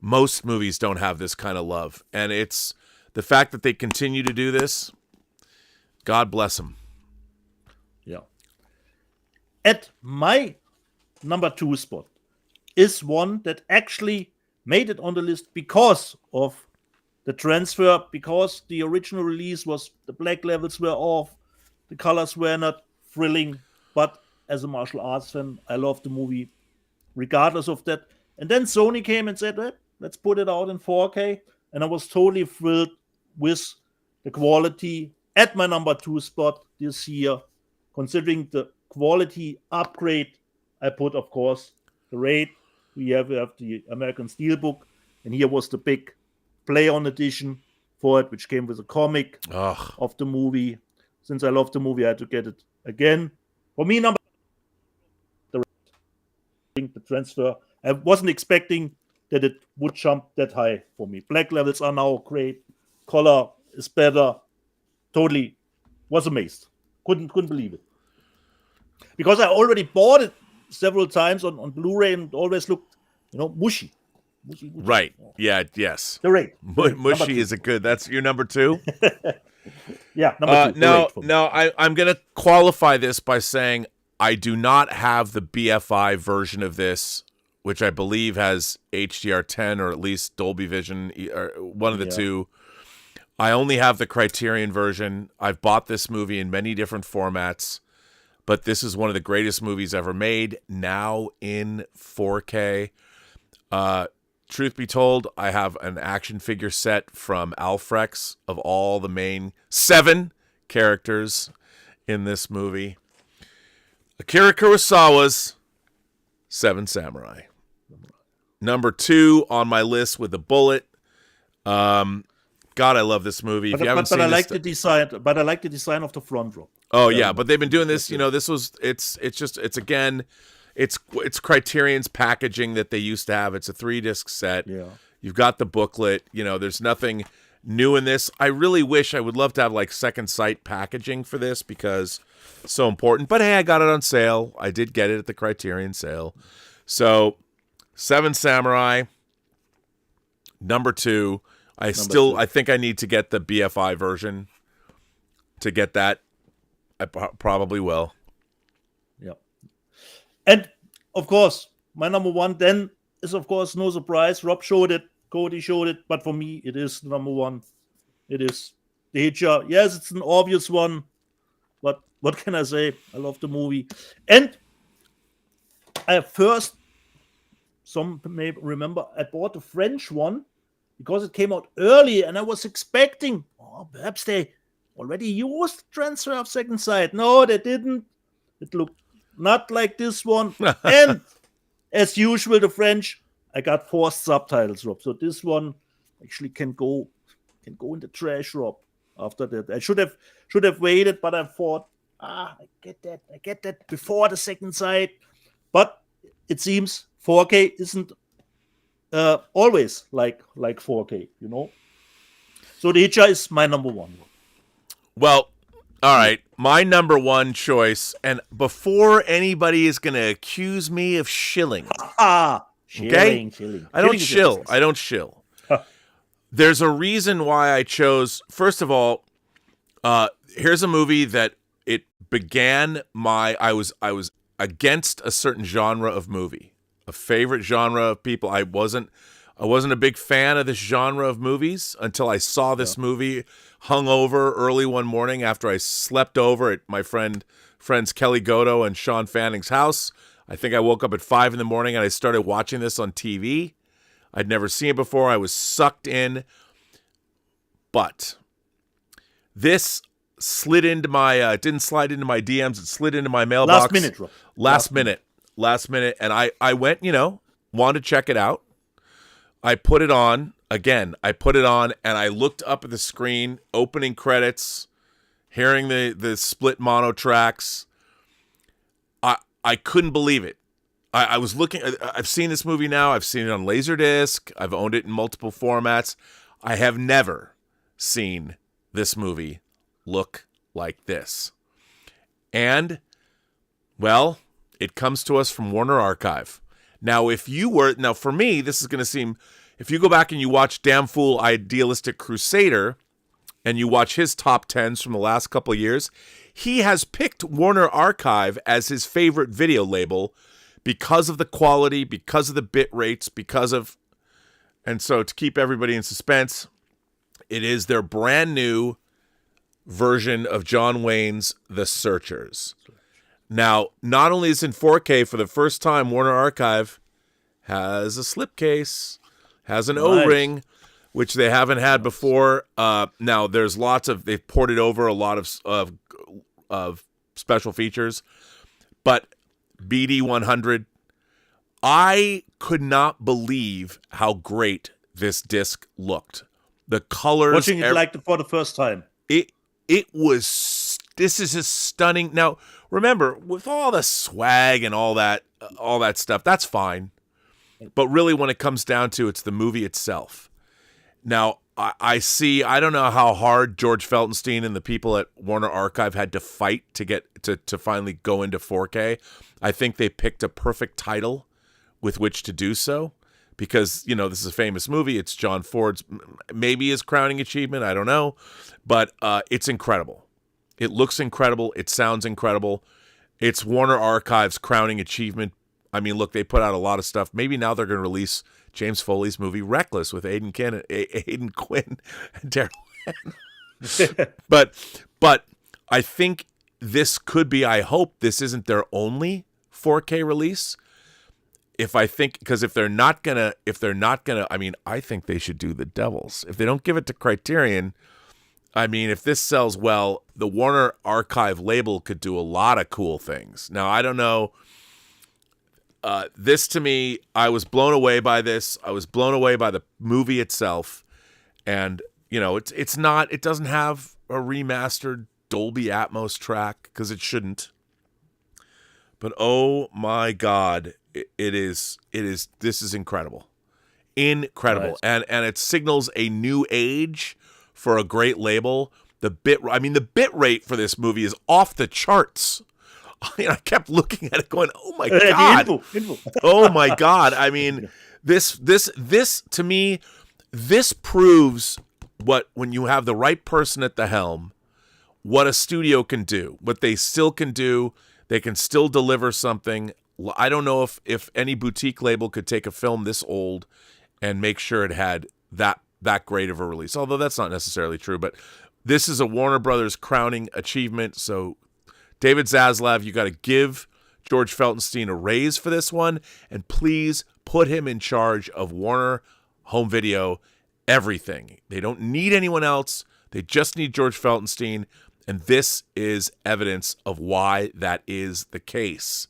movies don't have this kind of love, and it's the fact that they continue to do this. God bless them. Yeah. At my number 2 spot is one that actually made it on the list because of the transfer, because the original release was the black levels were off, the colors were not thrilling, but as a martial arts fan, I love the movie regardless of that. And then Sony came and said, let's put it out in 4K, and I was totally thrilled with the quality at my number 2 spot this year. Considering the quality upgrade, I put, of course, the Raid. We have the American Steelbook, and here was the big play-on edition for it, which came with a comic of the movie. Since I love the movie, I had to get it again. For me, the transfer, I wasn't expecting that it would jump that high for me. Black levels are now great. Color is better. Totally was amazed. Couldn't believe it. Because I already bought it several times on Blu-ray and it always looked, mushy. Right. Yeah. Yes. The Raid. Mushy is a good. That's your number 2. Yeah. Number 2. No. I'm gonna qualify this by saying I do not have the BFI version of this, which I believe has HDR10 or at least Dolby Vision, or one of the two. I only have the Criterion version. I've bought this movie in many different formats, but this is one of the greatest movies ever made, now in 4K. Truth be told, I have an action figure set from Alfrex of all the main 7 characters in this movie. Akira Kurosawa's 7 Samurai. Number 2 on my list with a bullet. God, I love this movie. If you haven't seen I like the design. But I like the design of the front row. Oh yeah, but they've been doing this. It's Criterion's packaging that they used to have. It's a 3-disc set. Yeah. You've got the booklet. There's nothing new in this. I really wish I would love to have like Second Sight packaging for this because it's so important. But hey, I got it on sale. I did get it at the Criterion sale. So 7 Samurai, number 2. I think I need to get the BFI version to get that. I probably will. Yeah. And, of course, my number one then is, of course, no surprise. Rob showed it. Cody showed it. But for me, it is number one. It is The Hitcher. Yes, it's an obvious one. But what can I say? I love the movie. And first, some may remember, I bought the French one because it came out early. And I was expecting, perhaps they already used Transfer of Second Sight. No, they didn't. It looked not like this one. And as usual, the French, I got forced subtitles, Rob. So this one actually can go in the trash, Rob. After that, I should have waited, but I thought, I get that before the Second Sight. But it seems 4K isn't always like 4K, you know. So The Hitcher is my number one. Well, all right. My number one choice, and before anybody is going to accuse me of shilling. Shilling. I don't shill. There's a reason why I chose, first of all, here's a movie that it began I was against a certain genre of movie, a favorite genre of people. I wasn't a big fan of this genre of movies until I saw this movie hungover early one morning after I slept over at my friends Kelly Goto and Sean Fanning's house. I think I woke up at 5 a.m. and I started watching this on TV. I'd never seen it before. I was sucked in. But this slid into my, it didn't slide into my DMs. It slid into my mailbox. Last minute. And I went, wanted to check it out. I put it on. Again, and I looked up at the screen, opening credits, hearing the split mono tracks. I couldn't believe it. I was looking. I've seen this movie now. I've seen it on Laserdisc. I've owned it in multiple formats. I have never seen this movie look like this. And, well, it comes to us from Warner Archive. Now, for me, this is going to seem, if you go back and you watch Damn Fool Idealistic Crusader, and you watch his top 10s from the last couple of years, he has picked Warner Archive as his favorite video label because of the quality, because of the bit rates, and so to keep everybody in suspense, it is their brand new version of John Wayne's The Searchers. Now, not only is it in 4K, for the first time, Warner Archive has a slipcase, has an O-ring, which they haven't had before. Now, they've ported over a lot of special features, but BD 100, I could not believe how great this disc looked. The colors, watching it for the first time, this is just stunning. Now, remember, with all the swag and all that stuff, that's fine. But really, when it comes down to it's the movie itself. Now, I don't know how hard George Feltenstein and the people at Warner Archive had to fight to get to finally go into 4K. I think they picked a perfect title with which to do so because, this is a famous movie. It's John Ford's, maybe his crowning achievement. I don't know. But it's incredible. It looks incredible. It sounds incredible. It's Warner Archive's crowning achievement. I mean, look, they put out a lot of stuff. Maybe now they're going to release James Foley's movie Reckless with Aidan Quinn and Daryl. but I think this could be. I hope this isn't their only 4K release. Because if they're not gonna, I mean, I think they should do The Devils. If they don't give it to Criterion, I mean, if this sells well, the Warner Archive label could do a lot of cool things. Now, I don't know. This to me, I was blown away by this. I was blown away by the movie itself, and it doesn't have a remastered Dolby Atmos track because it shouldn't. But oh my God, it is. This is incredible. Nice. And it signals a new age for a great label. The bit rate for this movie is off the charts. I kept looking at it going, oh my God. Oh my God. I mean, this to me, this proves when you have the right person at the helm, what a studio can do, what they still can do. They can still deliver something. I don't know if any boutique label could take a film this old and make sure it had that great of a release, although that's not necessarily true. But this is a Warner Brothers crowning achievement. So David Zaslav, you got to give George Feltenstein a raise for this one, and please put him in charge of Warner Home Video everything. They don't need anyone else. They just need George Feltenstein, and this is evidence of why that is the case.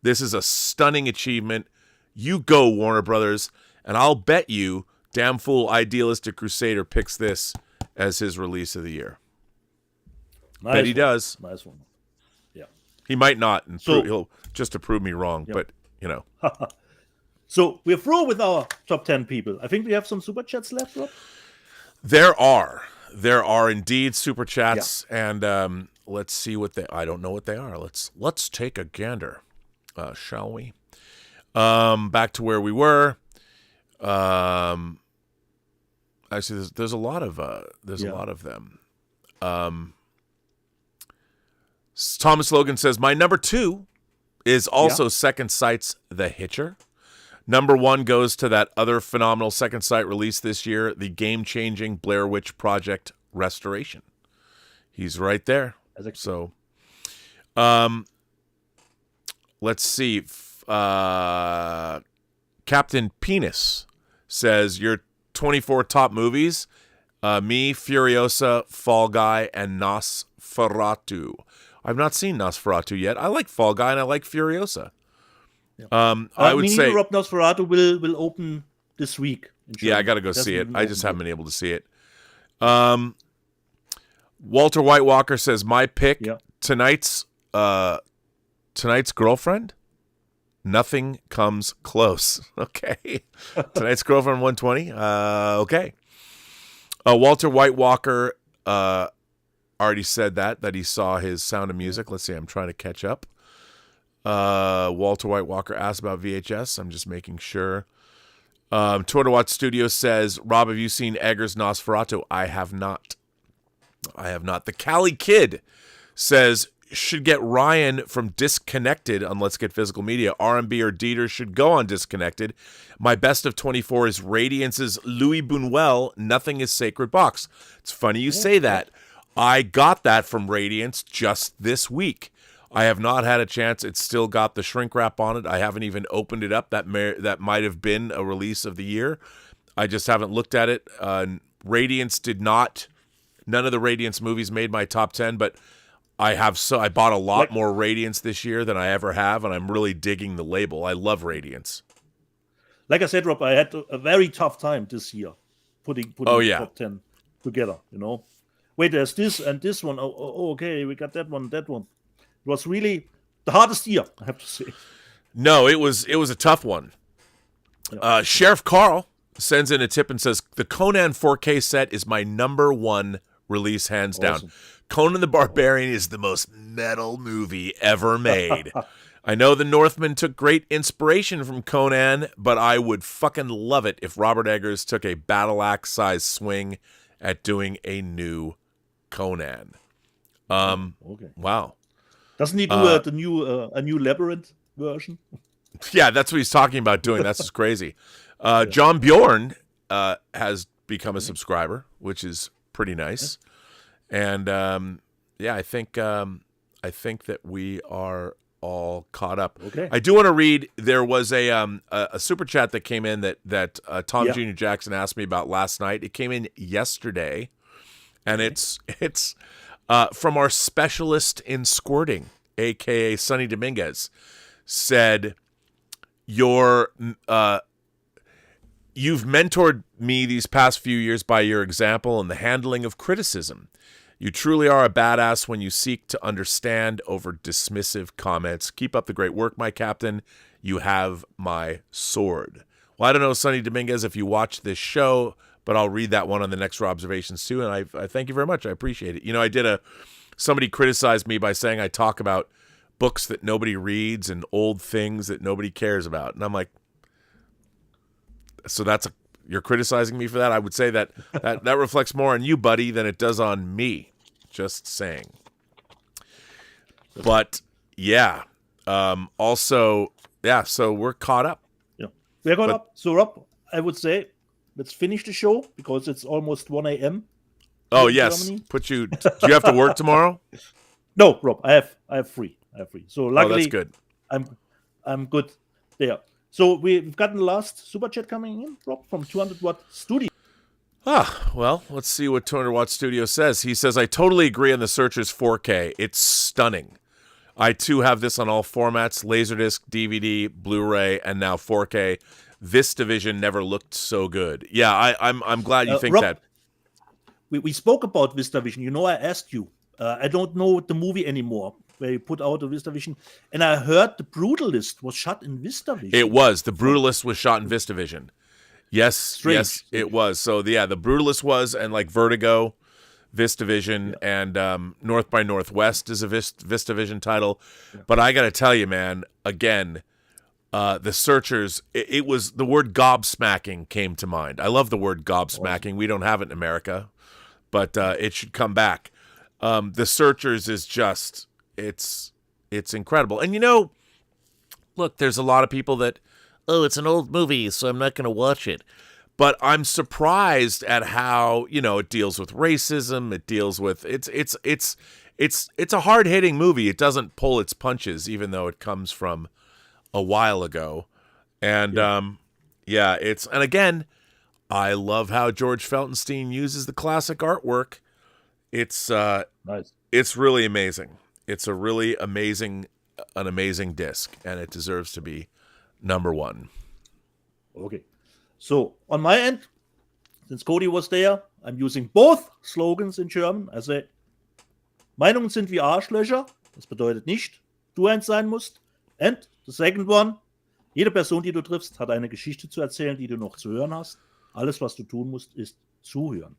This is a stunning achievement. You go, Warner Brothers, and I'll bet you Damn Fool Idealistic Crusader picks this as his release of the year. Nice Bet he one. does. Nice one. Yeah. He might not, and So- he'll just to prove me wrong, Yep. but, you know. So we're through with our top 10 people. I think we have some super chats left, Rob. There are indeed super chats, and let's see what I don't know what they are. Let's take a gander, shall we? Back to where we were. Actually, there's a lot of a lot of them. Thomas Logan says my number 2 is also Second Sight's The Hitcher. Number 1 goes to that other phenomenal Second Sight release this year, the game-changing Blair Witch Project Restoration. He's right there. So, let's see. Captain Penis says your 24 top movies, me, Furiosa, Fall Guy, and Nosferatu. I've not seen Nosferatu yet. I like Fall Guy and I like Furiosa. I would say Rob Nosferatu will open this week. Yeah, I got to go see it. I just haven't been able to see it. Walter White Walker says my pick tonight's Girlfriend. Nothing comes close. Okay, tonight's Girlfriend 120. Okay. Walter White Walker already said that he saw his Sound of Music. Let's see. I'm trying to catch up. Walter White Walker asked about VHS. I'm just making sure. Tortawatt Studio says, Rob, have you seen Eggers' Nosferatu? I have not. The Cali Kid says, should get Ryan from Disconnected on Let's Get Physical Media. R&B or Dieter should go on Disconnected. My best of 24 is Radiance's Louis Buñuel, Nothing is Sacred box. It's funny you say that. I got that from Radiance just this week. I have not had a chance. It's still got the shrink wrap on it. I haven't even opened it up. That might have been a release of the year. I just haven't looked at it. Radiance did not. None of the Radiance movies made my top 10, but I bought a lot more Radiance this year than I ever have, and I'm really digging the label. I love Radiance. Like I said, Rob, I had a very tough time this year putting the top 10 together, you know. Wait, there's this and this one. Oh, okay, we got that one, that one. It was really the hardest year, I have to say. No, it was a tough one. Yeah. Sheriff Carl sends in a tip and says, the Conan 4K set is my number 1 release, hands down. Conan the Barbarian is the most metal movie ever made. I know the Northman took great inspiration from Conan, but I would fucking love it if Robert Eggers took a battle axe size swing at doing a new Conan. Wow. Doesn't he do a new Labyrinth version? Yeah, that's what he's talking about doing. That's just crazy. John Bjorn has become a subscriber, which is pretty nice. And I think that we are all caught up. Okay. I do want to read. There was a super chat that came in that Tom Jr. Jackson asked me about last night. It came in yesterday, and it's from our specialist in squirting, aka Sonny Dominguez, said, you've mentored me these past few years by your example and the handling of criticism. You truly are a badass when you seek to understand over dismissive comments. Keep up the great work, my captain. You have my sword. Well, I don't know, Sonny Dominguez, if you watch this show, but I'll read that one on the next Observations too, and I thank you very much. I appreciate it. You know, somebody criticized me by saying I talk about books that nobody reads and old things that nobody cares about. And I'm like, so that's you're criticizing me for that. I would say that reflects more on you, buddy, than it does on me. Just saying. But yeah, also, yeah. So we're caught up. Yeah, we're caught up. So Rob, I would say let's finish the show because it's almost 1 a.m. Oh yes, Germany. Do you have to work tomorrow? No, Rob, I have free. So luckily, that's good. I'm good there. So we've gotten the last super chat coming in, Rob, from 200 Watt Studio. Well, let's see what 200 Watt Studio says. He says, I totally agree on the Searchers 4K. It's stunning. I too have this on all formats, Laserdisc, DVD, Blu-ray, and now 4K. This division never looked so good. Yeah, I'm glad you think Rob, that. We spoke about VistaVision. You know, I asked you. I don't know the movie anymore where you put out a VistaVision. And I heard The Brutalist was shot in VistaVision. It was. The Brutalist was shot in VistaVision. Yes, yes, it was. So, yeah, The Brutalist was, and like Vertigo, VistaVision, and North by Northwest is a VistaVision title. Yeah. But I got to tell you, man, again, The Searchers, it was the word gobsmacking came to mind. I love the word gobsmacking. We don't have it in America, but it should come back. The Searchers is just, it's incredible. And, you know, look, there's a lot of people that, oh, it's an old movie, so I'm not going to watch it. But I'm surprised at how, you know, it deals with racism. It deals with it's a hard-hitting movie. It doesn't pull its punches, even though it comes from a while ago. And and again, I love how George Feltenstein uses the classic artwork. It's nice. It's really amazing. It's a really amazing disc, and it deserves to be number one. Okay. So, on my end, since CODY was there, I'm using both slogans in German. I say, Meinungen sind wie Arschlöcher. Das bedeutet nicht, du eins sein musst. And the second one, jede Person, die du triffst, hat eine Geschichte zu erzählen, die du noch zu hören hast. Alles, was du tun musst, ist zuhören.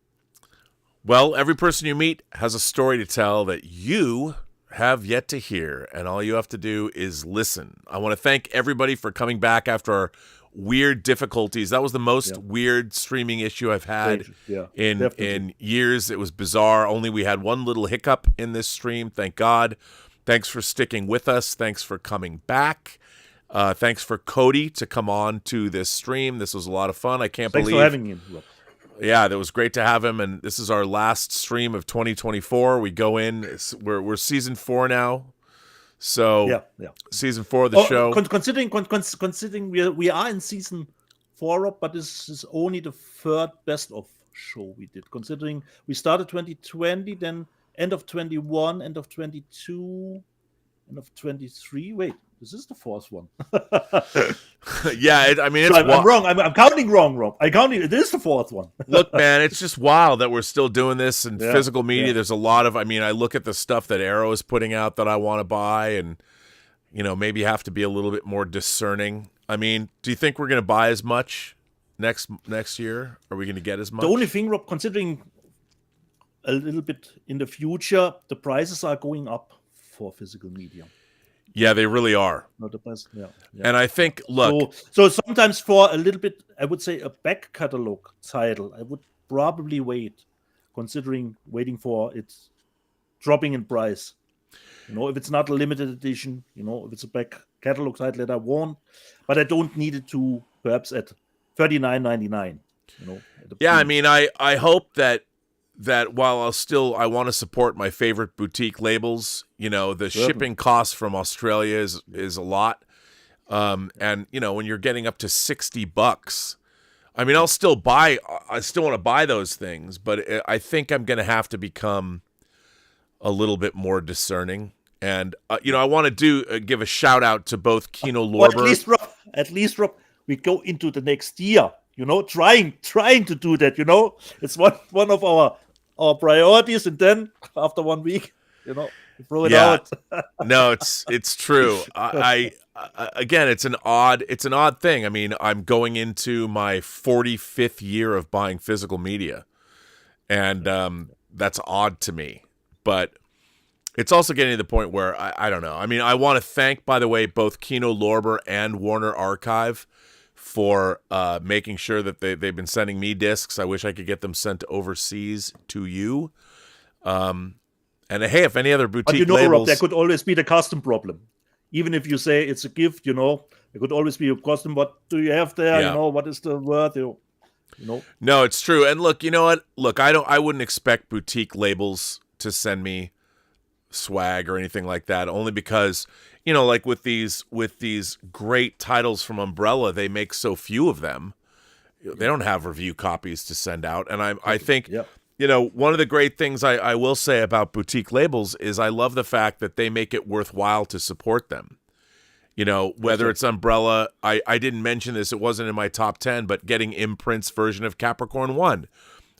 Well, every person you meet has a story to tell that you have yet to hear, and all you have to do is listen. I want to thank everybody for coming back after our weird difficulties. That was the most weird streaming issue I've had in years. It was bizarre. Only we had one little hiccup in this stream. Thank God. Thanks for sticking with us. Thanks for coming back. Thanks for CODY to come on to this stream. This was a lot of fun. I can't believe. Thanks for having me. Yeah, that was great to have him, and this is our last stream of 2024. We go in. We're season 4 now, so season 4 of the show. Considering we are in season 4, but this is only the third best of show we did. Considering we started 2020, then end of 21, end of 22, end of 23. Wait, this is the fourth one. Yeah, I'm wrong. I'm counting wrong, Rob. It is the fourth one. Look, man, it's just wild that we're still doing this in physical media. Yeah. There's a lot of, I look at the stuff that Arrow is putting out that I want to buy, and, you know, maybe have to be a little bit more discerning. Do you think we're going to buy as much next year? Are we going to get as much? The only thing, Rob, considering a little bit in the future, the prices are going up for physical media. Yeah, they really are. Not the best. Yeah. And I think, look. So sometimes for a little bit, I would say a back catalog title, I would probably waiting for it dropping in price. You know, if it's not a limited edition, you know, if it's a back catalog title that I want, but I don't need it to perhaps at $39.99. You know. Yeah, I hope that while I want to support my favorite boutique labels, you know, the shipping costs from Australia is a lot. And, you know, when you're getting up to $60, I still want to buy those things, but I think I'm going to have to become a little bit more discerning. And, you know, I want to give a shout out to both Kino Lorber. Well, at least, Rob, we go into the next year, you know, trying to do that, you know, it's one of our priorities, and then after 1 week, you know, we throw it out. No, it's true. Again, it's an odd thing. I'm going into my 45th year of buying physical media, and that's odd to me. But it's also getting to the point where I don't know. I want to thank, by the way, both Kino Lorber and Warner Archive for making sure that they've been sending me discs. I wish I could get them sent overseas to you. And hey, if any other boutique Rob, labels, there could always be the custom problem. Even if you say it's a gift, there could always be a custom. What do you have there? Yeah. What is the word? No, it's true. And look, you know what? Look, I wouldn't expect boutique labels to send me swag or anything like that, only because, like with these great titles from Umbrella, they make so few of them. They don't have review copies to send out. And I think, one of the great things I will say about boutique labels is I love the fact that they make it worthwhile to support them. Whether it's Umbrella, I didn't mention this, it wasn't in my top 10, but getting Imprint's version of Capricorn 1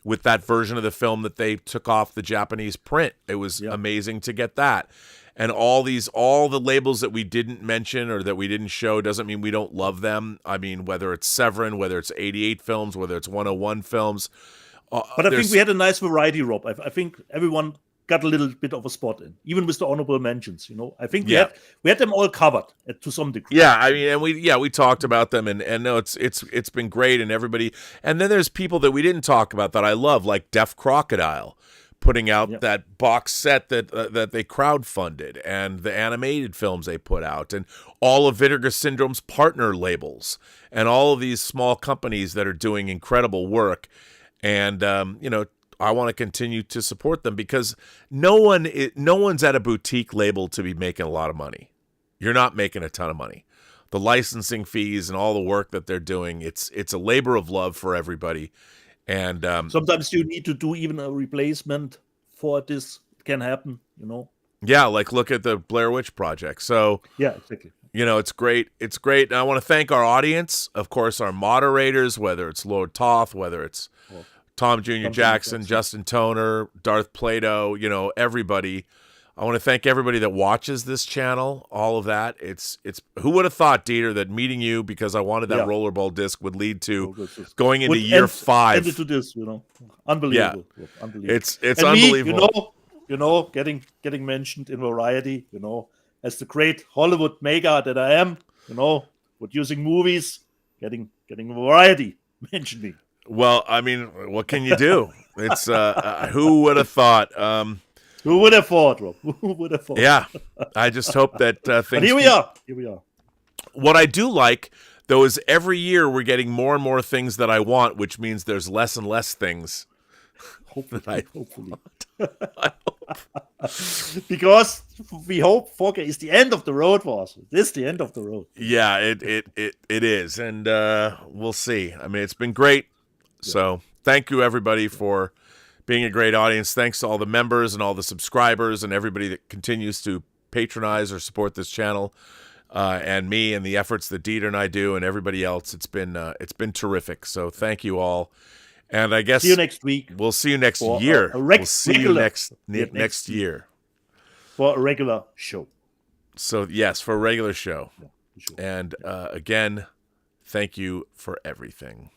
with that version of the film that they took off the Japanese print. It was amazing to get that. And all the labels that we didn't mention or that we didn't show doesn't mean we don't love them. I mean, whether it's Severin, whether it's 88 Films, whether it's 101 Films. But I think we had a nice variety, Rob. I think everyone got a little bit of a spot in, even with the honorable mentions. I think we had them all covered to some degree. Yeah, I mean, and we talked about them, and no, it's been great, and everybody. And then there's people that we didn't talk about that I love, like Deaf Crocodile, putting out that box set that they crowdfunded, and the animated films they put out, and all of Vinegar Syndrome's partner labels, and all of these small companies that are doing incredible work. And I want to continue to support them because no one's at a boutique label to be making a lot of money. You're not making a ton of money. The licensing fees and all the work that they're doing, it's a labor of love for everybody. And sometimes you need to do even a replacement for this. It can happen, Yeah, like look at the Blair Witch Project. So yeah, exactly. It's great. It's great. And I want to thank our audience, of course, our moderators, whether it's Lord Toth, whether it's Tom Jr. Jackson, Justin Toner, Darth Plato, everybody. I want to thank everybody that watches this channel, all of that. It's who would have thought, Dieter, that meeting you because I wanted that rollerball disc would lead to going into year 5. Into this, unbelievable. Yeah. Unbelievable. It's and unbelievable. Me, getting mentioned in Variety, as the great Hollywood mega that I am, producing movies, getting Variety mentioned me. Well, I mean, what can you do? It's who would have thought? Who would have thought, Rob? Who would have thought? Yeah, I just hope that things. But here we are. Here we are. What I do like, though, is every year we're getting more and more things that I want, which means there's less and less things. Hopefully. Because we hope 4K is the end of the road for us. This is the end of the road. Yeah, it is, and we'll see. I mean, it's been great. So thank you, everybody, for being a great audience. Thanks to all the members and all the subscribers and everybody that continues to patronize or support this channel, and me and the efforts that Dieter and I do and everybody else. It's been terrific. So thank you all. And I guess see you next week. We'll see you next year. We'll see you next year for a regular show. So yes, for a regular show. Yeah, sure. And again, thank you for everything.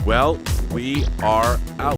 Well, we are out.